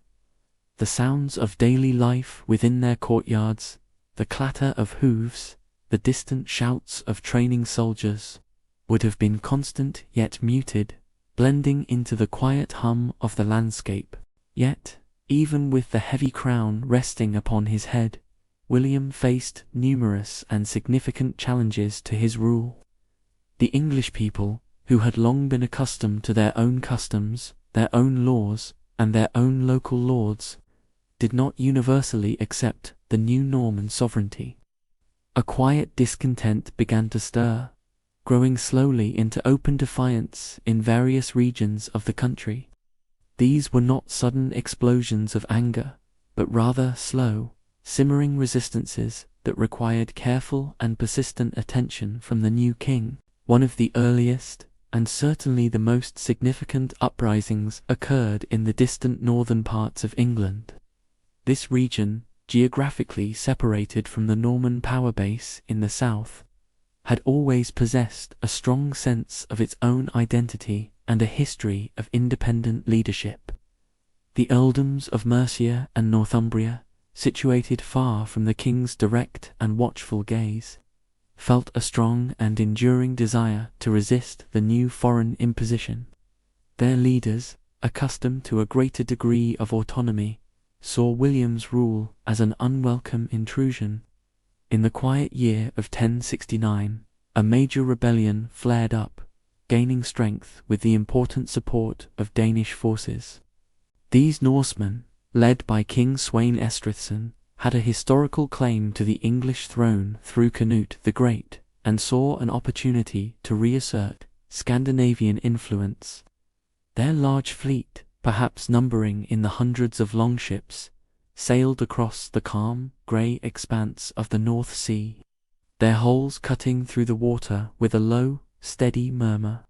The sounds of daily life within their courtyards, the clatter of hooves, the distant shouts of training soldiers, would have been constant yet muted, blending into the quiet hum of the landscape. Yet, even with the heavy crown resting upon his head, William faced numerous and significant challenges to his rule. The English people, who had long been accustomed to their own customs, their own laws, and their own local lords, did not universally accept the new Norman sovereignty. A quiet discontent began to stir, growing slowly into open defiance in various regions of the country. These were not sudden explosions of anger, but rather slow, simmering resistances that required careful and persistent attention from the new king. One of the earliest, and certainly the most significant uprisings occurred in the distant northern parts of England. This region, geographically separated from the Norman power base in the south, had always possessed a strong sense of its own identity and a history of independent leadership. The earldoms of Mercia and Northumbria, situated far from the king's direct and watchful gaze, felt a strong and enduring desire to resist the new foreign imposition. Their leaders, accustomed to a greater degree of autonomy, saw William's rule as an unwelcome intrusion. In the quiet year of 1069, a major rebellion flared up, gaining strength with the important support of Danish forces. These Norsemen, led by King Sweyn Estrithson, had a historical claim to the English throne through Canute the Great, and saw an opportunity to reassert Scandinavian influence. Their large fleet, perhaps numbering in the hundreds of longships, sailed across the calm, grey expanse of the North Sea, their hulls cutting through the water with a low, steady murmur.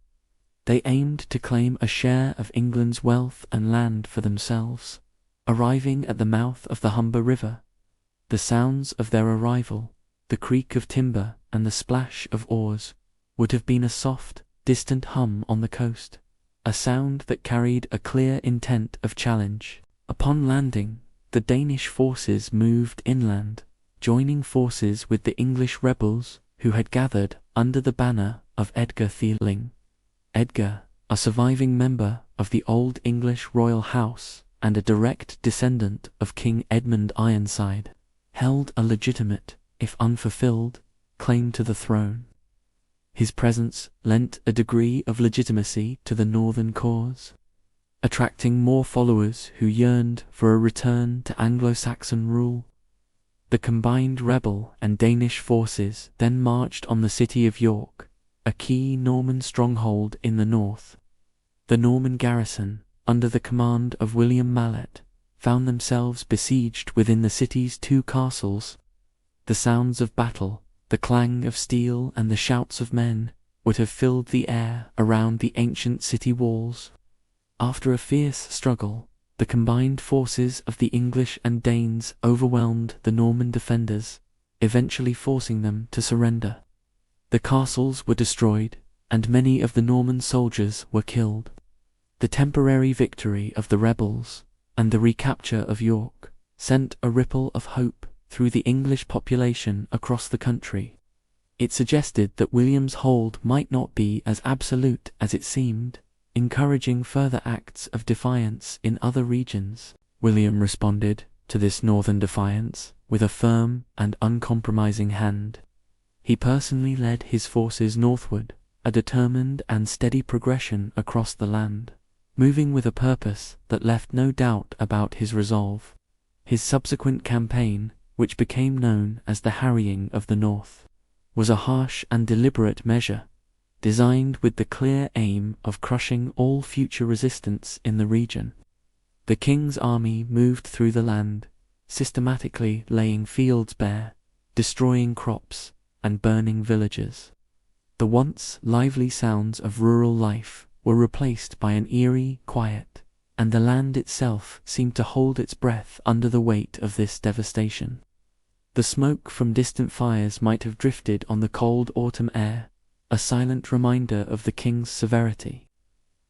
They aimed to claim a share of England's wealth and land for themselves. Arriving at the mouth of the Humber River, the sounds of their arrival, the creak of timber and the splash of oars, would have been a soft, distant hum on the coast, a sound that carried a clear intent of challenge. Upon landing, the Danish forces moved inland, joining forces with the English rebels who had gathered under the banner of Edgar Theling. Edgar, a surviving member of the Old English royal house and a direct descendant of King Edmund Ironside, held a legitimate, if unfulfilled, claim to the throne. His presence lent a degree of legitimacy to the northern cause, attracting more followers who yearned for a return to Anglo-Saxon rule. The combined rebel and Danish forces then marched on the city of York, a key Norman stronghold in the north. The Norman garrison, under the command of William Mallet, found themselves besieged within the city's two castles. The sounds of battle, the clang of steel and the shouts of men, would have filled the air around the ancient city walls. After a fierce struggle, the combined forces of the English and Danes overwhelmed the Norman defenders, eventually forcing them to surrender. The castles were destroyed, and many of the Norman soldiers were killed. The temporary victory of the rebels, and the recapture of York, sent a ripple of hope through the English population across the country. It suggested that William's hold might not be as absolute as it seemed, encouraging further acts of defiance in other regions. William responded to this northern defiance with a firm and uncompromising hand. He personally led his forces northward, a determined and steady progression across the land, moving with a purpose that left no doubt about his resolve. His subsequent campaign, which became known as the Harrying of the North, was a harsh and deliberate measure, designed with the clear aim of crushing all future resistance in the region. The king's army moved through the land, systematically laying fields bare, destroying crops, and burning villages. The once lively sounds of rural life were replaced by an eerie quiet, and the land itself seemed to hold its breath under the weight of this devastation. The smoke from distant fires might have drifted on the cold autumn air, a silent reminder of the king's severity.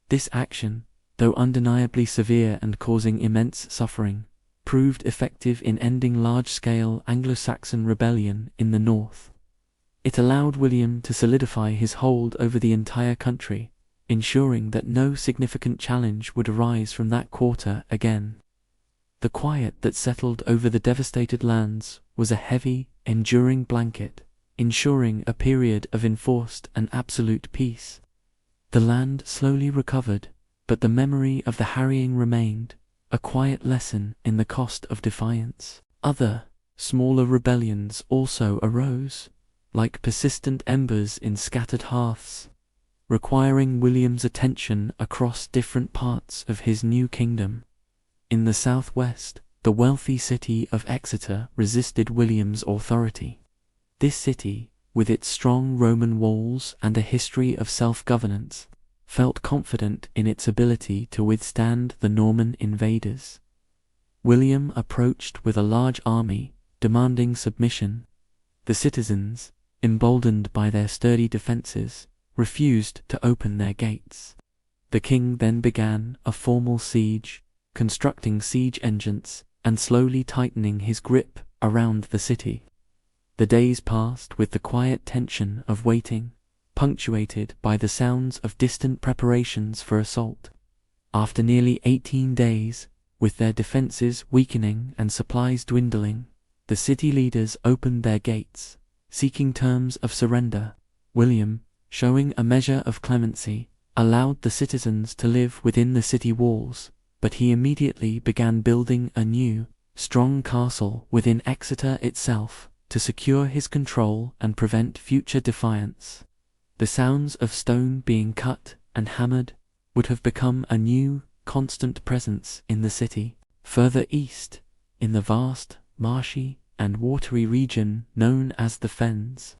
This action, though undeniably severe and causing immense suffering, proved effective in ending large-scale Anglo-Saxon rebellion in the north. It allowed William to solidify his hold over the entire country, ensuring that no significant challenge would arise from that quarter again. The quiet that settled over the devastated lands was a heavy, enduring blanket, ensuring a period of enforced and absolute peace. The land slowly recovered, but the memory of the harrying remained, a quiet lesson in the cost of defiance. Other, smaller rebellions also arose, like persistent embers in scattered hearths, requiring William's attention across different parts of his new kingdom. In the southwest, the wealthy city of Exeter resisted William's authority. This city, with its strong Roman walls and a history of self-governance, felt confident in its ability to withstand the Norman invaders. William approached with a large army, demanding submission. The citizens, emboldened by their sturdy defences, refused to open their gates. The king then began a formal siege, constructing siege engines and slowly tightening his grip around the city. The days passed with the quiet tension of waiting, punctuated by the sounds of distant preparations for assault. After nearly 18 days, with their defences weakening and supplies dwindling, the city leaders opened their gates, seeking terms of surrender. William, showing a measure of clemency, allowed the citizens to live within the city walls, but he immediately began building a new, strong castle within Exeter itself to secure his control and prevent future defiance. The sounds of stone being cut and hammered would have become a new, constant presence in the city. Further east, in the vast, marshy, and watery region known as the Fens,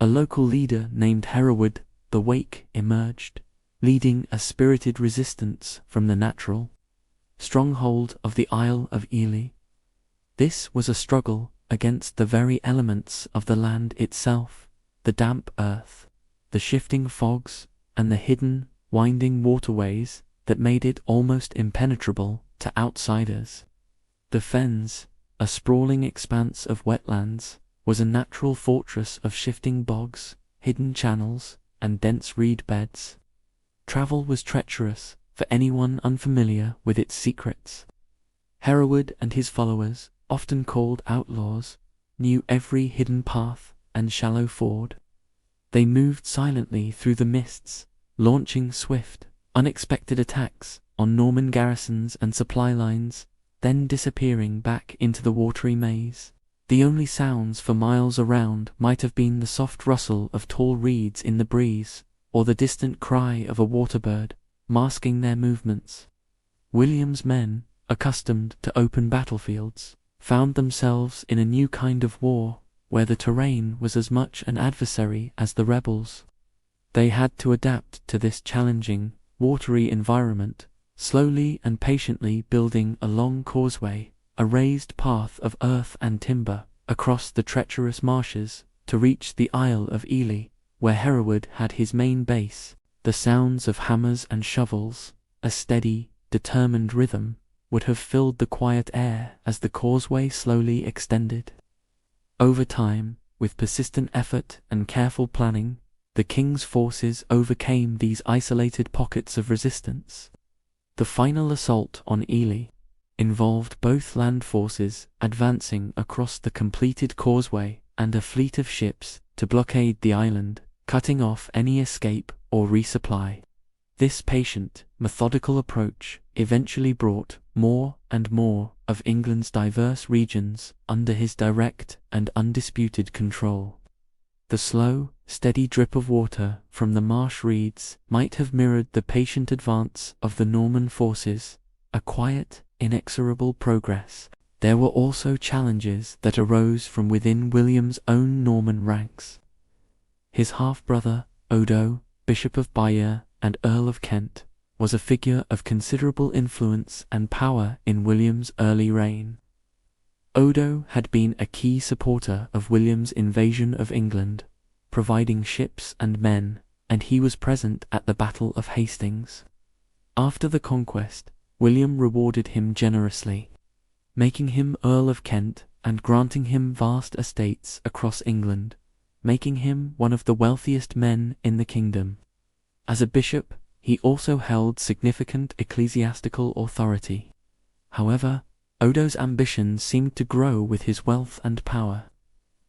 a local leader named Harold the Wake emerged, leading a spirited resistance from the natural stronghold of the Isle of Ely. This was a struggle against the very elements of the land itself, the damp earth, the shifting fogs, and the hidden, winding waterways that made it almost impenetrable to outsiders. The Fens, a sprawling expanse of wetlands, was a natural fortress of shifting bogs, hidden channels, and dense reed beds. Travel was treacherous for anyone unfamiliar with its secrets. Harold and his followers, often called outlaws, knew every hidden path and shallow ford. They moved silently through the mists, launching swift, unexpected attacks on Norman garrisons and supply lines, then disappearing back into the watery maze. The only sounds for miles around might have been the soft rustle of tall reeds in the breeze, or the distant cry of a waterbird, masking their movements. William's men, accustomed to open battlefields, found themselves in a new kind of war, where the terrain was as much an adversary as the rebels. They had to adapt to this challenging, watery environment, slowly and patiently building a long causeway, a raised path of earth and timber, across the treacherous marshes to reach the Isle of Ely, where Harold had his main base. The sounds of hammers and shovels, a steady, determined rhythm, would have filled the quiet air as the causeway slowly extended. Over time, with persistent effort and careful planning, the king's forces overcame these isolated pockets of resistance. The final assault on Ely involved both land forces advancing across the completed causeway and a fleet of ships to blockade the island, cutting off any escape or resupply. This patient, methodical approach eventually brought more and more of England's diverse regions under his direct and undisputed control. The slow, steady drip of water from the marsh reeds might have mirrored the patient advance of the Norman forces, a quiet, inexorable progress. There were also challenges that arose from within William's own Norman ranks. His half-brother, Odo, Bishop of Bayeux and Earl of Kent, was a figure of considerable influence and power in William's early reign. Odo had been a key supporter of William's invasion of England, providing ships and men, and he was present at the Battle of Hastings. After the conquest, William rewarded him generously, making him Earl of Kent and granting him vast estates across England, making him one of the wealthiest men in the kingdom. As a bishop, he also held significant ecclesiastical authority. However, Odo's ambitions seemed to grow with his wealth and power.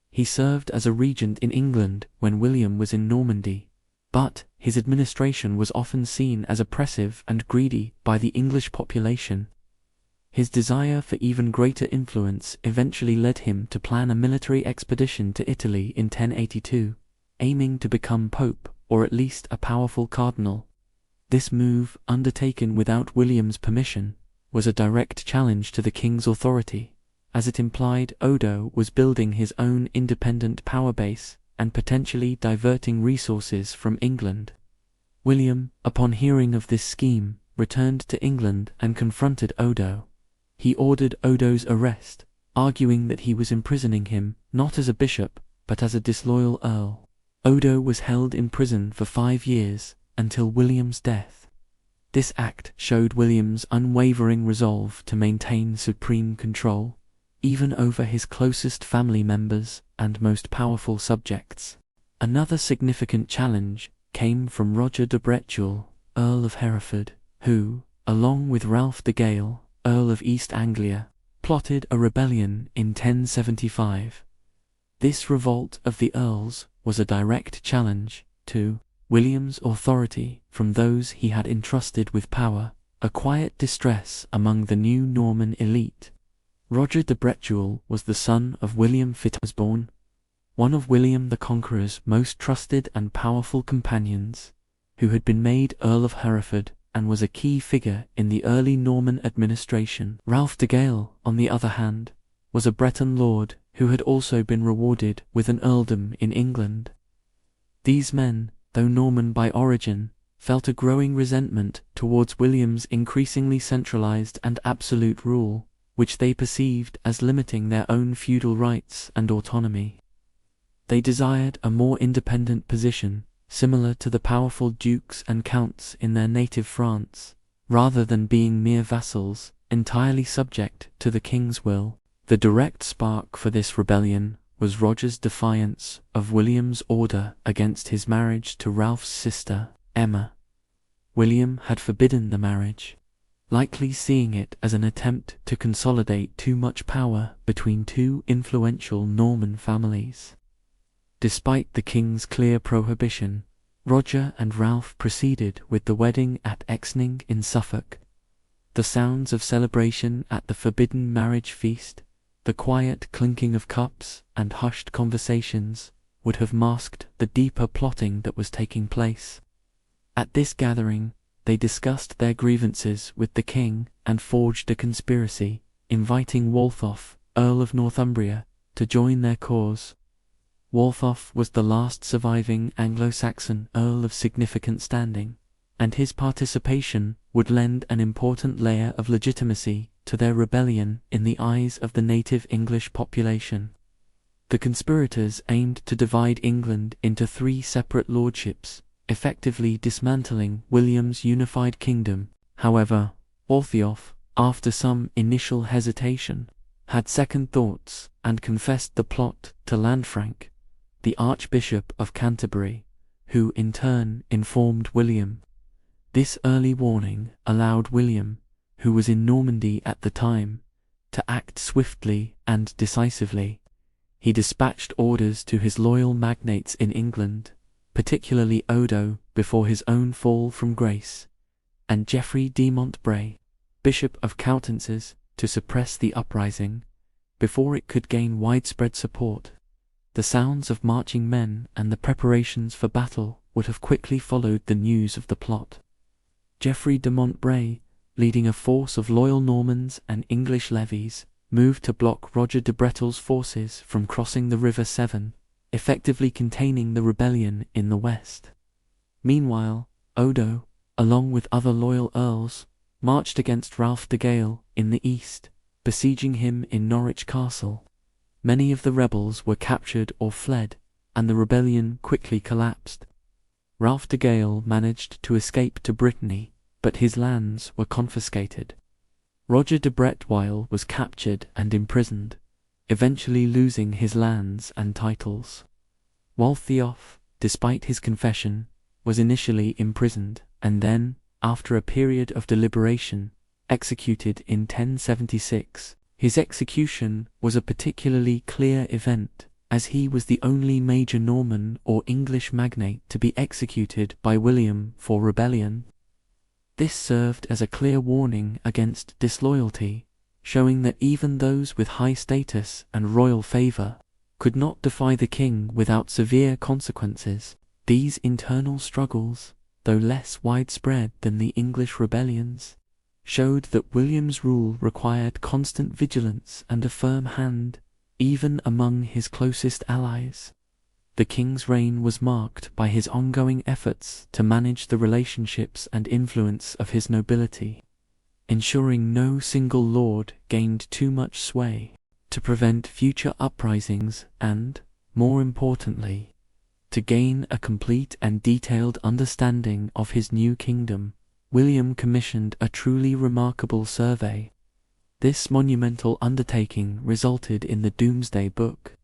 He served as a regent in England when William was in Normandy, but his administration was often seen as oppressive and greedy by the English population. His desire for even greater influence eventually led him to plan a military expedition to Italy in 1082, aiming to become pope, or at least a powerful cardinal. This move, undertaken without William's permission, was a direct challenge to the king's authority, as it implied Odo was building his own independent power base and potentially diverting resources from England. William, upon hearing of this scheme, returned to England and confronted Odo. He ordered Odo's arrest, arguing that he was imprisoning him not as a bishop, but as a disloyal earl. Odo was held in prison for 5 years, until William's death. This act showed William's unwavering resolve to maintain supreme control, even over his closest family members and most powerful subjects. Another significant challenge came from Roger de Bretuel, Earl of Hereford, who, along with Ralph de Gale, Earl of East Anglia, plotted a rebellion in 1075. This revolt of the earls was a direct challenge to William's authority from those he had entrusted with power, a quiet distress among the new Norman elite. Roger de Bretuel was the son of William Fitzosborne, one of William the Conqueror's most trusted and powerful companions, who had been made Earl of Hereford and was a key figure in the early Norman administration. Ralph de Gale, on the other hand, was a Breton lord who had also been rewarded with an earldom in England. These men, though Norman by origin, felt a growing resentment towards William's increasingly centralized and absolute rule, which they perceived as limiting their own feudal rights and autonomy. They desired a more independent position, similar to the powerful dukes and counts in their native France, rather than being mere vassals, entirely subject to the king's will. The direct spark for this rebellion was Roger's defiance of William's order against his marriage to Ralph's sister, Emma. William had forbidden the marriage, likely seeing it as an attempt to consolidate too much power between two influential Norman families. Despite the king's clear prohibition, Roger and Ralph proceeded with the wedding at Exning in Suffolk. The sounds of celebration at the forbidden marriage feast, the quiet clinking of cups and hushed conversations would have masked the deeper plotting that was taking place. At this gathering, they discussed their grievances with the king and forged a conspiracy, inviting Waltheof, Earl of Northumbria, to join their cause. Waltheof was the last surviving Anglo-Saxon earl of significant standing, and his participation would lend an important layer of legitimacy to their rebellion in the eyes of the native English population. The conspirators aimed to divide England into 3 separate lordships, effectively dismantling William's unified kingdom. However, Waltheof, after some initial hesitation, had second thoughts and confessed the plot to Lanfranc, the Archbishop of Canterbury, who in turn informed William. This early warning allowed William, who was in Normandy at the time, to act swiftly and decisively. He dispatched orders to his loyal magnates in England, particularly Odo before his own fall from grace, and Geoffrey de Montbray, Bishop of Coutances, to suppress the uprising before it could gain widespread support. The sounds of marching men and the preparations for battle would have quickly followed the news of the plot. Geoffrey de Montbray, leading a force of loyal Normans and English levies, moved to block Roger de Bretuel's forces from crossing the River Severn, effectively containing the rebellion in the west. Meanwhile, Odo, along with other loyal earls, marched against Ralph de Gale in the east, besieging him in Norwich Castle. Many of the rebels were captured or fled, and the rebellion quickly collapsed. Ralph de Gale managed to escape to Brittany, but his lands were confiscated. Roger de Bretuel was captured and imprisoned, eventually losing his lands and titles. Waltheof, despite his confession, was initially imprisoned, and then, after a period of deliberation, executed in 1076. His execution was a particularly clear event, as he was the only major Norman or English magnate to be executed by William for rebellion. This served as a clear warning against disloyalty, showing that even those with high status and royal favor could not defy the king without severe consequences. These internal struggles, though less widespread than the English rebellions, showed that William's rule required constant vigilance and a firm hand, even among his closest allies. The king's reign was marked by his ongoing efforts to manage the relationships and influence of his nobility, ensuring no single lord gained too much sway, to prevent future uprisings and, more importantly, to gain a complete and detailed understanding of his new kingdom. William commissioned a truly remarkable survey. This monumental undertaking resulted in the Doomsday Book,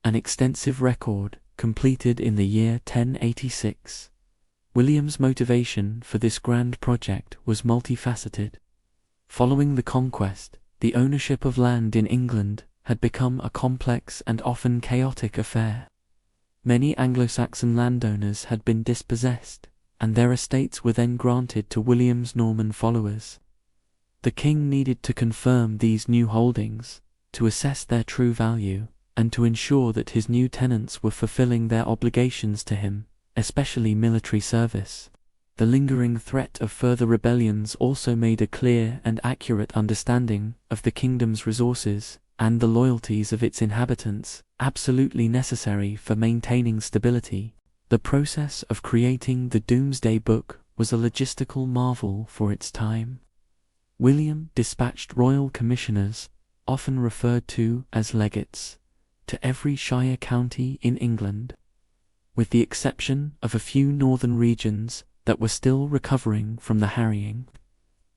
an extensive record completed in the year 1086. William's motivation for this grand project was multifaceted. Following the conquest, the ownership of land in England had become a complex and often chaotic affair. Many Anglo-Saxon landowners had been dispossessed, and their estates were then granted to William's Norman followers. The king needed to confirm these new holdings, to assess their true value, and to ensure that his new tenants were fulfilling their obligations to him, especially military service. The lingering threat of further rebellions also made a clear and accurate understanding of the kingdom's resources and the loyalties of its inhabitants absolutely necessary for maintaining stability. The process of creating the Doomsday Book was a logistical marvel for its time. William dispatched royal commissioners, often referred to as legates, to every shire county in England. With the exception of a few northern regions that were still recovering from the harrying,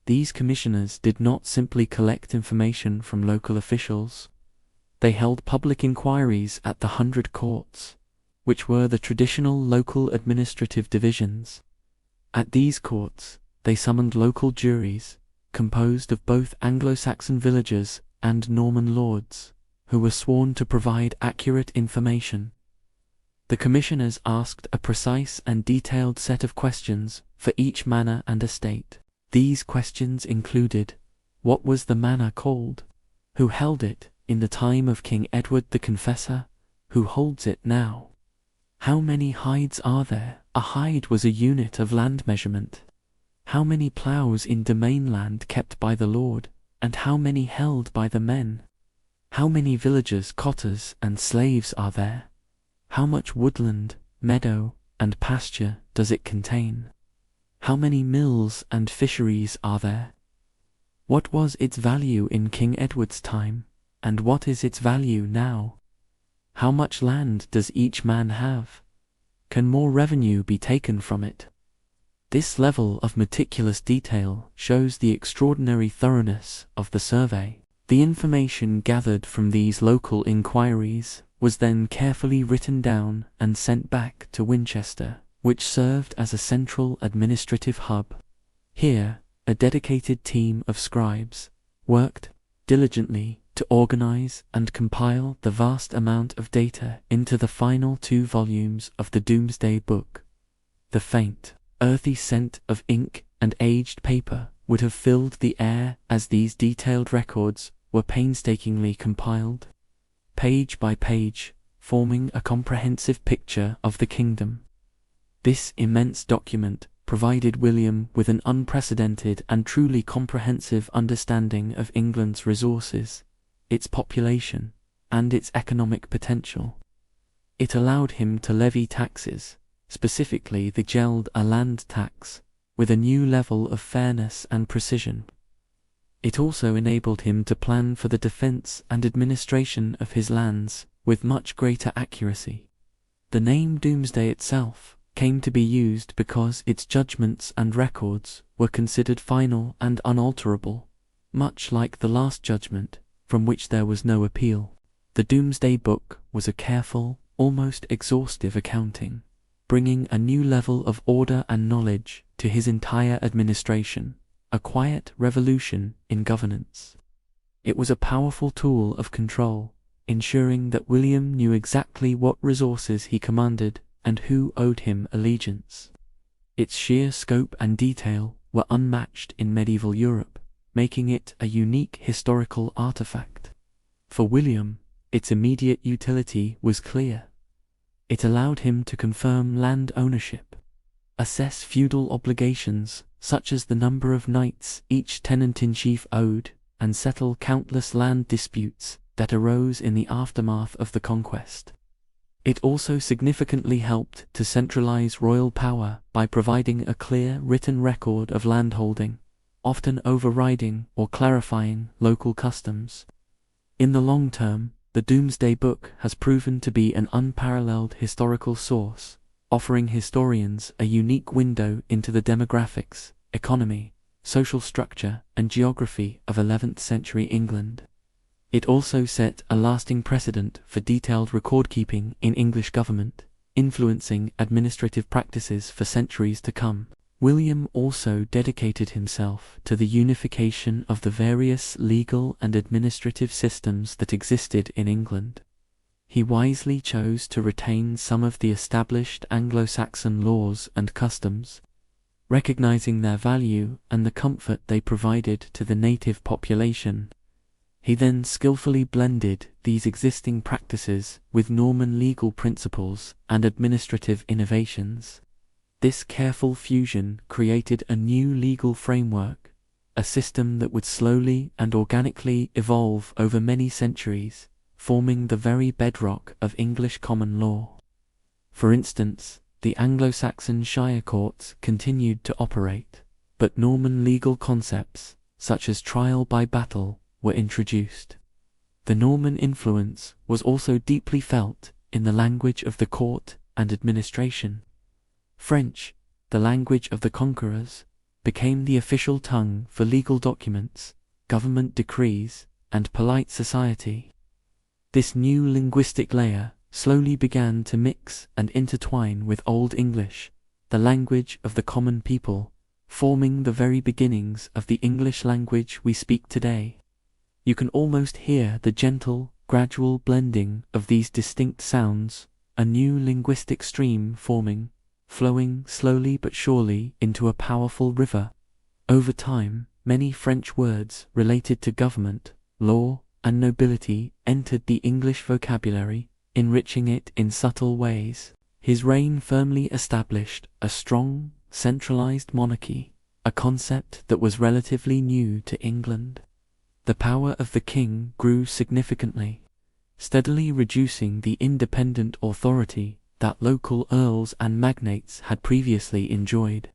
these commissioners did not simply collect information from local officials. They held public inquiries at the 100 courts, which were the traditional local administrative divisions. At these courts, they summoned local juries, composed of both Anglo-Saxon villagers and Norman lords, who were sworn to provide accurate information. The commissioners asked a precise and detailed set of questions for each manor and estate. These questions included: what was the manor called? Who held it in the time of King Edward the Confessor? Who holds it now? How many hides are there? A hide was a unit of land measurement. How many ploughs in domain land kept by the lord, and how many held by the men? How many villagers, cotters, and slaves are there? How much woodland, meadow, and pasture does it contain? How many mills and fisheries are there? What was its value in King Edward's time, and what is its value now? How much land does each man have? Can more revenue be taken from it? This level of meticulous detail shows the extraordinary thoroughness of the survey. The information gathered from these local inquiries was then carefully written down and sent back to Winchester, which served as a central administrative hub. Here, a dedicated team of scribes worked diligently to organize and compile the vast amount of data into the final 2 volumes of the Doomsday Book. The faint, earthy scent of ink and aged paper would have filled the air as these detailed records were painstakingly compiled, page by page, forming a comprehensive picture of the kingdom. This immense document provided William with an unprecedented and truly comprehensive understanding of England's resources, its population, and its economic potential. It allowed him to levy taxes, specifically the geld a land tax, with a new level of fairness and precision. It also enabled him to plan for the defense and administration of his lands with much greater accuracy. The name Doomsday itself came to be used because its judgments and records were considered final and unalterable, much like the Last Judgment, from which there was no appeal. The Doomsday Book was a careful, almost exhaustive accounting, bringing a new level of order and knowledge to his entire administration, a quiet revolution in governance. It was a powerful tool of control, ensuring that William knew exactly what resources he commanded and who owed him allegiance. Its sheer scope and detail were unmatched in medieval Europe, making it a unique historical artifact. For William, its immediate utility was clear. It allowed him to confirm land ownership, assess feudal obligations such as the number of knights each tenant-in-chief owed, and settle countless land disputes that arose in the aftermath of the conquest. It also significantly helped to centralize royal power by providing a clear written record of landholding, often overriding or clarifying local customs. In the long term, the Doomsday Book has proven to be an unparalleled historical source, offering historians a unique window into the demographics, economy, social structure, and geography of 11th century England. It also set a lasting precedent for detailed record-keeping in English government, influencing administrative practices for centuries to come. William also dedicated himself to the unification of the various legal and administrative systems that existed in England. He wisely chose to retain some of the established Anglo-Saxon laws and customs, recognizing their value and the comfort they provided to the native population. He then skillfully blended these existing practices with Norman legal principles and administrative innovations. This careful fusion created a new legal framework, a system that would slowly and organically evolve over many centuries, forming the very bedrock of English common law. For instance, the Anglo-Saxon shire courts continued to operate, but Norman legal concepts, such as trial by battle, were introduced. The Norman influence was also deeply felt in the language of the court and administration. French, the language of the conquerors, became the official tongue for legal documents, government decrees, and polite society. This new linguistic layer slowly began to mix and intertwine with Old English, the language of the common people, forming the very beginnings of the English language we speak today. You can almost hear the gentle, gradual blending of these distinct sounds, a new linguistic stream forming, flowing slowly but surely into a powerful river. Over time, many French words related to government, law, and nobility entered the English vocabulary, enriching it in subtle ways. His reign firmly established a strong, centralized monarchy, a concept that was relatively new to England. The power of the king grew significantly, steadily reducing the independent authority that local earls and magnates had previously enjoyed.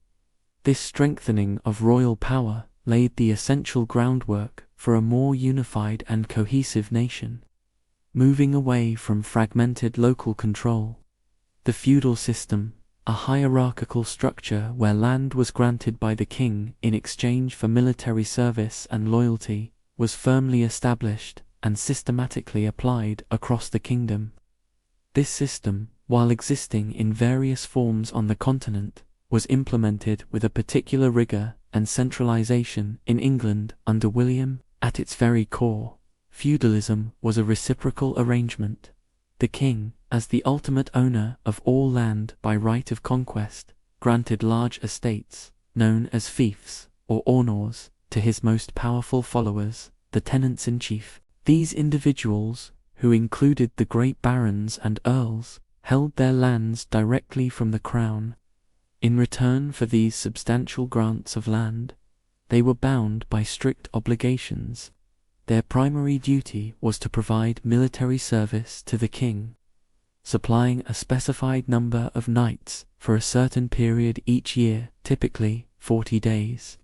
This strengthening of royal power laid the essential groundwork for a more unified and cohesive nation. Moving away from fragmented local control, the feudal system, a hierarchical structure where land was granted by the king in exchange for military service and loyalty, was firmly established and systematically applied across the kingdom. This system, while existing in various forms on the continent, was implemented with a particular rigor and centralization in England under William. At its very core, feudalism was a reciprocal arrangement. The king, as the ultimate owner of all land by right of conquest, granted large estates, known as fiefs or honors, to his most powerful followers, the tenants-in-chief. These individuals, who included the great barons and earls, held their lands directly from the crown. In return for these substantial grants of land, they were bound by strict obligations. Their primary duty was to provide military service to the king, supplying a specified number of knights for a certain period each year, typically 40 days.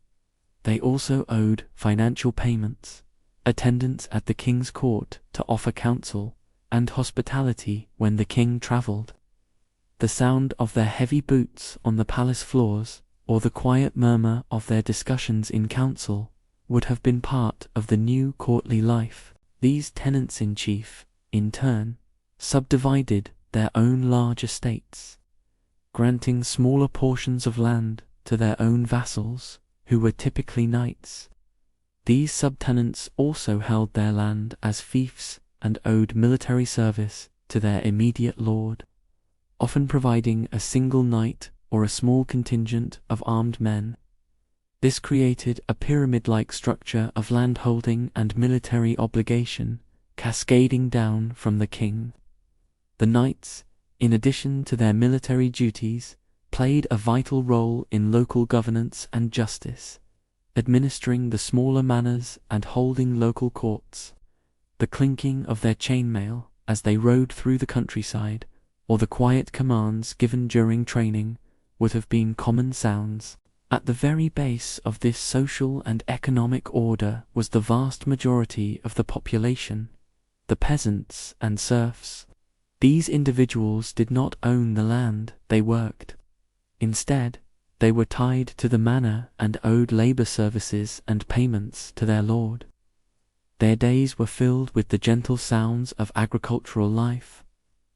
They also owed financial payments, attendance at the king's court to offer counsel, and hospitality when the king travelled. The sound of their heavy boots on the palace floors, or the quiet murmur of their discussions in council, would have been part of the new courtly life. These tenants-in-chief, in turn, subdivided their own large estates, granting smaller portions of land to their own vassals, who were typically knights. These subtenants also held their land as fiefs and owed military service to their immediate lord, often providing a single knight or a small contingent of armed men. This created a pyramid-like structure of landholding and military obligation, cascading down from the king. The knights, in addition to their military duties, played a vital role in local governance and justice, administering the smaller manors and holding local courts. The clinking of their chainmail as they rode through the countryside, or the quiet commands given during training, would have been common sounds. At the very base of this social and economic order was the vast majority of the population, the peasants and serfs. These individuals did not own the land they worked. Instead, they were tied to the manor and owed labor services and payments to their lord. Their days were filled with the gentle sounds of agricultural life,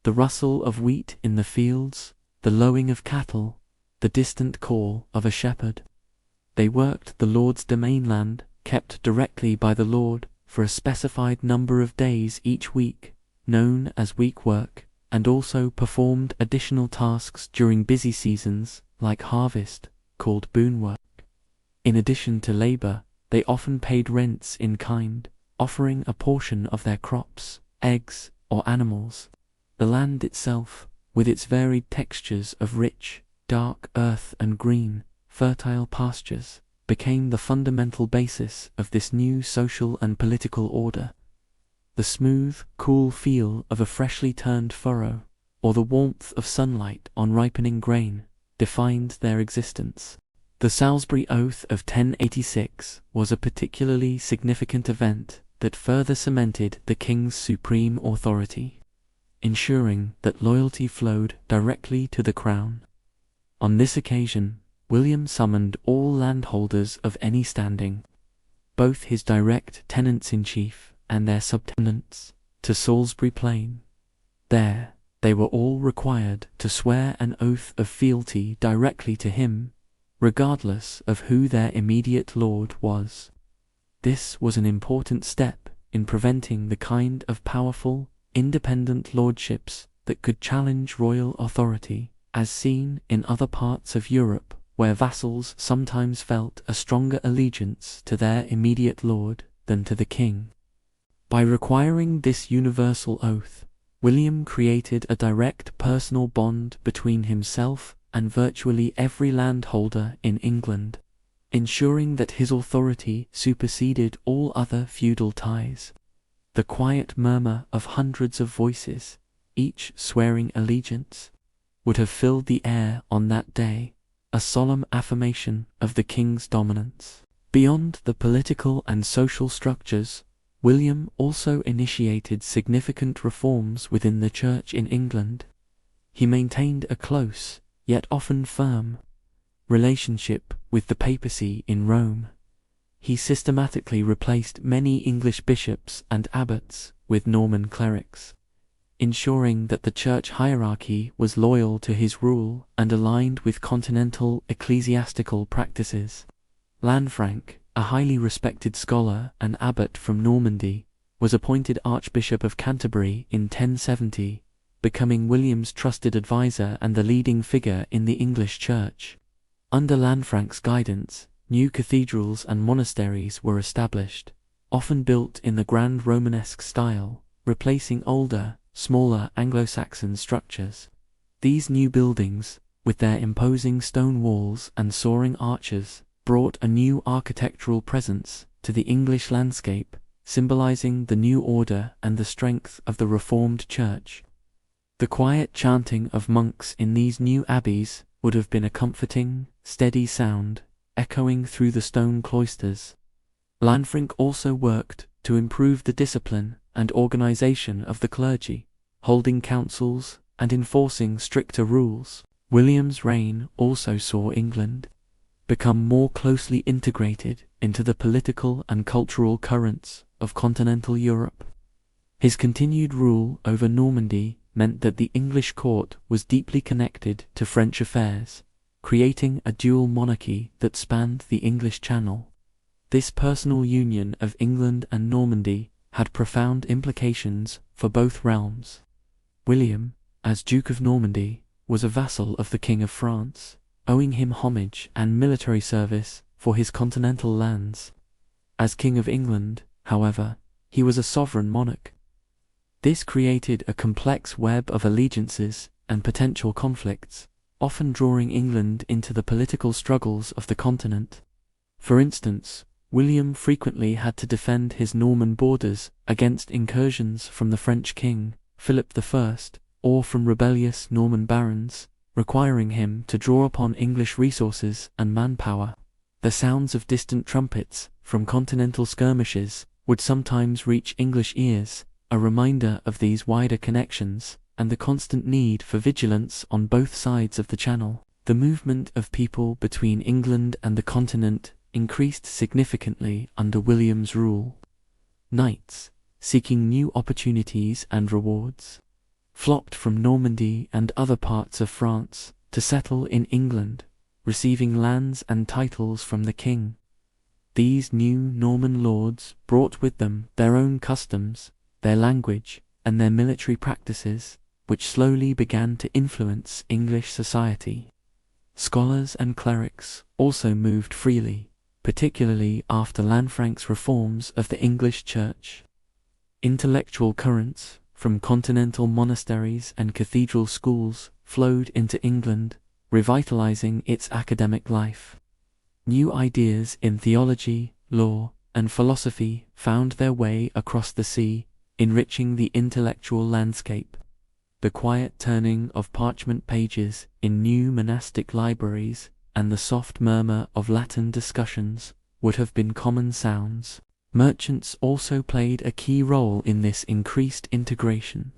the rustle of wheat in the fields, the lowing of cattle, the distant call of a shepherd. They worked the lord's domain land, kept directly by the lord, for a specified number of days each week, known as week work, and also performed additional tasks during busy seasons, like harvest, called boon work. In addition to labor, they often paid rents in kind, offering a portion of their crops, eggs, or animals. The land itself, with its varied textures of rich, dark earth and green, fertile pastures, became the fundamental basis of this new social and political order. The smooth, cool feel of a freshly turned furrow, or the warmth of sunlight on ripening grain, defined their existence. The Salisbury Oath of 1086 was a particularly significant event that further cemented the king's supreme authority, ensuring that loyalty flowed directly to the crown. On this occasion, William summoned all landholders of any standing, both his direct tenants-in-chief and their subtenants, to Salisbury Plain. There, they were all required to swear an oath of fealty directly to him, regardless of who their immediate lord was. This was an important step in preventing the kind of powerful, independent lordships that could challenge royal authority, as seen in other parts of Europe, where vassals sometimes felt a stronger allegiance to their immediate lord than to the king. By requiring this universal oath, William created a direct personal bond between himself and virtually every landholder in England, ensuring that his authority superseded all other feudal ties. The quiet murmur of hundreds of voices, each swearing allegiance, would have filled the air on that day, a solemn affirmation of the king's dominance. Beyond the political and social structures, William also initiated significant reforms within the church in England. He maintained a close, yet often firm, relationship with the papacy in Rome. He systematically replaced many English bishops and abbots with Norman clerics, ensuring that the church hierarchy was loyal to his rule and aligned with continental ecclesiastical practices. Lanfranc, a highly respected scholar and abbot from Normandy, was appointed Archbishop of Canterbury in 1070, becoming William's trusted advisor and the leading figure in the English church. Under Lanfranc's guidance, new cathedrals and monasteries were established, often built in the Grand Romanesque style, replacing older, smaller Anglo-Saxon structures. These new buildings, with their imposing stone walls and soaring arches, brought a new architectural presence to the English landscape, symbolizing the new order and the strength of the Reformed Church. The quiet chanting of monks in these new abbeys would have been a comforting, steady sound, echoing through the stone cloisters. Lanfranc also worked to improve the discipline and organization of the clergy, holding councils and enforcing stricter rules. William's reign also saw England become more closely integrated into the political and cultural currents of continental Europe. His continued rule over Normandy meant that the English court was deeply connected to French affairs, creating a dual monarchy that spanned the English Channel. This personal union of England and Normandy had profound implications for both realms. William, as Duke of Normandy, was a vassal of the King of France, owing him homage and military service for his continental lands. As King of England, however, he was a sovereign monarch. This created a complex web of allegiances and potential conflicts, often drawing England into the political struggles of the continent. For instance, William frequently had to defend his Norman borders against incursions from the French king, Philip I, or from rebellious Norman barons, requiring him to draw upon English resources and manpower. The sounds of distant trumpets from continental skirmishes would sometimes reach English ears, a reminder of these wider connections and the constant need for vigilance on both sides of the Channel. The movement of people between England and the continent increased significantly under William's rule. Knights, seeking new opportunities and rewards, flocked from Normandy and other parts of France to settle in England, receiving lands and titles from the king. These new Norman lords brought with them their own customs, their language, and their military practices, which slowly began to influence English society. Scholars and clerics also moved freely, particularly after Lanfranc's reforms of the English Church. Intellectual currents from continental monasteries and cathedral schools flowed into England, revitalizing its academic life. New ideas in theology, law, and philosophy found their way across the sea, enriching the intellectual landscape. The quiet turning of parchment pages in new monastic libraries and the soft murmur of Latin discussions would have been common sounds. Merchants also played a key role in this increased integration.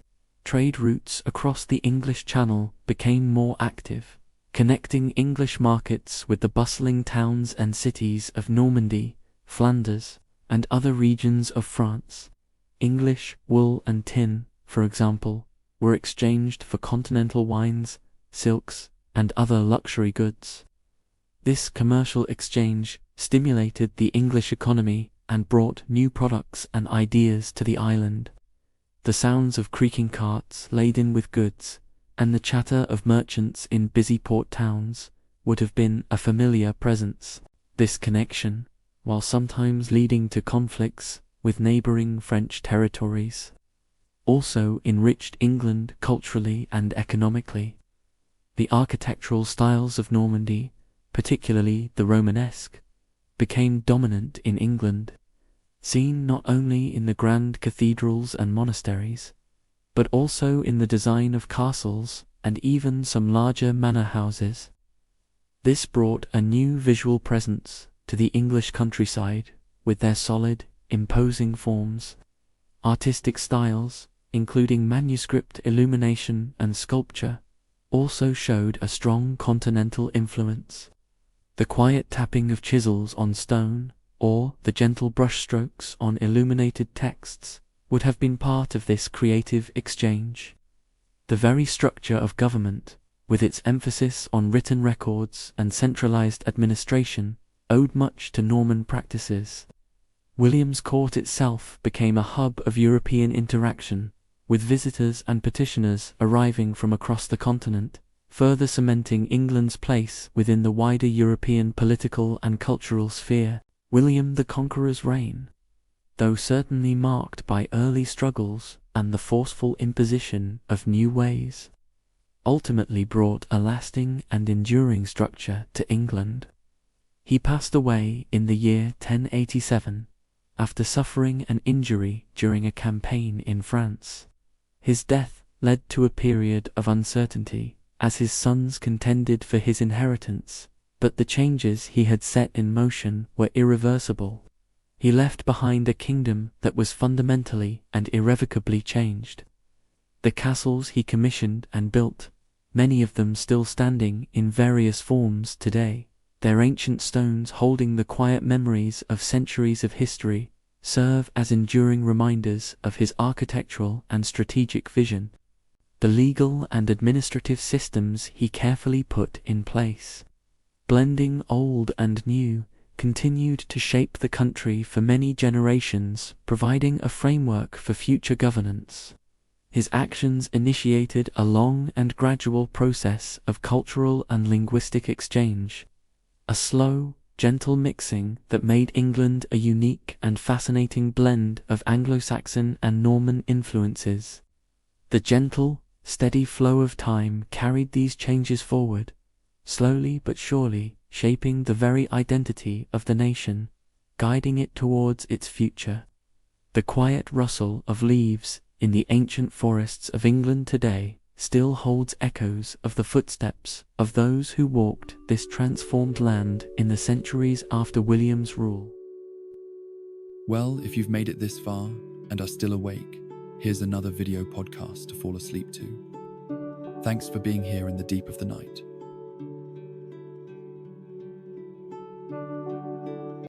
Trade routes across the English Channel became more active, connecting English markets with the bustling towns and cities of Normandy, Flanders, and other regions of France. English wool and tin, for example, were exchanged for continental wines, silks, and other luxury goods. This commercial exchange stimulated the English economy and brought new products and ideas to the island. The sounds of creaking carts laden with goods and the chatter of merchants in busy port towns would have been a familiar presence. This connection, while sometimes leading to conflicts with neighboring French territories, also enriched England culturally and economically. The architectural styles of Normandy, particularly the Romanesque, became dominant in England, seen not only in the grand cathedrals and monasteries, but also in the design of castles and even some larger manor houses. This brought a new visual presence to the English countryside with their solid, imposing forms. Artistic styles, including manuscript illumination and sculpture, also showed a strong continental influence. The quiet tapping of chisels on stone, or the gentle brushstrokes on illuminated texts, would have been part of this creative exchange. The very structure of government, with its emphasis on written records and centralized administration, owed much to Norman practices. William's court itself became a hub of European interaction, with visitors and petitioners arriving from across the continent, further cementing England's place within the wider European political and cultural sphere. William the Conqueror's reign, though certainly marked by early struggles and the forceful imposition of new ways, ultimately brought a lasting and enduring structure to England. He passed away in the year 1087, after suffering an injury during a campaign in France. His death led to a period of uncertainty, as his sons contended for his inheritance, but the changes he had set in motion were irreversible. He left behind a kingdom that was fundamentally and irrevocably changed. The castles he commissioned and built, many of them still standing in various forms today, their ancient stones holding the quiet memories of centuries of history, serve as enduring reminders of his architectural and strategic vision. The legal and administrative systems he carefully put in place, blending old and new, continued to shape the country for many generations, providing a framework for future governance. His actions initiated a long and gradual process of cultural and linguistic exchange, a slow, gentle mixing that made England a unique and fascinating blend of Anglo-Saxon and Norman influences. The gentle, steady flow of time carried these changes forward, slowly but surely shaping the very identity of the nation, guiding it towards its future. The quiet rustle of leaves in the ancient forests of England today still holds echoes of the footsteps of those who walked this transformed land in the centuries after William's rule. Well, if you've made it this far and are still awake, here's another video podcast to fall asleep to. Thanks for being here in the deep of the night.